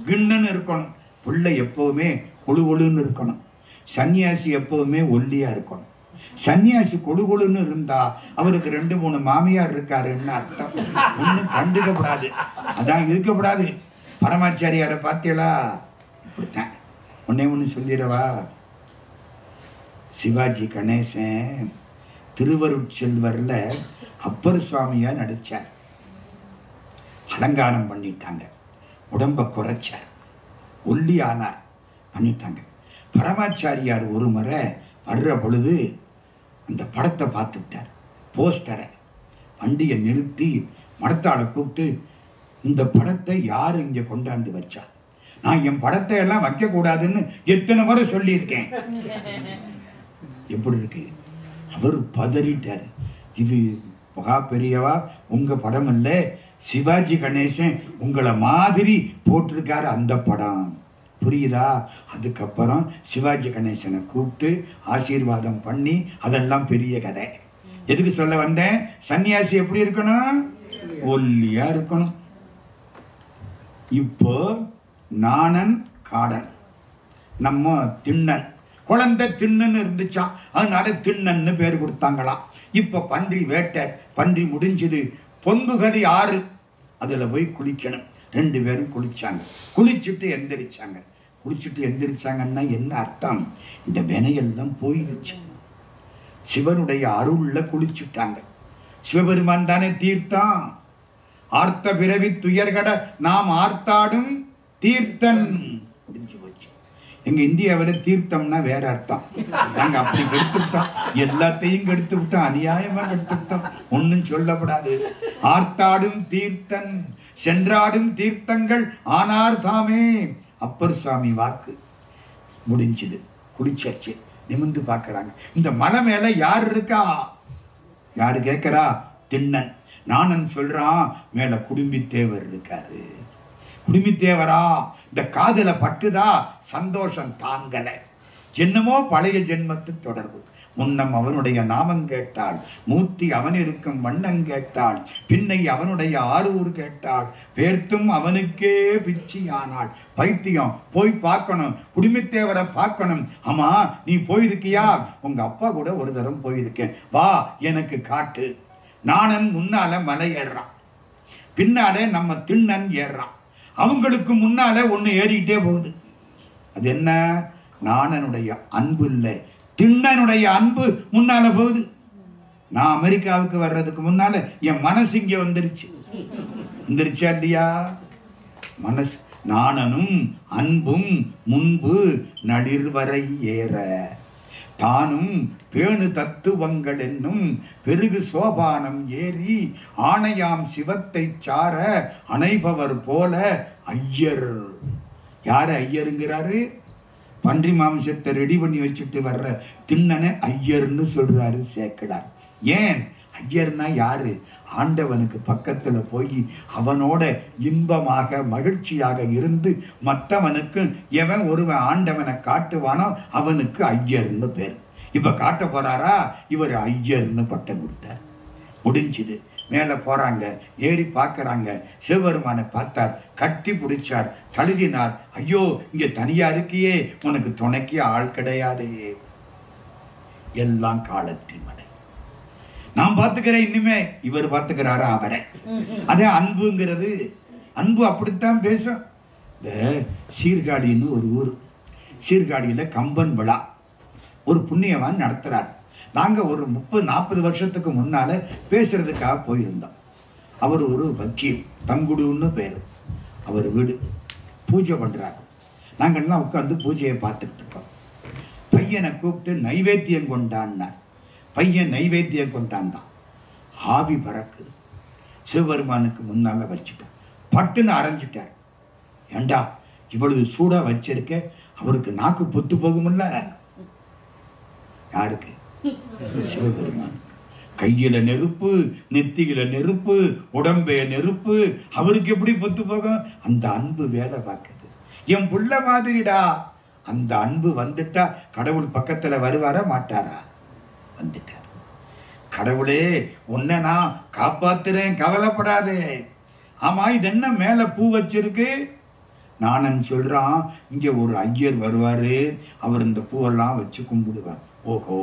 Speaker 1: கிண்ணுன்னு இருக்கணும். பிள்ளை எப்பவுமே கொழுகொழுன்னு இருக்கணும். சன்னியாசி எப்பவுமே ஒல்லியா இருக்கணும். சன்னியாசி கொழுகொழுன்னு இருந்தா அவருக்கு 2-3 மாமியார் இருக்காருன்னு அர்த்தம். ஒன்னும் கண்டுக்கப்படாது, அதான் இருக்கப்படாது. பரமாச்சாரியாரை பார்த்தீங்களா? இப்படித்தான். ஒண்ணு சொல்லிடவா? சிவாஜி கணேசன் திருவருட்செல்வர்ல அப்பர் சுவாமியா நடிச்சார். அலங்காரம் பண்ணிட்டாங்க, உடம்ப குறைச்சார், ஒல்லி ஆனார், பண்ணிட்டாங்க. பரமாச்சாரியார் ஒரு முறை வர்ற பொழுது அந்த படத்தை பார்த்துட்டார். போஸ்டரை வண்டியை நிறுத்தி மடத்தாளை கூப்பிட்டு, இந்த படத்தை யார் இங்க கொண்டாந்து வச்சா? நான் என் படத்தை எல்லாம் வைக்க கூடாதுன்னு எத்தனை முறை சொல்லியிருக்கேன். எப்படி இருக்கு? அவர் பதறிட்டார். இது மகா பெரியவா, உங்க படம் இல்ல, சிவாஜி கணேசன் உங்களை மாதிரி போட்டிருக்காரு அந்த படம். புரியுதா? அதுக்கப்புறம் சிவாஜி கணேசனை கூப்பிட்டு ஆசீர்வாதம் பண்ணி, அதெல்லாம் பெரிய கதை. எதுக்கு சொல்ல வந்தேன்? சன்னியாசி எப்படி இருக்கணும்? ஒல்லியா இருக்கணும். இப்போ நாணன் காடன், நம்ம திண்ணன். குழந்தை திண்ணுன்னு இருந்துச்சான், அதனால திண்ணன்னு பேர் கொடுத்தாங்களாம். இப்ப பன்றி வேட்டை, பன்றி முடிஞ்சது. பொன்புகலி ஆறு, அதுல போய் குளிக்கணும். 2 பேரும் குளிச்சாங்க. குளிச்சுட்டு எந்திரிச்சாங்க. குளிச்சுட்டு எந்திரிச்சாங்கன்னா என்ன அர்த்தம்? இந்த வினையெல்லாம் போயிடுச்சு. சிவனுடைய அருள்ல குளிச்சுட்டாங்க. சிவபெருமான் தானே தீர்த்தம். ஆர்த்த பிறவி துயர்கட நாம் ஆர்த்தாடும் தீர்த்தன். முடிஞ்சு போச்சு. எங்க இந்தியாவில் தீர்த்தம்னா வேற அர்த்தம். நாங்க அப்படி கெடுத்துட்டோம், எல்லாத்தையும் கெடுத்து விட்டோம், அநியாயமா கெடுத்துட்டோம். ஒன்னும் சொல்லப்படாது. ஆர்த்தாடும் தீர்த்தன், சென்றாடும் தீர்த்தங்கள் ஆனார் தாமே. அப்பர் சுவாமி வாக்கு. முடிஞ்சது. குளிச்சாச்சு. நிமிந்து பார்க்கறாங்க. இந்த மலை மேல யார் இருக்கா? யாரு கேட்கிறா? திண்ணன். நாணன் சொல்றான், மேல குடும்பித்தேவர் இருக்காரு. குடும்பித்தேவரா? இந்த காதல பட்டுதா, சந்தோஷம் தாங்கல. என்னமோ பழைய ஜென்மத்து தொடர்பு. முன்னம் அவனுடைய நாமம் கேட்டாள், மூர்த்தி அவன் இருக்கும் வண்ணம் கேட்டாள், பின்னை அவனுடைய ஆரூர் கேட்டாள், பேர்த்தும் அவனுக்கே பிச்சி ஆனாள். பைத்தியம், போய் பார்க்கணும், குடும்பத்தேவரை பார்க்கணும். ஆமா, நீ போயிருக்கியா? உங்க அப்பா கூட ஒரு தரம் போயிருக்கேன், வா எனக்கு காட்டு. நாணன் முன்னால மலை ஏறுறான், பின்னாலே நம்ம திண்ணன் ஏறுறான். அவங்களுக்கு முன்னால ஒண்ணு ஏறிக்கிட்டே போகுது. அது என்ன? நாணனுடைய அன்பு இல்லை, திண்ணனுடைய அன்பு முன்னால போகுது. நான் அமெரிக்காவுக்கு வர்றதுக்கு முன்னால என் மனசு இங்க வந்துருச்சு. வந்துருச்சா இல்லையா? மனசு நாணனும் அன்பும் முன்பு நளிர்வரை ஏற தானும் பேணு தத்துவங்கள் என்னும் பெருகு சோபானம் ஏறி ஆணையாம் சிவத்தை சார அணைபவர் போல ஐயர். யார ஐயருங்கிறாரு? பன்றி மாம்சத்தை ரெடி பண்ணி வச்சுட்டு வர்ற திண்ணனை ஐயர்னு சொல்றாரு சேக்கிழார். ஏன் ஐயர்னா யாரு? ஆண்டவனுக்கு பக்கத்துல போய் அவனோட இன்பமாக மகிழ்ச்சியாக இருந்து மற்றவனுக்கு எவன் ஒருவன் ஆண்டவனை காட்டுவானோ அவனுக்கு ஐயர்னு பேர். இப்ப காட்ட போறாரா? இவர் ஐயர்னு பட்டம் கொடுத்தார். முடிஞ்சுது. மேல போறாங்க, ஏறி பார்க்கறாங்க. சிவபெருமானை பார்த்தார், கட்டி பிடிச்சார், தழுவினார். ஐயோ, இங்க தனியா இருக்கியே, உனக்கு துணைக்கு ஆள் கிடையாதே. எல்லாம் காலத்தின் மலை, நான் பார்த்துக்கிறேன். இனிமே இவர் பார்த்துக்கிறாரா அவரை? அதே அன்புங்கிறது. அன்பு அப்படித்தான் பேசும். இந்த சீர்காழின்னு ஒரு ஊர், சீர்காழியில கம்பன் விழா ஒரு புண்ணியவான் நடத்துறார். நாங்க ஒரு 30-40 வருஷத்துக்கு முன்னால பேசுறதுக்காக போயிருந்தோம். அவர் ஒரு வக்கீல், தங்குடுன்னு பேரு. அவர் வீடு பூஜை பண்றாரு. நாங்கள்லாம் உட்காந்து பூஜையை பார்த்துக்கிட்டு இருக்கோம். பையனை கூப்பிட்டு நைவேத்தியம் கொண்டான்னார். பையன் நைவேத்தியம் கொண்டாந்தான். ஆவி பறக்குது. சிவபெருமானுக்கு முன்னால வச்சுட்டார். பட்டுன்னு அரைஞ்சிட்டார். ஏண்டா இவ்வளவு சூடா வச்சிருக்க? அவருக்கு நாக்கு பொத்து போகும்ல. யாருக்கு? சிவபெருமான். கையில நெருப்பு, நெத்தியில நெருப்பு, உடம்பே நெருப்பு. அவருக்கு எப்படி பொத்து போகும்? அந்த அன்பு வேலை பார்க்குது. என் புள்ள மாதிரிடா. அந்த அன்பு வந்துட்டா கடவுள் பக்கத்துல வருவாரா மாட்டாரா? வந்துட்டார். கடவுளே, உன்னை நான் காப்பாத்துறேன், கவலைப்படாதே. ஆமா, இது என்ன மேல பூ வச்சிருக்கு? நானன் சொல்றான், இங்க ஒரு ஐயர் வருவாரு, அவர் இந்த பூவெல்லாம் வச்சு கும்பிடுவார். ஓஹோ,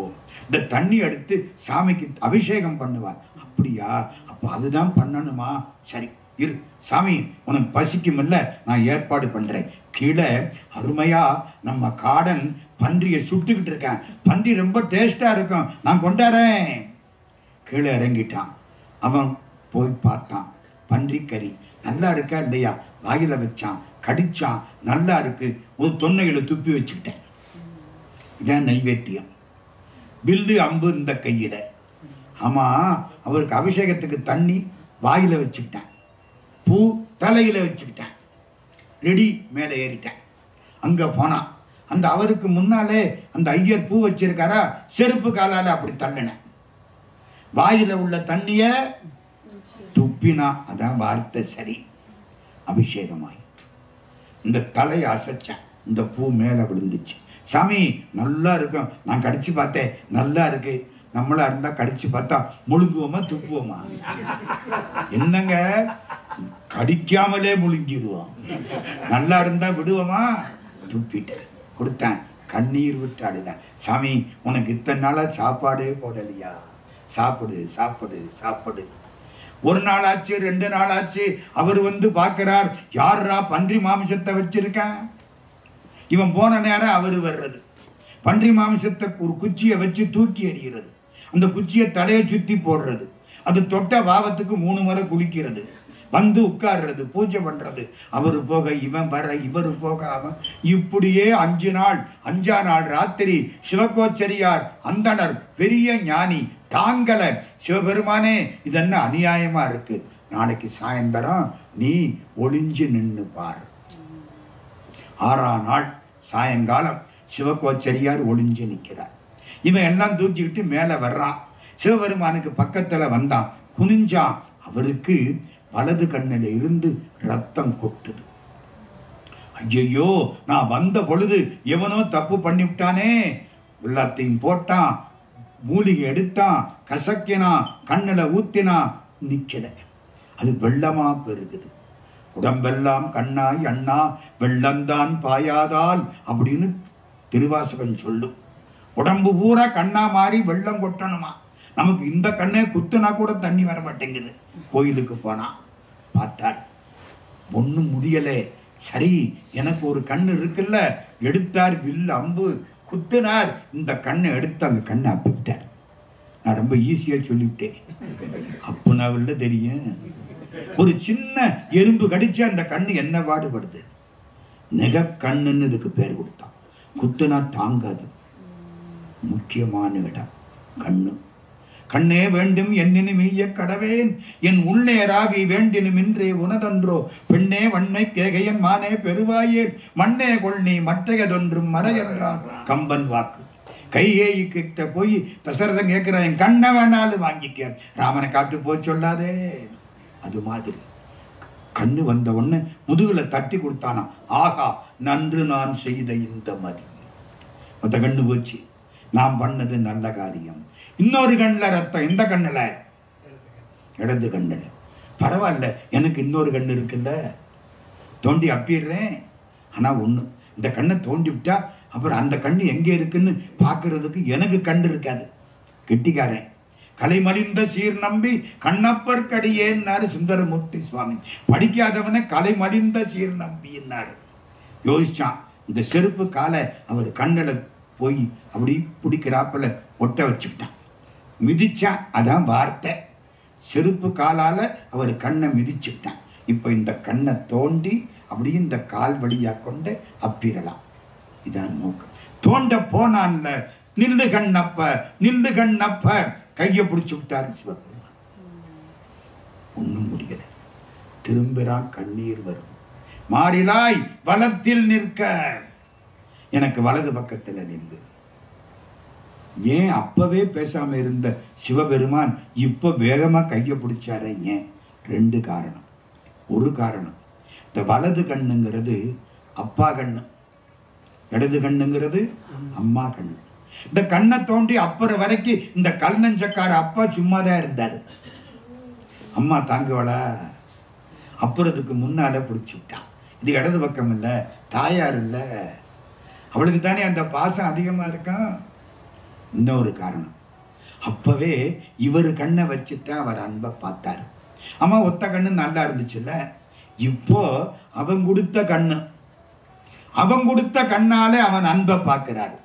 Speaker 1: இந்த தண்ணி எடுத்து சாமிக்கு அபிஷேகம் பண்ணுவார். அப்படியா? அப்ப அதுதான் பண்ணணுமா? சரி இரு சாமி, உனக்கு பசிக்கும் இல்ல, நான் ஏற்பாடு பண்றேன். கீழே அருமையா நம்ம காடன் பன்றியை சுட்டுக்கிட்டு இருக்கேன். பன்றி ரொம்ப டேஸ்டா இருக்கும், நான் கொண்டாடுறேன். கீழே இறங்கிட்டான். அவன் போய் பார்த்தான். பன்றி கறி நல்லா இருக்கா இல்லையா? வாயில வச்சான், கடிச்சான். நல்லா இருக்கு. ஒரு தொன்னையில துப்பி வச்சுக்கிட்டேன். இதான் நைவேத்தியம். வில்லு அம்பு இந்த கையில. ஆமா, அவருக்கு அபிஷேகத்துக்கு தண்ணி வாயில வச்சுக்கிட்டேன், பூ தலையில வச்சுக்கிட்டேன். ரெடி, மேலே ஏறிட்டேன். அங்க போனான். அந்த அவருக்கு முன்னாலே அந்த ஐயர் பூ வச்சிருக்காரா, செருப்பு காலால அப்படி தள்ளினேன். வாயில உள்ள தண்ணிய துப்பினா. அதான் வார்த்தை சரி. அபிஷேகமாய் இந்த தலையை அசைச்சேன். இந்த பூ மேல விழுந்துச்சு. சாமி நல்லா இருக்கும், நான் கடிச்சு பார்த்தேன், நல்லா இருக்கு. நம்மளா இருந்தா கடிச்சு பார்த்தா முழுங்குவோமா துப்புவோமா? என்னங்க, கடிக்காமலே முழுங்கிடுவோம். நல்லா இருந்தா விடுவோமா? துப்பிட்டேன், கொடுத்தேன். கண்ணீர் விட்டு அழுதேன். சாமி, உனக்கு இத்தனை நாளா சாப்பாடே போடலையா? சாப்பிடு சாப்பிடு சாப்பிடு. ஒரு நாள் ஆச்சு, 2 நாள் ஆச்சு. அவர் வந்து பார்க்கிறார். யாரா பன்றி மாமிசத்தை வச்சிருக்கேன்? இவன் போன நேரம் அவரு வர்றது. பன்றி மாமிசத்தை ஒரு குச்சியை வச்சு தூக்கி எறிகிறது. அந்த குச்சியை தலையை சுத்தி போடுறது. அது தொட்ட பாவத்துக்கு 3 முறை குளிக்கிறது. வந்து உட்கார்றது, பூஜை பண்றது. அவரு போக இவன் வர, இவரு போக அவன். இப்படியே 5 நாள். 5ஆம் நாள் ராத்திரி சிவகோச்சரியார் அந்தனர் பெரிய ஞானி தாங்கல. சிவபெருமானே, இது என்ன அநியாயமா இருக்கு? நாளைக்கு சாயந்தரம் நீ ஒளிஞ்சு நின்று பார். 6ஆம் நாள் சாயங்காலம் சிவகோச்சரியார் ஒளிஞ்சு நிற்கிறார். இவன் எல்லாம் தூக்கிக்கிட்டு மேல வர்றான். சிவபெருமானுக்கு பக்கத்துல வந்தான், குனிஞ்சான். அவருக்கு வலது கண்ணில இருந்து ரத்தம் கொட்டுது. ஐயோ, நான் வந்த பொழுது எவனோ தப்பு பண்ணிவிட்டானே. எல்லாத்தையும் போட்டான், மூலிகை எடுத்தான், கசக்கினான், கண்ணில ஊத்தினான். நிக்கல. அது வெள்ளமா பெருகுது. உடம்பெல்லாம் கண்ணாய் அண்ணா வெள்ளந்தான் பாயாதால் அப்படின்னு திருவாசகம் சொல்லும். உடம்பு பூரா கண்ணா மாறி வெள்ளம் கொட்டணுமா? நமக்கு இந்த கண்ணே குத்துனா கூட தண்ணி வர மாட்டேங்குது. கோயிலுக்கு போனா பார்த்தார், ஒன்னும் முடியலே. சரி, எனக்கு ஒரு கண்ணு இருக்குல்ல. எடுத்தார், வில் அம்பு குத்துனார். இந்த கண்ணை எடுத்து அந்த கண்ணை அப்பிட்டார். நான் ரொம்ப ஈஸியா சொல்லிவிட்டேன். அப்புனாவில்ல தெரியும். ஒரு சின்ன எறும்பு கடிச்சு அந்த கண்ணு என்ன பாடுபடுது. நெக கண்ணுன்னு இதுக்கு பேர் கொடுத்தான். குத்துனா தாங்காது. முக்கியமான இடம் கண்ணு. கண்ணே வேண்டும் என்னினும் மெய்ய கடவேன் என் உள்ளேராகி வேண்டினும் இன்றே உனதன்றோ பெண்ணே வன்மை கேகையன் மானே பெருவாயேன் மண்ணே கொள்நீ மற்றையதொன்றும் மறையன்றான் கம்பன் வாக்கு. கைகேயி கிட்ட போய் தசரதன் கேட்கிறான், என் கண்ணை வேணாலும் வாங்கிக்க, ராமனை காட்டு போய் சொல்லாதே. அது மாதிரி கண்ணு வந்த உடனே முதுகுல தட்டி கொடுத்தானா, ஆகா நன்று நான் செய்த இந்த மதி. மொத்த கண்ணு போச்சு, நான் பண்ணது நல்ல காரியம். இன்னொரு கண்ணில் ரத்தம். இந்த கண்ணுல, இடது கண்ணுல. பரவாயில்ல, எனக்கு இன்னொரு கண்ணு இருக்குல்ல, தோண்டி அப்பிடுறேன். ஆனா ஒண்ணு, இந்த கண்ணை தோண்டி விட்டா அப்புறம் அந்த கண்ணு எங்க இருக்குன்னு பாக்குறதுக்கு எனக்கு கண்ணு இருக்காது. கெட்டிக்காரன். கலைமலிந்த சீர் நம்பி கண்ணப்பர் கடியேன்னாரு சுந்தரமூர்த்தி சுவாமி. படிக்காதவனை கலைமலிந்த சீர் நம்பின்னாரு. யோசிச்சான், இந்த செருப்பு காலை அவர் கண்ணில் போய் அப்படி பிடிக்கிறாப்புல ஒட்ட வச்சுக்கிட்டான். மிதிச்சான், அதான் வார்த்தை. செருப்பு காலால அவர் கண்ணை மிதிச்சுட்டான். இப்ப இந்த கண்ணை தோண்டி அப்படி இந்த கால் வழியா கொண்டு அப்பிடலாம். இதான் நோக்கம். தோண்ட போனான்ல, நில்லு கண்ணப்ப நில்லு கண்ணப்ப, கையை பிடிச்சு விட்டாரு சிவபெருமான். ஒண்ணும் முடியல. திரும்புறான், கண்ணீர் வருது. மாறிலாய் வலத்தில் நிற்க, எனக்கு வலது பக்கத்துல நின்று. ஏன் அப்பவே பேசாம இருந்த சிவபெருமான் இப்ப வேகமா கையை பிடிச்சார? ஏன்? ரெண்டு காரணம். ஒரு காரணம், இந்த வலது கண்ணுங்கிறது அப்பா கண்ணு, இடது கண்ணுங்கிறது அம்மா கண்ணு. இந்த கண்ணை தோண்டி அப்புறம் வரைக்கும் இந்த கல்நஞ்சக்கார அப்பா சும்மாதான் இருந்தாரு. அம்மா தாங்குவளா? அப்புறத்துக்கு முன்னால பிடிச்சு விட்டான். இது இடது பக்கம் இல்ல, தாயார் இல்ல, அவளுக்கு தானே அந்த பாசம் அதிகமா இருக்கான். இன்னொரு காரணம், அப்பவே இவர் கண்ணை வச்சுதான் அவர் அன்பை பார்த்தாரு. அம்மா ஒத்த கண்ணு நல்லா இருந்துச்சுல்ல, இப்போ அவன் கொடுத்த கண்ணு, அவன் கொடுத்த கண்ணாலே அவன் அன்பை பார்க்கிறாரு.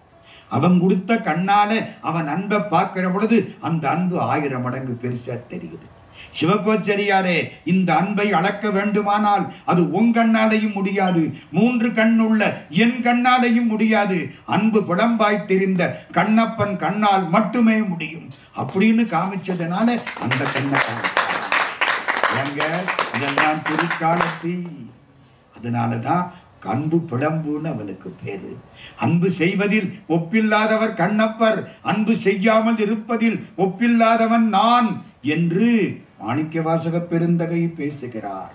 Speaker 1: அவன் கொடுத்த கண்ணாலே அவன் அன்பை பார்க்கிற பொழுது அந்த அன்பு 1000 மடங்கு பெருசா தெரியுது. சிவகோச்சரியாரே, இந்த அன்பை அளக்க வேண்டுமானால் அது உன் கண்ணாலையும் முடியாது, 3 கண்ணுள்ள என் கண்ணாலையும் முடியாது, அன்பு புலம்பாய் தெரிந்த கண்ணப்பன் கண்ணால் மட்டுமே முடியும் அப்படின்னு காமிச்சதுனால அந்த கண்ணை இதெல்லாம் திருக்காலத்தி. அதனாலதான் அன்பு புலம்புன்னு அவனுக்கு பேரு. அன்பு செய்வதில் ஒப்பில்லாதவர் கண்ணப்பர், அன்பு செய்யாமல் இருப்பதில் ஒப்பில்லாதவன் நான் என்று மாணிக்கவாசக பெருந்தகை பேசுகிறார்.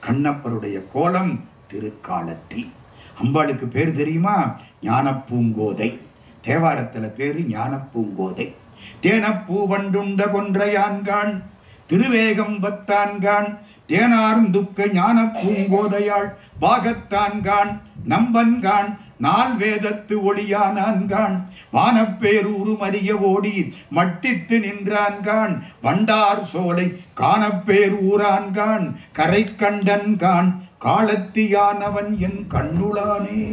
Speaker 1: கண்ணப்பருடைய கோலம் திருக்காலத்தி. அம்பாளுக்கு பேர் தெரியுமா? ஞானப்பூங்கோதை. தேவாரத்துல பேரு ஞானப்பூங்கோதை. தேனப்பூ வண்டுண்ட கொன்றையான்கான் திருவேகம் பத்தான்கான் தேனாரும் துக்க ஞான பூங்கோதையாள் பாகத்தான்கான் நம்பன்கான் நால் வேதத்து ஒளியானான்கான் வானப்பேரூரு மறிய ஓடி மட்டித்து நின்றான்கான் வண்டார் சோலை காணப்பேரூரான்கான் கரை கண்டன்கான் காலத்தியானவன் என் கண்ணுளானே.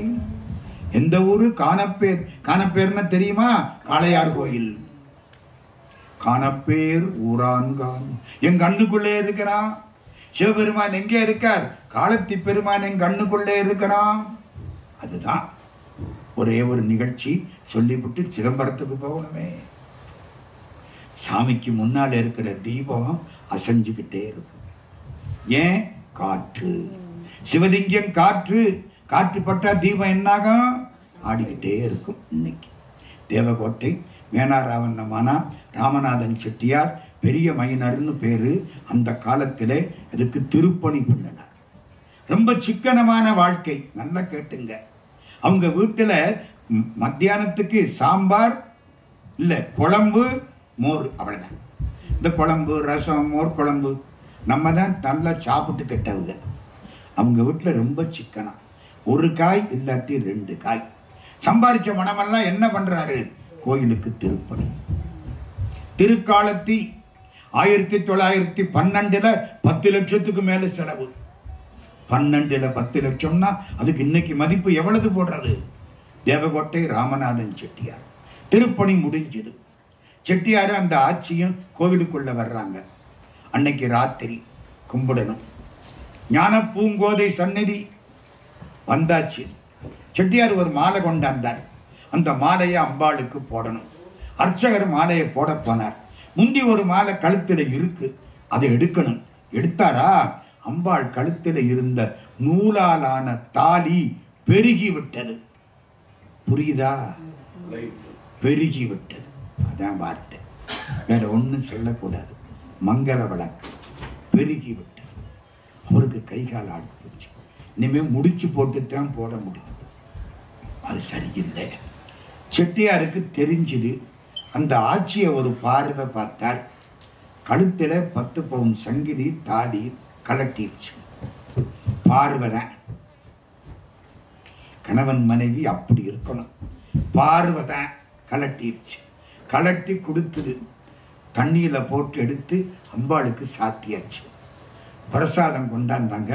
Speaker 1: எந்த ஊரு? காணப்பேர். காணப்பேர்னா தெரியுமா? காளையார் கோயில். காணப்பேர் ஊரான்கான் என் கண்ணுக்குள்ளே இருக்கிறான். சிவபெருமான் எங்கே இருக்கார்? காலத்தி பெருமான் என் கண்ணுக்குள்ளே இருக்கிறான். அதுதான் ஒரே ஒரு நிகழ்ச்சி சொல்லிவிட்டு சிதம்பரத்துக்கு போகணுமே. சாமிக்கு முன்னால் இருக்கிற தீபம் அசைஞ்சுக்கிட்டே இருக்கும். ஏன்? காற்று. சிவலிங்கம் காற்று. காற்று பட்டா தீபம் என்னாகும்? ஆடிக்கிட்டே இருக்கும். இன்னைக்கு தேவகோட்டை மேனாராவண்ணமானா ராமநாதன் செட்டியார் பெரிய மைனர்னு பேரு. அந்த காலத்திலே அதுக்கு திருப்பணி பண்ணினார். ரொம்ப சிக்கனமான வாழ்க்கை. நல்லா கேட்டுங்க. அவங்க வீட்டுல மத்தியானத்துக்கு சாம்பார் இல்ல, குழம்பு, மோர், அவ்வளவுதான். இந்த குழம்பு, ரசம், மோர் குழம்பு நம்ம தான் நல்லா சாப்பிட்டு கெட்டவங்க. அவங்க வீட்டுல ரொம்ப சிக்கனம். ஒரு காய் இல்லாட்டி 2 காய். சம்பாதிச்ச மனமெல்லாம் என்ன பண்றாரு? கோயிலுக்கு திருப்பணி. திருக்காலத்தி 1912 10 லட்சத்துக்கு மேல செலவு. 12 10 லட்சம்னா அதுக்கு இன்னைக்கு மதிப்பு எவ்வளவு போடுறது? தேவகோட்டை ராமநாதன் செட்டியார். திருப்பணி முடிஞ்சது. செட்டியார் அந்த ஆட்சியும் கோவிலுக்குள்ள வர்றாங்க. அன்னைக்கு ராத்திரி கும்பிடணும். ஞான பூங்கோதை சந்நிதி வந்தாச்சு. செட்டியார் ஒரு மாலை கொண்டாந்தார். அந்த மாலையை அம்பாளுக்கு போடணும். அர்ச்சகர் மாலையை போட போனார். முந்தி ஒரு மாலை கழுத்தில் இருக்கு, அதை எடுக்கணும். எடுத்தாரா, அம்பாள் கழுத்தில் இருந்த நூலாலான தாலி பெருகி விட்டது. புரியுதா? பெருகி விட்டது. அதான் வார்த்தை, வேற ஒன்றும் சொல்லக்கூடாது. மங்கள வழக்கு பெருகி விட்டது. அவருக்கு கை கால் ஆடி போச்சு. இனிமேல் முடிச்சு போட்டுத்தான் போட முடியும். அது சரியில்லை. செட்டியாருக்கு தெரிஞ்சுது. அந்த ஆட்சியை ஒரு பார்வை பார்த்தார். கழுத்தில் 10 பவுன் சங்கிலி தாடி கலட்டிருச்சு. பார்வை கணவன் மனைவி அப்படி இருக்கணும். பார்வை தான் கலட்டிருச்சு. கலட்டி கொடுத்துது. தண்ணியில் போட்டு எடுத்து அம்பாளுக்கு சாத்தியாச்சு. பிரசாதம் கொண்டாந்தாங்க.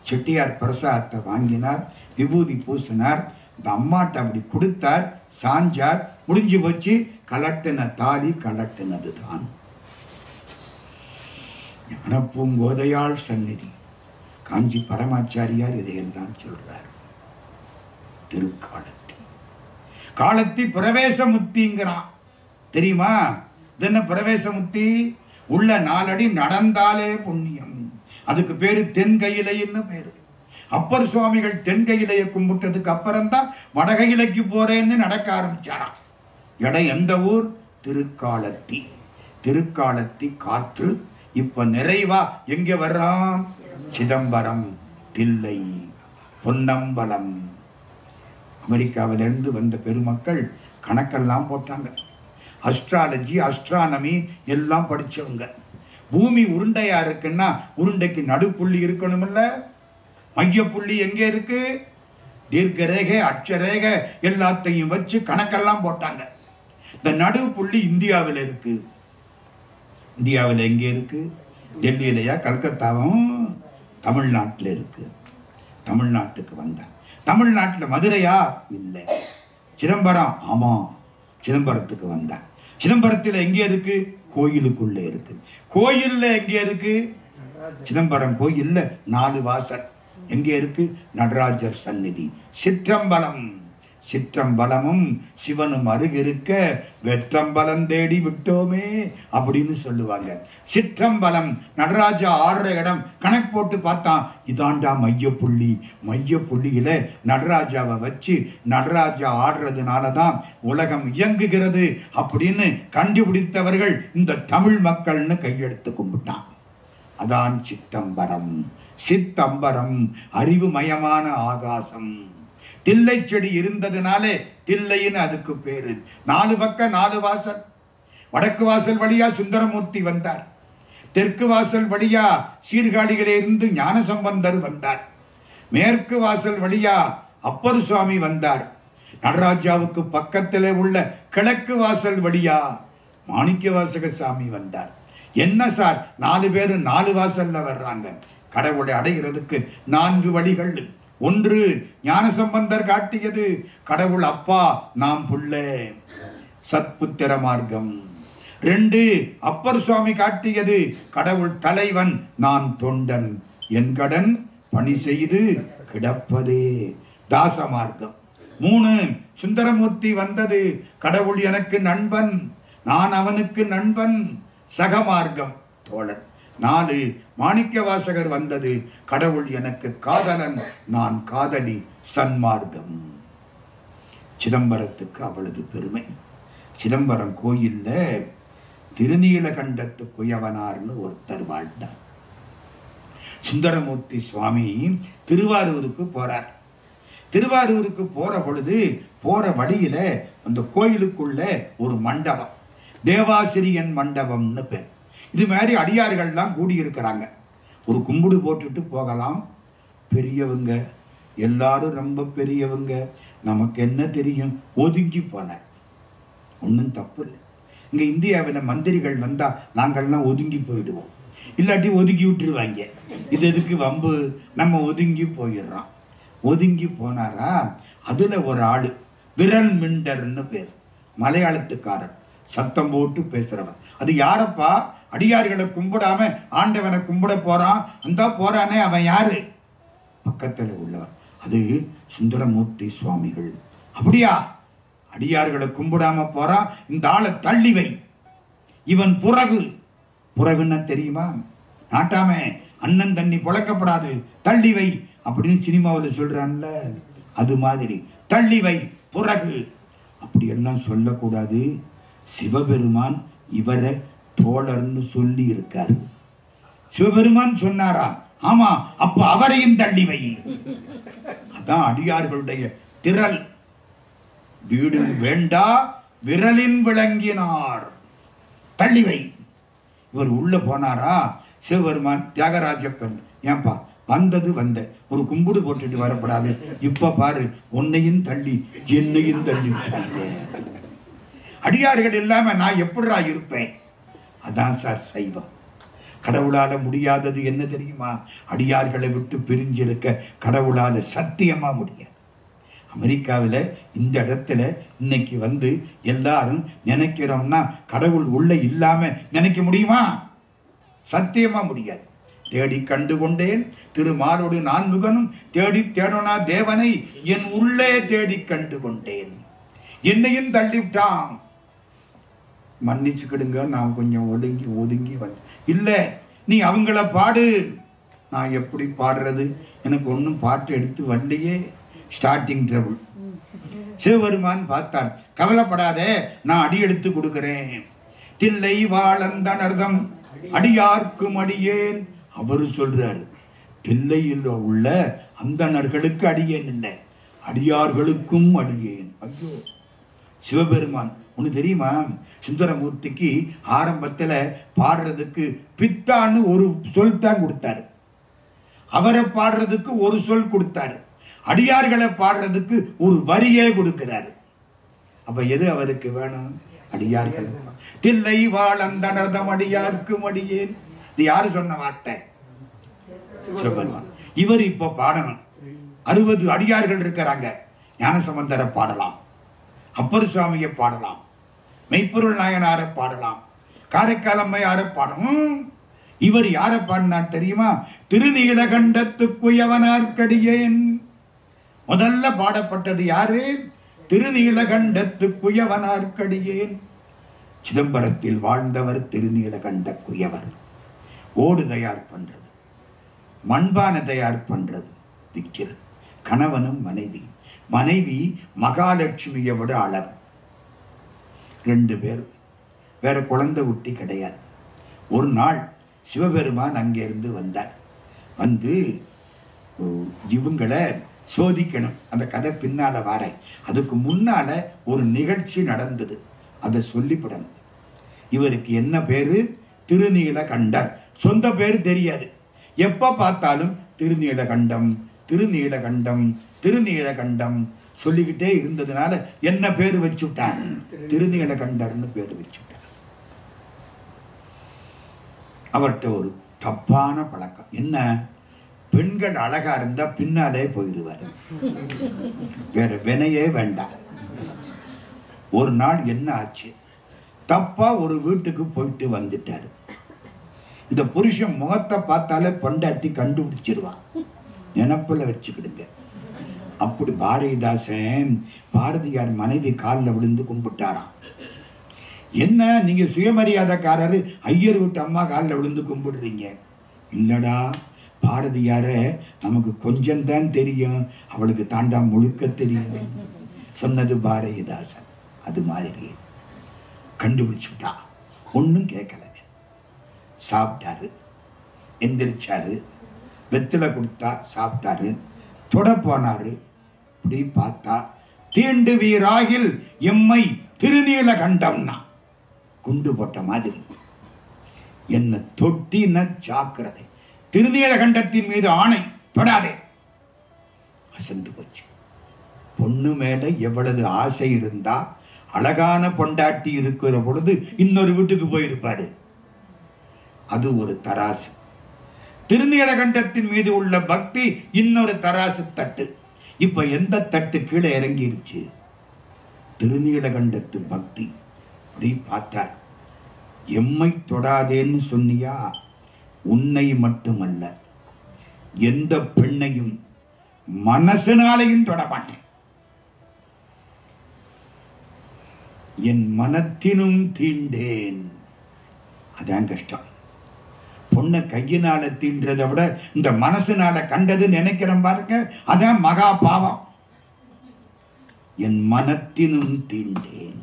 Speaker 1: செட்டியார் பிரசாதத்தை வாங்கினார், விபூதி பூசினார். இந்த அம்மாட்ட அப்படி கொடுத்தார், சாஞ்சார். முடிஞ்சு போச்சு. கலட்டின தாலி கலட்டினது தான். ஞானப்பூங்கோதையாள் சந்நிதி. காஞ்சி பரமாச்சாரியார் இதையெல்லாம் சொல்றார். திருக்காலத்தி காலத்தி பிரவேசமுத்திங்கிறான். தெரியுமா? என்ன பிரவேசமுத்தி? உள்ள 4 அடி நடந்தாலே புண்ணியம். அதுக்கு பேரு தென்கையிலைன்னு பேரு. அப்பர் சுவாமிகள் தென்கையிலையை கும்பிட்டதுக்கு அப்புறம்தான் வடகையிலைக்கு போறேன்னு நடக்க ஆரம்பிச்சாராம். இடம் எந்த ஊர்? திருக்காலத்தி. திருக்காலத்தி காற்று இப்ப நிறைவா எங்க வர்றான்? சிதம்பரம், தில்லை, பொன்னம்பலம். அமெரிக்காவிலிருந்து வந்த பெருமக்கள் கணக்கெல்லாம் போட்டாங்க. அஸ்ட்ராலஜி, அஸ்ட்ரானமி எல்லாம் படிச்சவங்க. பூமி உருண்டையா இருக்குன்னா உருண்டைக்கு நடுப்புள்ளி இருக்கணும்ல. மையப்புள்ளி எங்க இருக்கு? தீர்க்க ரேகை, அட்சரேகை எல்லாத்தையும் வச்சு கணக்கெல்லாம் போட்டாங்க. இந்த நடுப்புள்ளி இந்தியாவில் இருக்கு. இந்தியாவில் எங்கே இருக்கு? டெல்லியிலையா, கல்கத்தாவும்? தமிழ்நாட்டில் இருக்கு. தமிழ்நாட்டுக்கு வந்தேன். தமிழ்நாட்டில் மதுரையா? இல்லை. சிதம்பரம்? ஆமா, சிதம்பரத்துக்கு வந்தேன். சிதம்பரத்தில் எங்கே இருக்கு? கோயிலுக்குள்ளே இருக்கு. கோயில்ல எங்கே இருக்கு? சிதம்பரம் கோயில்ல 4 வாசல். எங்கே இருக்கு? நடராஜர் சந்நிதி. சிற்றம்பலம். சிற்றம்பலமும் சிவனும் அருகிருக்க வெற்றம்பலம் தேடி விட்டோமே அப்படின்னு சொல்லுவாங்க. சிற்றம்பலம் நடராஜா ஆடுற இடம் கணக்கு போட்டு பார்த்தான். இதாண்டா மையப்புள்ளி. மையப்புள்ளியில நடராஜாவை வச்சு நடராஜா ஆடுறதுனாலதான் உலகம் இயங்குகிறது அப்படின்னு கண்டுபிடித்தவர்கள் இந்த தமிழ் மக்கள்னு கையெடுத்து கும்பிட்டான். அதான் சித்தம்பரம். சித்தம்பரம் அறிவுமயமான ஆகாசம். தில்லை செடி இருந்ததுனாலே தில்லைன்னு அதுக்கு பேரு. 4 பக்கம் 4 வாசல். வடக்கு வாசல் வழியா சுந்தரமூர்த்தி வந்தார். தெற்கு வாசல் வழியா சீர்காழியிலே இருந்து ஞானசம்பந்தர் வந்தார். மேற்கு வாசல் வழியா அப்பர் சுவாமி வந்தார். நடராஜாவுக்கு பக்கத்திலே உள்ள கிழக்கு வாசல் வழியா மாணிக்க வாசக சாமி வந்தார். என்ன சார் 4 பேரு 4 வாசல்ல வர்றாங்க? கடவுளை அடைகிறதுக்கு 4 வழிகள். 1 ஞானசம்பந்தர் காட்டியது கடவுள் அப்பா நாம் புள்ளே, சத்புத்திர மார்க்கம். 2 அப்பர் சுவாமி காட்டியது கடவுள் தலைவன் நான் தொண்டன், என் கடன் பணி செய்து கிடப்பதே, தாச மார்க்கம். 3 சுந்தரமூர்த்தி வந்தது கடவுள் எனக்கு நண்பன், நான் அவனுக்கு நண்பன், சகமார்க்கம், தோழன். 4 மாணிக்க வாசகர் வந்தது கடவுள் எனக்கு காதலன், நான் காதலி, சன்மார்க்கம். சிதம்பரத்துக்கு அவ்வளவு பெருமை. சிதம்பரம் கோயில்ல திருநீலகண்டத்து குயவனார்னு ஒருத்தர் வாழ்ந்தார். சுந்தரமூர்த்தி சுவாமி திருவாரூருக்கு போறார். திருவாரூருக்கு போற பொழுது போற வழியில அந்த கோயிலுக்குள்ள ஒரு மண்டபம், தேவாசிரியன் மண்டபம்னு பேர். இது மாதிரி அடியார்கள்லாம் கூடியிருக்கிறாங்க. ஒரு கும்பிடு போட்டுட்டு போகலாம். பெரியவங்க எல்லாரும் ரொம்ப பெரியவங்க, நமக்கு என்ன தெரியும், ஒதுங்கி போனார். ஒன்றும் தப்பு இல்லை. இங்கே இந்தியாவில் மந்திரிகள் வந்தா நாங்கள்லாம் ஒதுங்கி போயிடுவோம், இல்லாட்டி ஒதுக்கி விட்டுருவாங்க. இது எதுக்கு வம்பு, நம்ம ஒதுங்கி போயிடுறோம். ஒதுங்கி போனாரா, அதுல ஒரு ஆளு விரல் மிண்டர்னு பேர், மலையாளத்துக்காரன், சத்தம் போட்டு பேசுறவன். அது யாரப்பா? அடியார்களை கும்பிடாம ஆண்டவனை கும்பிட போறான். அந்த போறானே அவன் யாரு? பக்கத்தில் உள்ளவர். அது சுந்தரமூர்த்தி சுவாமிகள். அப்படியா? அடியார்களை கும்பிடாம போறான், இந்த ஆளை தள்ளி வை, இவன் புறகுன்னா தெரியுமா? நாட்டாம அண்ணன் தண்ணி புழக்கப்படாது, தள்ளி வை அப்படின்னு சினிமாவில் சொல்றான்ல, அது மாதிரி தள்ளி வை, புறகு அப்படி எல்லாம் சொல்லக்கூடாது. சிவபெருமான் இவரை தோழர்னு சொல்லி இருக்காரு. சிவபெருமான் சொன்னாரா? ஆமா, அப்ப அவரையும் தள்ளி வை. அதான் அடியார்களுடைய திரள். வீடு வேண்டா விரலின் விளங்கினார், தள்ளி வை. இவர் உள்ள போனாரா? சிவபெருமான் தியாகராஜப்பன், ஏன்பா வந்தது வந்த ஒரு கும்பிடு போட்டுட்டு வரப்படாது, இப்ப பாரு உன்னையும் தள்ளி என்னையும் தள்ளி. அடியார்கள் இல்லாம நான் எப்படிடா இருப்பேன்? அதான் சார் சைவம். கடவுளால முடியாதது என்ன தெரியுமா? அடியார்களை விட்டு பிரிஞ்சிருக்க கடவுளால சத்தியமா முடியாது. அமெரிக்காவில் இந்த இடத்துல இன்னைக்கு வந்து எல்லாரும் நினைக்கிறோம்னா கடவுள் உள்ள இல்லாம நினைக்க முடியுமா? சத்தியமா முடியாது. தேடி கண்டு கொண்டேன் திருமாலோடு நான்முகனும், தேடி தேடனா தேவனை என் உள்ளே தேடி கண்டு கொண்டேன். என்னையும் தள்ளிவிட்டான். மன்னிச்சுக்கிடுங்க, நான் கொஞ்சம் ஒதுங்கி வந்து. இல்ல, நீ அவங்கள பாடு. நான் எப்படி பாடுறது? எனக்கு ஒன்றும் பாட்டு எடுத்து வரலையே. Starting trouble. சிவபெருமான் பார்த்தார், கவலைப்படாதே, நான் அடி எடுத்து கொடுக்கிறேன். தில்லை வாழந்தனர்தம் அடியார்க்கும் அடியேன். அவரு சொல்றாரு, தில்லையில் உள்ள அந்தணர்களுக்கு அடியேன் இல்லை, அடியார்களுக்கும் அடியேன். ஐயோ, சிவபெருமான் ஒண்ணு தெரியுமா? சுந்தரமூர்த்திக்கு ஆரம்பத்துல பாடுறதுக்கு பித்தான்னு ஒரு சொல் தான் கொடுத்தாரு. அவரை பாடுறதுக்கு ஒரு சொல் கொடுத்தாரு. அடியார்களை பாடுறதுக்கு ஒரு வரியே கொடுக்கிறாரு. அப்ப எது அவருக்கு வேணும்? அடியார்கள். தில்லை வாழந்தனர்தம் அடியார்க்கும் அடியேன். இது யாரு சொன்ன வார்த்தை? சிவபெருமான். இவர் இப்ப பாடணும். 60 அடியார்கள் இருக்கிறாங்க. ஞானசம்பந்தரை பாடலாம், அப்பர் சுவாமியை பாடலாம், மெய்ப்பொருள் நாயனாரை பாடலாம், காரைக்கால் அம்மையாரை பாடணும். இவர் யாரை பாடினார் தெரியுமா? திருநீலகண்டத்து குயவனார்க்கடியேன். முதல்ல பாடப்பட்டது யாரு? திருநீலகண்டத்து குயவனார்க்கடியேன். சிதம்பரத்தில் வாழ்ந்தவர் திருநீலகண்ட குயவர். ஓடு தயார் பண்றது, மண்பான தயார் பண்றது, விற்கிறது. கணவனும் மனைவி மகாலட்சுமியை விட அழகு. 2 பேரும், வேற குழந்தை குட்டி கிடையாது. ஒரு நாள் சிவபெருமான் அங்கிருந்து வந்தார். வந்து இவங்களை சோதிக்கணும். அந்த கதை பின்னால வாரேன். அதுக்கு முன்னால ஒரு நிகழ்ச்சி நடந்தது, அதை சொல்லிவிடணும். இவருக்கு என்ன பேரு? திருநீலகண்டர். சொந்த பேர் தெரியாது. எப்ப பார்த்தாலும் திருநீலகண்டம் திருநீலகண்டம் திருநீலகண்டம் சொல்லிக்கிட்டே இருந்ததுனால என்ன பேர் வச்சுட்டான்? திருநீலகண்டர்னு பேர் வச்சுட்டான். அவர்கிட்ட ஒரு தப்பான பழக்கம் என்ன? பெண்கள் அழகா இருந்தா பின்னாலே போயிடுவார், வேற வினையே வேண்டாம். ஒரு நாள் என்ன ஆச்சு? தப்பா ஒரு வீட்டுக்கு போயிட்டு வந்துட்டாரு. இந்த புருஷன் முகத்தை பார்த்தாலே பொண்டாட்டி கண்டுபிடிச்சிருவான். நினப்புல வச்சுக்கிடுங்க. அப்படி பாரதிதாசன் பாரதியார் மனைவி காலில் விழுந்து கும்பிட்டாராம். என்ன நீங்க சுயமரியாதைக்காரரு, ஐயர் வீட்டு அம்மா காலில் விழுந்து கும்பிடுறீங்க? இல்லடா, பாரதியார நமக்கு கொஞ்சம் தான் தெரியும், அவளுக்கு தாண்டா முழுக்க தெரியும் சொன்னது பாரதிதாசன். அது மாதிரி கண்டுபிடிச்சுட்டா. ஒன்றும் கேட்கல. சாப்பிட்டாரு, எந்திரிச்சாரு, வெத்தில கொடுத்தா சாப்பிட்டாரு, தொட போனாரு. இப்படி பார்த்தா தீண்டு வீராகில் எம்மை திருநீலகண்டம்னா குண்டு போட்ட மாதிரி. என்ன தொட்டின ஜாக்கிரதை, திருநீலகண்டத்தின் மீது ஆணை, தொடாதே. அசந்து போச்சு. பொண்ணு மேல எவ்வளவு ஆசை இருந்தா அழகான பொண்டாட்டி இருக்கிற பொழுது இன்னொரு வீட்டுக்கு போயிருப்பாரு. அது ஒரு தராசு. திருநீலகண்டத்தின் மீது உள்ள பக்தி இன்னொரு தராசு தட்டு. இப்ப எந்த தட்டு கீழே இறங்கிருச்சு? திருநீலகண்டத்து பக்தி. அப்படி பார்த்தார். எம்மை தொடாதேன்னு சொன்னியா? உன்னை மட்டுமல்ல, எந்த பெண்ணையும் மனசினாலையும் தொடமாட்டேன். என் மனத்தினும் தீண்டேன். அதான் கஷ்டம். பொண்ணை கையினால தீன்றதை விட இந்த மனசுனால கண்டது நினைக்கிறேன் பாருங்க, அதான் மகா பாவம். என் மனத்தினும் தீண்டேன்.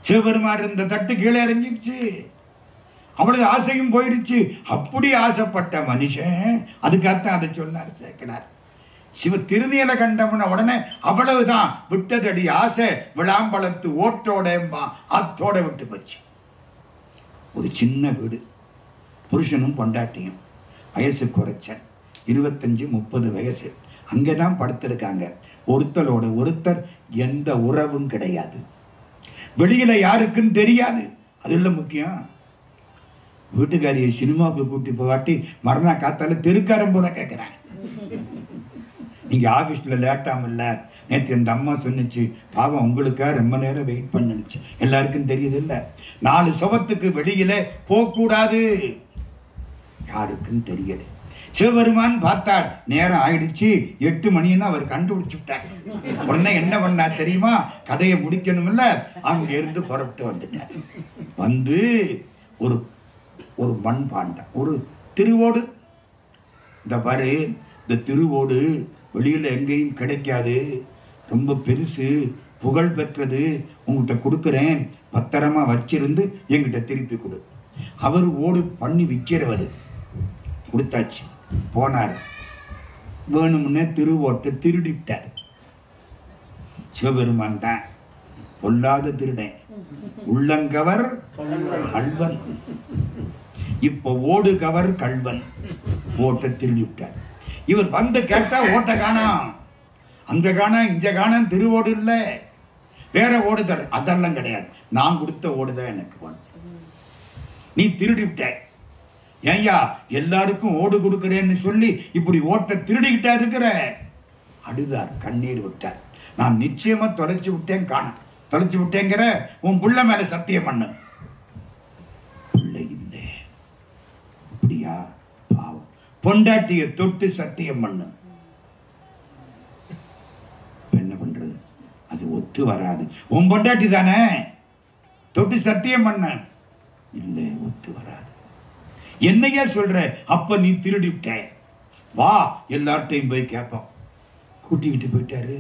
Speaker 1: சிவபெருமான் இந்த தட்டு கீழே இறங்கிடுச்சு, அவளது ஆசையும் போயிடுச்சு. அப்படி ஆசைப்பட்ட மனுஷன், அதுக்காகத்தான் அதை சொன்னார் சேர்க்கிறார். சிவ திருநீல கண்டவன உடனே அவ்வளவுதான், விட்டதடி ஆசை விளாம்பழத்து ஓட்டோட அத்தோட விட்டு போச்சு. ஒரு சின்ன வீடு, புருஷனும் பொண்டாட்டியும், வயசு குறைச்சல் 25-30 வயசு, அங்கேதான் படுத்திருக்காங்க. ஒருத்தரோட ஒருத்தர் எந்த உறவும் கிடையாது, வெளியில யாருக்கும் தெரியாது. அது இல்லை முக்கியம். வீட்டுக்காரியை சினிமாவுக்கு கூட்டி போகாட்டி மரணா காத்தால தெருக்காரம் போல கேட்கிறேன். நீங்க ஆபீஸ்ல லேட்டாம இல்ல, நேற்று இந்த அம்மா சொன்னிச்சு, பாவம் உங்களுக்காக ரொம்ப நேரம் வெயிட் பண்ணுச்சு. எல்லாருக்கும் தெரியுது இல்ல, 4 சுவத்துக்கு வெளியில போகக்கூடாது, யாருக்கும் தெரியல. சிவபெருமான் பார்த்தார், நேரம் ஆயிடுச்சு, 8 மணின்னு அவர் கண்டுபிடிச்சுட்டார். உடனே என்ன பண்ணார் தெரியுமா? கதையை முடிக்கணும் இல்ல, அங்க இருந்து புறப்பட்டு வந்துட்டார். வந்து ஒரு மண் பாண்டம், ஒரு திருவோடு, இந்த பாரு, இந்த திருவோடு வெளியில எங்கேயும் கிடைக்காது, ரொம்ப பெருசு, புகழ் பெற்றது, உங்ககிட்ட கொடுக்குறேன், பத்திரமா வச்சிருந்து என்கிட்ட திருப்பி கொடு. அவர் ஓடு பண்ணி விற்கிறவர். கொடுத்தாச்சு. போனார், வேணும்னே திருவோட்டை திருடிட்டார். சிவபெருமான் தான் பொல்லாத திருடன், உள்ளங்கவர் கல்வன். இப்ப ஓடு கவர் கல்வன், ஓட்டை திருடிவிட்டார். இவர் வந்து கேட்டா ஓட்ட காணாம், அங்க காணாம், இங்க காணாம், திருவோடு இல்ல, வேற ஓடு தர. அதெல்லாம் கிடையாது, நான் கொடுத்த ஓடுதான் எனக்கு வேணும், நீ திருடிவிட்ட. ஏய்யா, எல்லாருக்கும் ஓடு கொடுக்கிறேன்னு சொல்லி இப்படி ஓட்ட திருடிக்கிட்டா இருக்கிற. அழுதார், கண்ணீர் விட்டார். நான் நிச்சயமா தொலைச்சு விட்டேன், காண தொலைச்சு விட்டேங்கிற உன் புள்ள மேல சத்தியம் பண்ணு. பிள்ளை இல்லை. அப்படியா? பாவம். பொண்டாட்டிய தொட்டு சத்தியம் பண்ணு. என்ன பண்றது? அது ஒத்து வராது. உன் பொண்டாட்டி தானே, தொட்டு சத்தியம் பண்ண. இல்லை, ஒத்து வராது. என்னையா சொல்ற? அப்ப நீ திருடிவிட்ட, வா எல்லார்ட்டையும் போய் கேட்போம். கூட்டிக்கிட்டு போயிட்டாரு.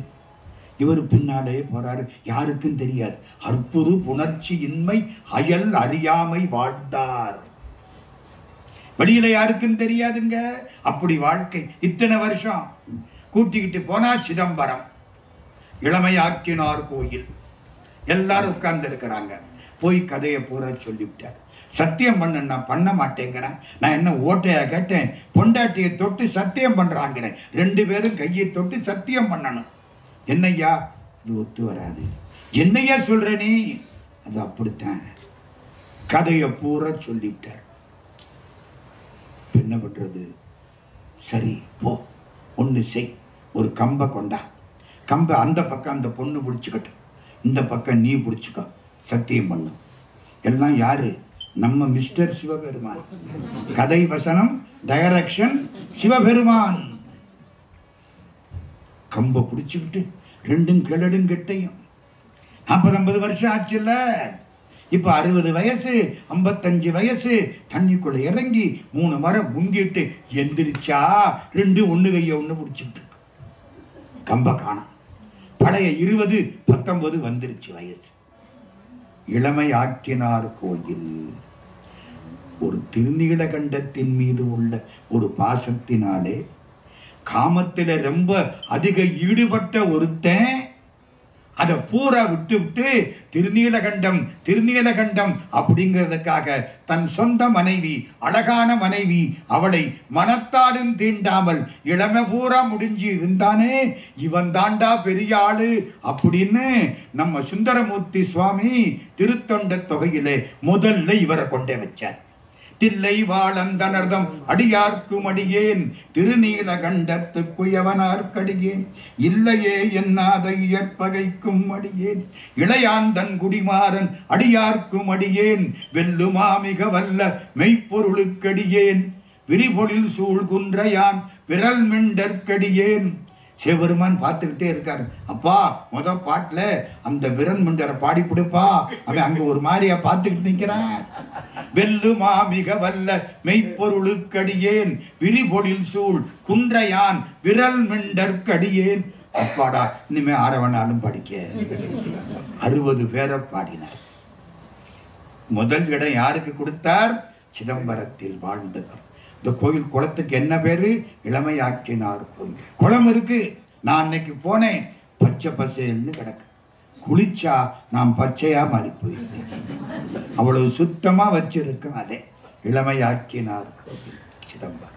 Speaker 1: இவர் பின்னாலே போறாரு, யாருக்கும் தெரியாது. அற்புது புணர்ச்சி இன்மை அயல் அறியாமை வாழ்ந்தார். வெளியில யாருக்கும் தெரியாதுங்க. அப்படி வாழ்க்கை. இத்தனை வருஷம் கூட்டிக்கிட்டு போனா சிதம்பரம், இளமையாக்கினார் கோயில், எல்லாரும் உட்கார்ந்து இருக்கிறாங்க. போய் கதையை பூரா சொல்லிவிட்டார். சத்தியம் பண்ண, நான் பண்ண மாட்டேங்கிறேன். நான் என்ன ஓட்டையா கேட்டேன்? பொண்டாட்டியை தொட்டு சத்தியம் பண்றாங்கிறேன். 2 பேரும் கையை தொட்டு சத்தியம் பண்ணணும். என்னையா? அது ஒத்து வராது. என்னையா சொல்ற நீ? அது அப்படித்தான். கதையை பூரா சொல்லிவிட்டார். என்ன பண்றது? சரி போ, ஒன்று செய், ஒரு கம்பை கொண்டா, கம்பை அந்த பக்கம் அந்த பொண்ணு பிடிச்சுக்கட்டும், இந்த பக்கம் நீ பிடிச்சுக்கோ, சத்தியம் பண்ணு. எல்லாம் யாரு? நம்ம மிஸ்டர் சிவபெருமான். கதை வசனம் டைரக்ஷன் சிவபெருமான். கம்ப பிடிச்சுக்கிட்டு 2 கிழடும் கெட்டையும் 40-50 வருஷம் ஆச்சுல்ல. இப்ப 60 வயசு, 55 வயசு. தண்ணிக்குள்ள இறங்கி 3 மரம் முங்கிட்டு எந்திரிச்சா 2 ஒண்ணு கைய ஒண்ணு பிடிச்சிட்டு கம்ப காணோம். பழைய 20-19 வந்துருச்சு வயசு. இளமை ஆக்கினார் கோயில். ஒரு திருநீலகண்டத்தின் மீது உள்ள ஒரு பாசத்தினாலே காமத்தில ரொம்ப அதிக ஈடுபட்ட ஒருத்தன் அதை பூரா விட்டு விட்டு திருநீலகண்டம் அப்படிங்கிறதுக்காக தன் சொந்த மனைவி, அழகான மனைவி, அவளை மனத்தாலும் தீண்டாமல் இளமை பூரா முடிஞ்சு இருந்தானே, இவன் தாண்டா பெரிய ஆளு அப்படின்னு நம்ம சுந்தரமூர்த்தி சுவாமி திருத்தொண்ட தொகையிலே முதல்ல இவரை கொண்டே வச்சார். தில்லை வாழந்தனர்தம் அடியார்க்கும் அடியேன் திருநீலகண்டத்து குயவனார்க்கடியேன் இல்லையே என்னாத இயற்பகைக்கும் அடியேன் இளையாந்தன் குடிமாறன் அடியார்க்கும் அடியேன் வெல்லுமா மிக வல்ல மெய்ப்பொருளுக்கடியேன் விரிபொழில் சூழ் குன்றையான் விரல் மிண்டற்கடியேன். சிவபெருமான் பார்த்துக்கிட்டே இருக்காரு. அப்பா முத பாட்டுல அந்த விரல் மிண்டரை பாடி கொடுப்பா. அவன் அங்க ஒரு மாதிரியா பார்த்துக்கிட்டு நிக்கிறான். வெல்லுமா மிக வல்ல மெய்ப்பொருளுக்கடியேன் விரிபொழில் சூழ் குன்றையான் விரல் மிண்டற்கடியேன். அப்பாடா, இனிமே ஆரவனாலும் படிக்க 60 பேரை பாடினார். முதல் இடம் யாருக்கு கொடுத்தார்? சிதம்பரத்தில் வாழ்ந்தவர். இந்த கோயில் குளத்துக்கு என்ன பேரு? இளமையாக்கினார் கோயில். குளம் இருக்கு. நான் அன்னைக்கு போனேன், பச்சை பசேல்னு கிடக்கு. குளிச்சா நான் பச்சையா மாறி போயிருந்தேன். அவ்வளவு சுத்தமா வச்சிருக்கேன். அதே இளமையாக்கினார் கோயில் சிதம்பரம்.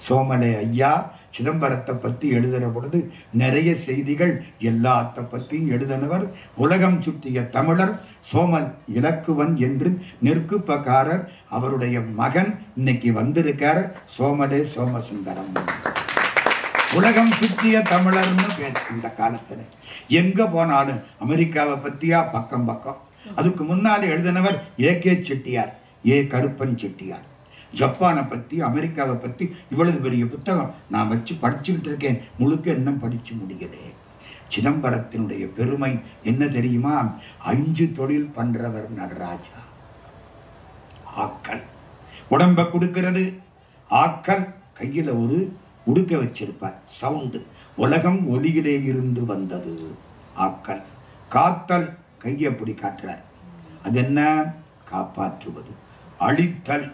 Speaker 1: சோமலை ஐயா சிதம்பரத்தை பற்றி எழுதுகிற பொழுது நிறைய செய்திகள் எல்லாத்த பற்றியும் எழுதினவர். உலகம் சுற்றிய தமிழர் சோமன் இலக்குவன் என்று நெற்குப்பக்காரர். அவருடைய மகன் இன்னைக்கு வந்திருக்கார், சோமலே சோமசுந்தரம். உலகம் சுற்றிய தமிழர்னு பேர். இந்த காலத்துல எங்க போனாலும் அமெரிக்காவை பத்தியா பக்கம் பக்கம். அதுக்கு முன்னாடி எழுதினவர் ஏ.கே. செட்டியார், ஏ. கருப்பன் செட்டியார். ஜப்பானை பற்றி அமெரிக்காவை பற்றி இவ்வளவு பெரிய புத்தகம் நான் வச்சு படிச்சுக்கிட்டு இருக்கேன். முழுக்க இன்னும் படிச்சு முடியலே. சிதம்பரத்தினுடைய பெருமை என்ன தெரியுமா? 5 தொழில் பண்றவர் நடராஜா. ஆக்கல், உடம்ப கொடுக்கிறது. ஆக்கல், கையில ஒரு உடுக்க வச்சிருப்பார், சவுண்டு. உலகம் ஒலியிலே இருந்து வந்தது. ஆக்கல். காத்தல், கையை அப்படி காட்டுறார். அது என்ன? காப்பாற்றுவது. அழித்தல்,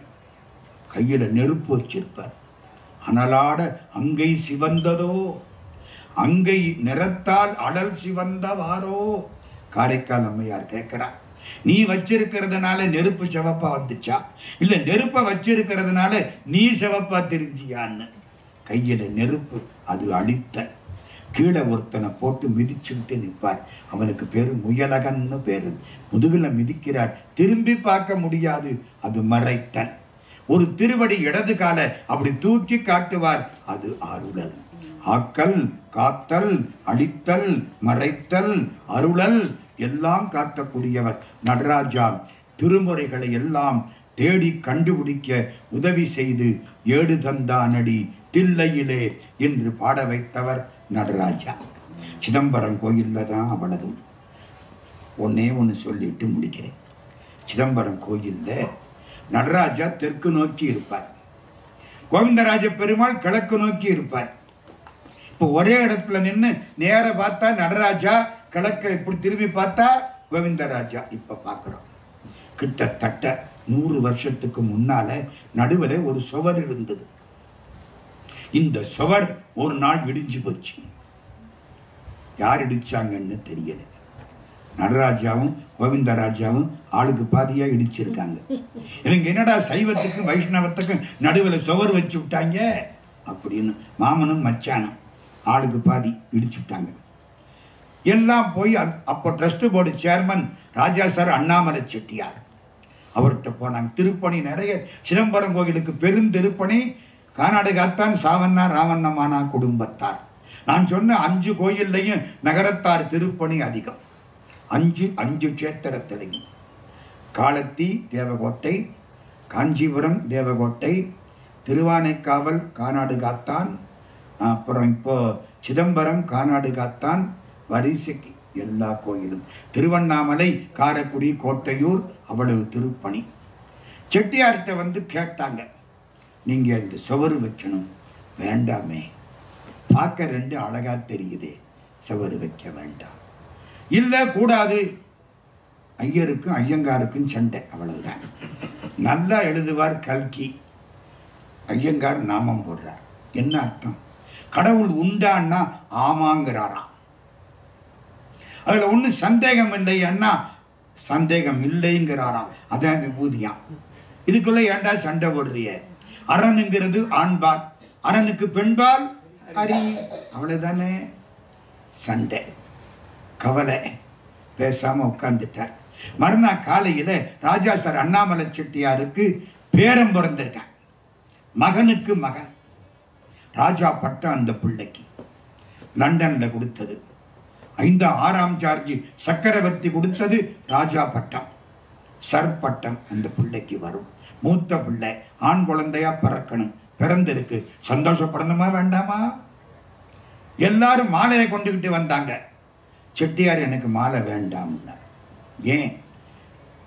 Speaker 1: கையில நெருப்பு வச்சிருப்பார். அனலாட அங்கை சிவந்ததோ, அங்கை நிறத்தால் அடல் சிவந்தவாரோ. காரைக்கால் அம்மையார் கேட்கிறார், நீ வச்சிருக்கிறதுனால நெருப்பு சிவப்பா வந்துச்சா, இல்ல நெருப்ப வச்சிருக்கிறதுனால நீ சிவப்பா தெரிஞ்சியான்னு. கையில நெருப்பு, அது அழித்தல். கீழே ஒருத்தனை போட்டு மிதிச்சுக்கிட்டு நிற்பார். அவனுக்கு பேரு முயலகன்னு பேரு. முதுகுல மிதிக்கிறார், திரும்பி பார்க்க முடியாது. அது மறைத்தல். ஒரு திருவடி இடது கால அப்படி தூக்கி காட்டுவார், அது அருளல். ஆக்கல், காத்தல், அழித்தல், மறைத்தல், அருளல் எல்லாம் காட்டக்கூடியவர் நடராஜா. திருமுறைகளை எல்லாம் தேடி கண்டுபிடிக்க உதவி செய்து ஏடு தந்தானடி தில்லையிலே என்று பாட வைத்தவர் நடராஜா. சிதம்பரம் கோயில்ல தான் அவ்வளவு. ஒன்னே ஒன்று சொல்லிட்டு முடிக்கிறேன். சிதம்பரம் கோயில்ல நடராஜா தெற்கு நோக்கி இருப்பார், கோவிந்தராஜ பெருமாள் கிழக்கு நோக்கி இருப்பார். இப்போ ஒரே இடத்துல நின்று நேர பார்த்தா நடராஜா, கிழக்கு இப்படி திரும்பி பார்த்தா கோவிந்தராஜா. இப்ப பார்க்கிறோம். கிட்டத்தட்ட 100 வருஷத்துக்கு முன்னால நடுவில் ஒரு சுவர் இருந்தது. இந்த சுவர் ஒரு நாள் இடிஞ்சு போச்சு. யார் இடிச்சாங்கன்னு தெரியல. நடராஜாவும் கோவிந்தராஜாவும் ஆளுக்கு பாதியா இடிச்சிருக்காங்க. இவங்க என்னடா சைவத்துக்கு வைஷ்ணவத்துக்கு நடுவில் சுவர் வச்சு விட்டாங்க அப்படின்னு மாமனும் மச்சானும் ஆளுக்கு பாதி இடிச்சு விட்டாங்க. எல்லாம் போய் அப்போ ட்ரஸ்ட் போர்டு சேர்மன் ராஜா சார் அண்ணாமலை செட்டியார் அவர்கிட்ட போனாங்க. திருப்பணி நிறைய. சிதம்பரம் கோயிலுக்கு பெருந்திருப்பணி கானாடுகாத்தான் சாவண்ணா ராவண்ணமானா குடும்பத்தார். நான் சொன்ன 5 கோயில்லையும் நகரத்தார் திருப்பணி அதிகம். 5 கஷேத்திரத்திலையும் காலத்தி தேவகோட்டை, காஞ்சிபுரம் தேவகோட்டை, திருவானைக்காவல் கானாடுகாத்தான், அப்புறம் இப்போ சிதம்பரம் கானாடுகாத்தான், வரிசைக்கு எல்லா கோயிலும். திருவண்ணாமலை, காரைக்குடி, கோட்டையூர் அவ்வளவு திருப்பணி. செட்டியார்கிட்ட வந்து கேட்டாங்க, நீங்க இந்த சுவரு வைக்கணும். வேண்டாமே, பார்க்க 2 அழகா தெரியுதே, சுவரு வைக்க வேண்டாம். இல்ல கூடாது, ஐயருக்கும் ஐயங்காருக்கும் சண்டை, அவ்வளவுதான். நல்லா எழுதுவார் கல்கி, ஐயங்கார் நாமம் போடுறார். என்ன அர்த்தம்? கடவுள் உண்டான்னா ஆமாங்கிறாராம். அதுல ஒண்ணு சந்தேகம் இல்லை அண்ணா, சந்தேகம் இல்லைங்கிறாராம். அதான் விபூதியாம். இதுக்குள்ள ஏண்டா சண்டை போடுறிய? அரணுங்கிறது ஆண்பால், அரணுக்கு பெண்பால் அரி, அவ்வளவுதானே. சண்டை, கவலை, பேசாம உட்கார்ந்துட்டார். மறுநாள் காலையில ராஜா சார் அண்ணாமலை செட்டியாருக்கு பேரம் பிறந்திருக்கான். மகனுக்கு மகன். ராஜா பட்டம் அந்த பிள்ளைக்கு லண்டன்ல கொடுத்தது. 6ஆம் ஜார்ஜ் சக்கரவர்த்தி கொடுத்தது ராஜா பட்டம், சர் பட்டம் அந்த பிள்ளைக்கு வரும். மூத்த பிள்ளை ஆண் குழந்தையா பிறக்கணும், பிறந்திருக்கு. சந்தோஷப்படணுமா வேண்டாமா? எல்லாரும் மாலையை கொண்டுகிட்டு வந்தாங்க. செட்டியார் எனக்கு மாலை வேண்டாம்னார். ஏன்?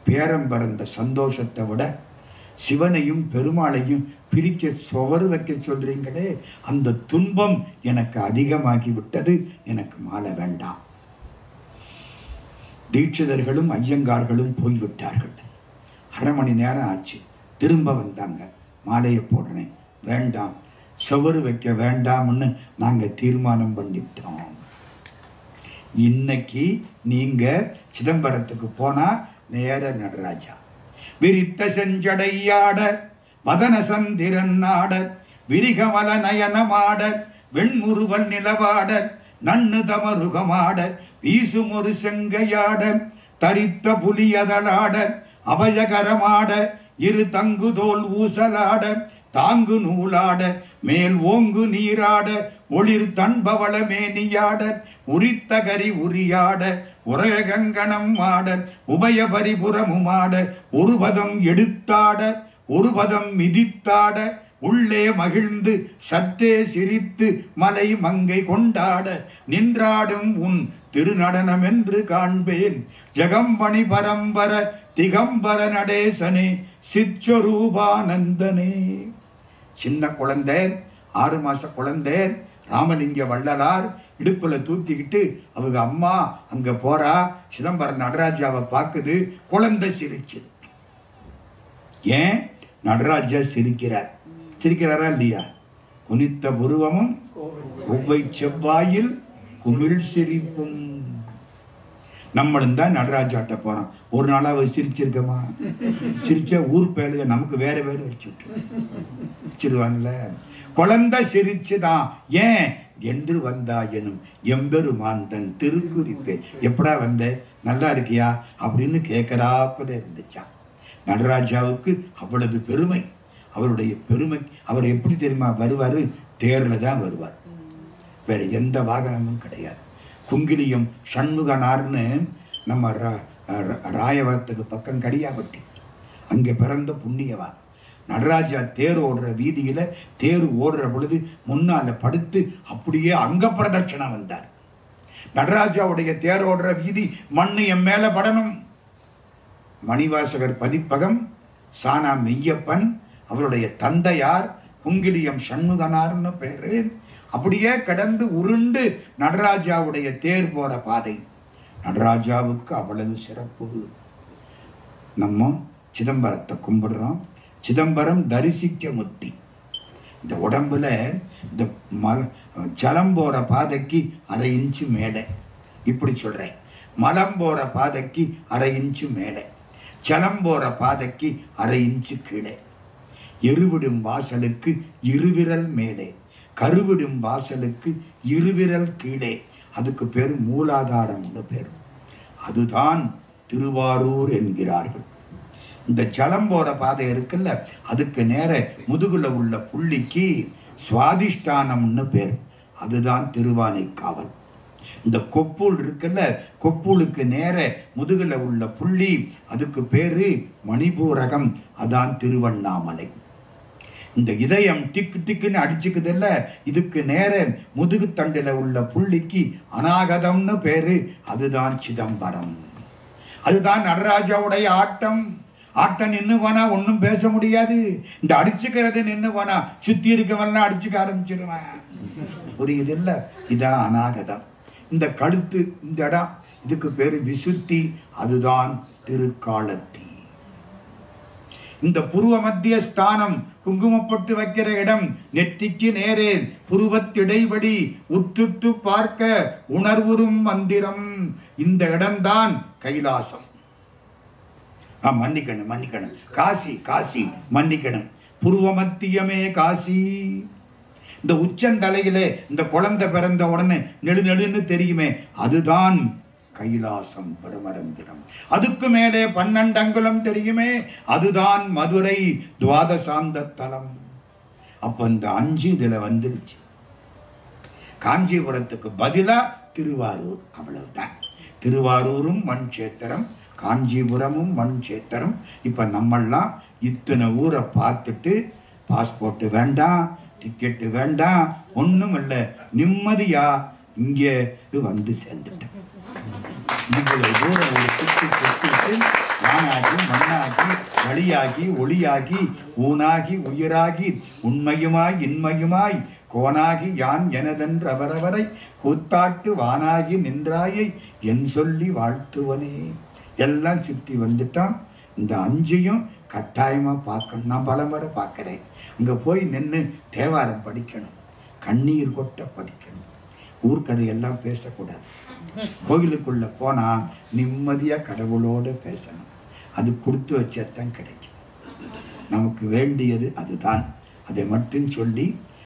Speaker 1: பேரம் பிறந்த சந்தோஷத்தை விட சிவனையும் பெருமாளையும் பிரிக்க சுவர் வைக்க சொல்றீங்களே, அந்த துன்பம் எனக்கு அதிகமாகி விட்டது, எனக்கு மாலை வேண்டாம். தீட்சிதர்களும் ஐயங்கார்களும் போய்விட்டார்கள். 1/2 மணி நேரம் ஆச்சு. திரும்ப வந்தாங்க. மாலையை போடுறேன். வேண்டாம், சுவர் வைக்க வேண்டாம்னு நாங்கள் தீர்மானம் பண்ணிவிட்டோம். இன்னைக்கு நீங்க சிதம்பரத்துக்கு போனா நேர நடராஜா விரித்த செஞ்சடையாட மதன சந்திரன் நாட விரிகமல நயனமாட வெண்முருவல் நிலவாட நன்னு தமருகமாட வீசும் ஒரு செங்கையாட தரித்த புலியதலாட அபயகரமாட இரு தங்குதோல் ஊசலாட தாங்கு நூலாட மேல் ஓங்கு நீராட ஒளிர் தன்பவள மேனியாட உரித்த கரி உரியாட உரகங்கணம் ஆட உபய பரிபுறமுமாட ஒரு பதம் எடுத்தாட ஒரு பதம் மிதித்தாட உள்ளே மகிழ்ந்து சற்றே சிரித்து மலை மங்கை கொண்டாட நின்றாடும் உன் திருநடனம் என்று காண்பேன். ஜெகம்பணி பரம்பர திகம்பர நடேசனே சிற்றரூபானந்தனே. சின்ன குழந்தை, 6 மாச குழந்தை ராமலிங்க வள்ளலார் இடுப்புல தூக்கிக்கிட்டு அவங்க அம்மா அங்க போறா. சிதம்பரம் நடராஜாவை பார்க்குது. குழந்தை சிரிச்சுது. ஏன்? நடராஜா சிரிக்கிறார். சிரிக்கிறாரா இல்லையா? குனித்த புருவமும் ஒவ்வை செவ்வாயில் குமிழ் சிரிப்பும். நம்மளும் தான் நடராஜாட்ட போறோம். ஒரு நாளா அவ சிரிச்சிருக்கமா? சிரிச்சா ஊர் பேருக நமக்கு வேற வேற வச்சுருவாங்கல்ல. குழந்தை சிரிச்சுதான். ஏன்? என்று வந்தா எனும் எம்பெருமான் தன் திருக்குறிப்பே. எப்படா வந்த, நல்லா இருக்கியா அப்படின்னு கேட்கறாப்புல இருந்துச்சான். நடராஜாவுக்கு அவ்வளவு பெருமை. அவருடைய பெருமை. அவர் எப்படி தெரியுமா வருவாரு? தேர்ல தான் வருவார். வேற எந்த வாகனமும் கிடையாது. குங்கிலியம் சண்முகனார்னு நம்ம ராயவரத்துக்கு பக்கம் கடியாபட்டி, அங்கே பிறந்த புண்ணியவான். நடராஜா தேர் ஓடுற வீதியில தேர் ஓடுற பொழுது முன்னால படுத்து அப்படியே அங்க பிரதட்சணம் வந்தார். நடராஜாவுடைய தேர் ஓடுற வீதி மண்ணு என் மேல படணும். மணிவாசகர் பதிப்பகம் சானா மெய்யப்பன், அவருடைய தந்தையார் குங்கிலியம் சண்முகனார்னு பேரு. அப்படியே கடந்து உருண்டு நடராஜாவுடைய தேர் போற பாதை. நடராஜாவுக்கு அவ்வளவு சிறப்பு. நம்ம சிதம்பரத்தை கும்பிடுறோம். சிதம்பரம் தரிசிக்க முத்தி. இந்த உடம்புல இந்த ஜலம் போற பாதைக்கு 1/2 இன்ச்சு மேலே, இப்படி சொல்றேன். மலம் போற பாதைக்கு 1/2 இன்ச்சு மேலே, ஜலம் போற பாதைக்கு 1/2 இன்ச்சு கீழே, எருவிடும் வாசலுக்கு 2 விரல் மேலே, கருவிடும் வாசலுக்கு 2 விரல் கீழே. அதுக்கு பேர் மூலாதாரம்னு பேர். அதுதான் திருவாரூர் என்கிறார்கள். இந்த ஜலம் போற பாதை இருக்குல்ல, அதுக்கு நேர முதுகுல உள்ள புள்ளிக்கு சுவாதிஷ்டானம்னு பேர். அதுதான் திருவானைக்காவல். இந்த கொப்பூல் இருக்குல்ல, கொப்பூலுக்கு நேர முதுகுல உள்ள புள்ளி, அதுக்கு பேரு மணிபூரகம். அதான் திருவண்ணாமலை. இந்த இதயம் டிக்கு டிக்குன்னு அடிச்சுக்குது இல்ல, இதுக்கு நேர முதுகு தண்டில உள்ள புள்ளிக்கு அநாகதம்னு பேரு. அதுதான் சிதம்பரம். அதுதான் நடராஜாவுடைய ஆட்டம். ஆட்டம் நின்று போனா ஒன்னும் பேச முடியாது. இந்த அடிச்சுக்கிறது நின்று போனா சுத்தி இருக்கவெல்லாம் அடிச்சுக்க ஆரம்பிச்சிருவேன். புரியுது இல்ல? இதான் அநாகதம். இந்த கழுத்து, இந்த இடம், இதுக்கு பேரு விசுத்தி. அதுதான் திருக்காலத்தி. இந்த புருவ மத்திய ஸ்தானம், குங்குமப்பட்டு வைக்கிற இடம், நெற்றிக்கு நேரே புருவத்திடைவெளி உற்றுட்டு பார்க்க உணர்வுறும் மந்திரம். இந்த இடம்தான் கைலாசம். மன்னிக்கணும், காசி, காசி, மன்னிக்கணும். புருவ மத்தியமே காசி. இந்த உச்சந்தலையிலே இந்த குழந்தை பிறந்த உடனே நெடுநெடுன்னு தெரியுமே, அதுதான் கைலாசம் பெருமரந்திரம். அதுக்கு மேலே 12 அங்குலம் தெரியுமே, அதுதான் மதுரை துவாதசாந்த தலம். அப்ப இந்த 5 இதுல வந்துருச்சு. காஞ்சிபுரத்துக்கு பதிலா திருவாரூர், அவ்வளவுதான். திருவாரூரும் மண் சேத்திரம், காஞ்சிபுரமும் மண் சேத்திரம். இப்ப நம்மெல்லாம் இத்தனை ஊரை பார்த்துட்டு பாஸ்போர்ட் வேண்டாம், டிக்கெட்டு வேண்டாம், ஒண்ணும் இல்லை, நிம்மதியா இங்கே வந்து சேர்ந்துட்டேன். இவ்வளவு தூரம் ஒரு சுற்றி சுற்றிட்டு வானாகி மண்ணாகி வழியாகி ஒளியாகி ஊனாகி உயிராகி உண்மையுமாய் இன்மையுமாய் கோனாகி யான் எனதென்று அவரவரை கூத்தாட்டு வானாகி நின்றாயை என் சொல்லி வாழ்த்துவனே. எல்லாம் சுற்றி வந்துட்டான். இந்த 5ஐயும் கட்டாயமா பார்க்கணும். நான் பல முறை பார்க்கிறேன். அங்க போய் நின்று தேவாரம் படிக்கணும், கண்ணீர் கொட்ட படிக்கணும், ஊர்க்கதையெல்லாம் பேசக்கூடாது. கோயிலுக்குள்ள போனா நிம்மதியா கடவுளோடு பேசணும். அது கொடுத்து வச்சதான் கிடைக்கும். நமக்கு வேண்டியது அதுதான். அதை மட்டும் சொல்லி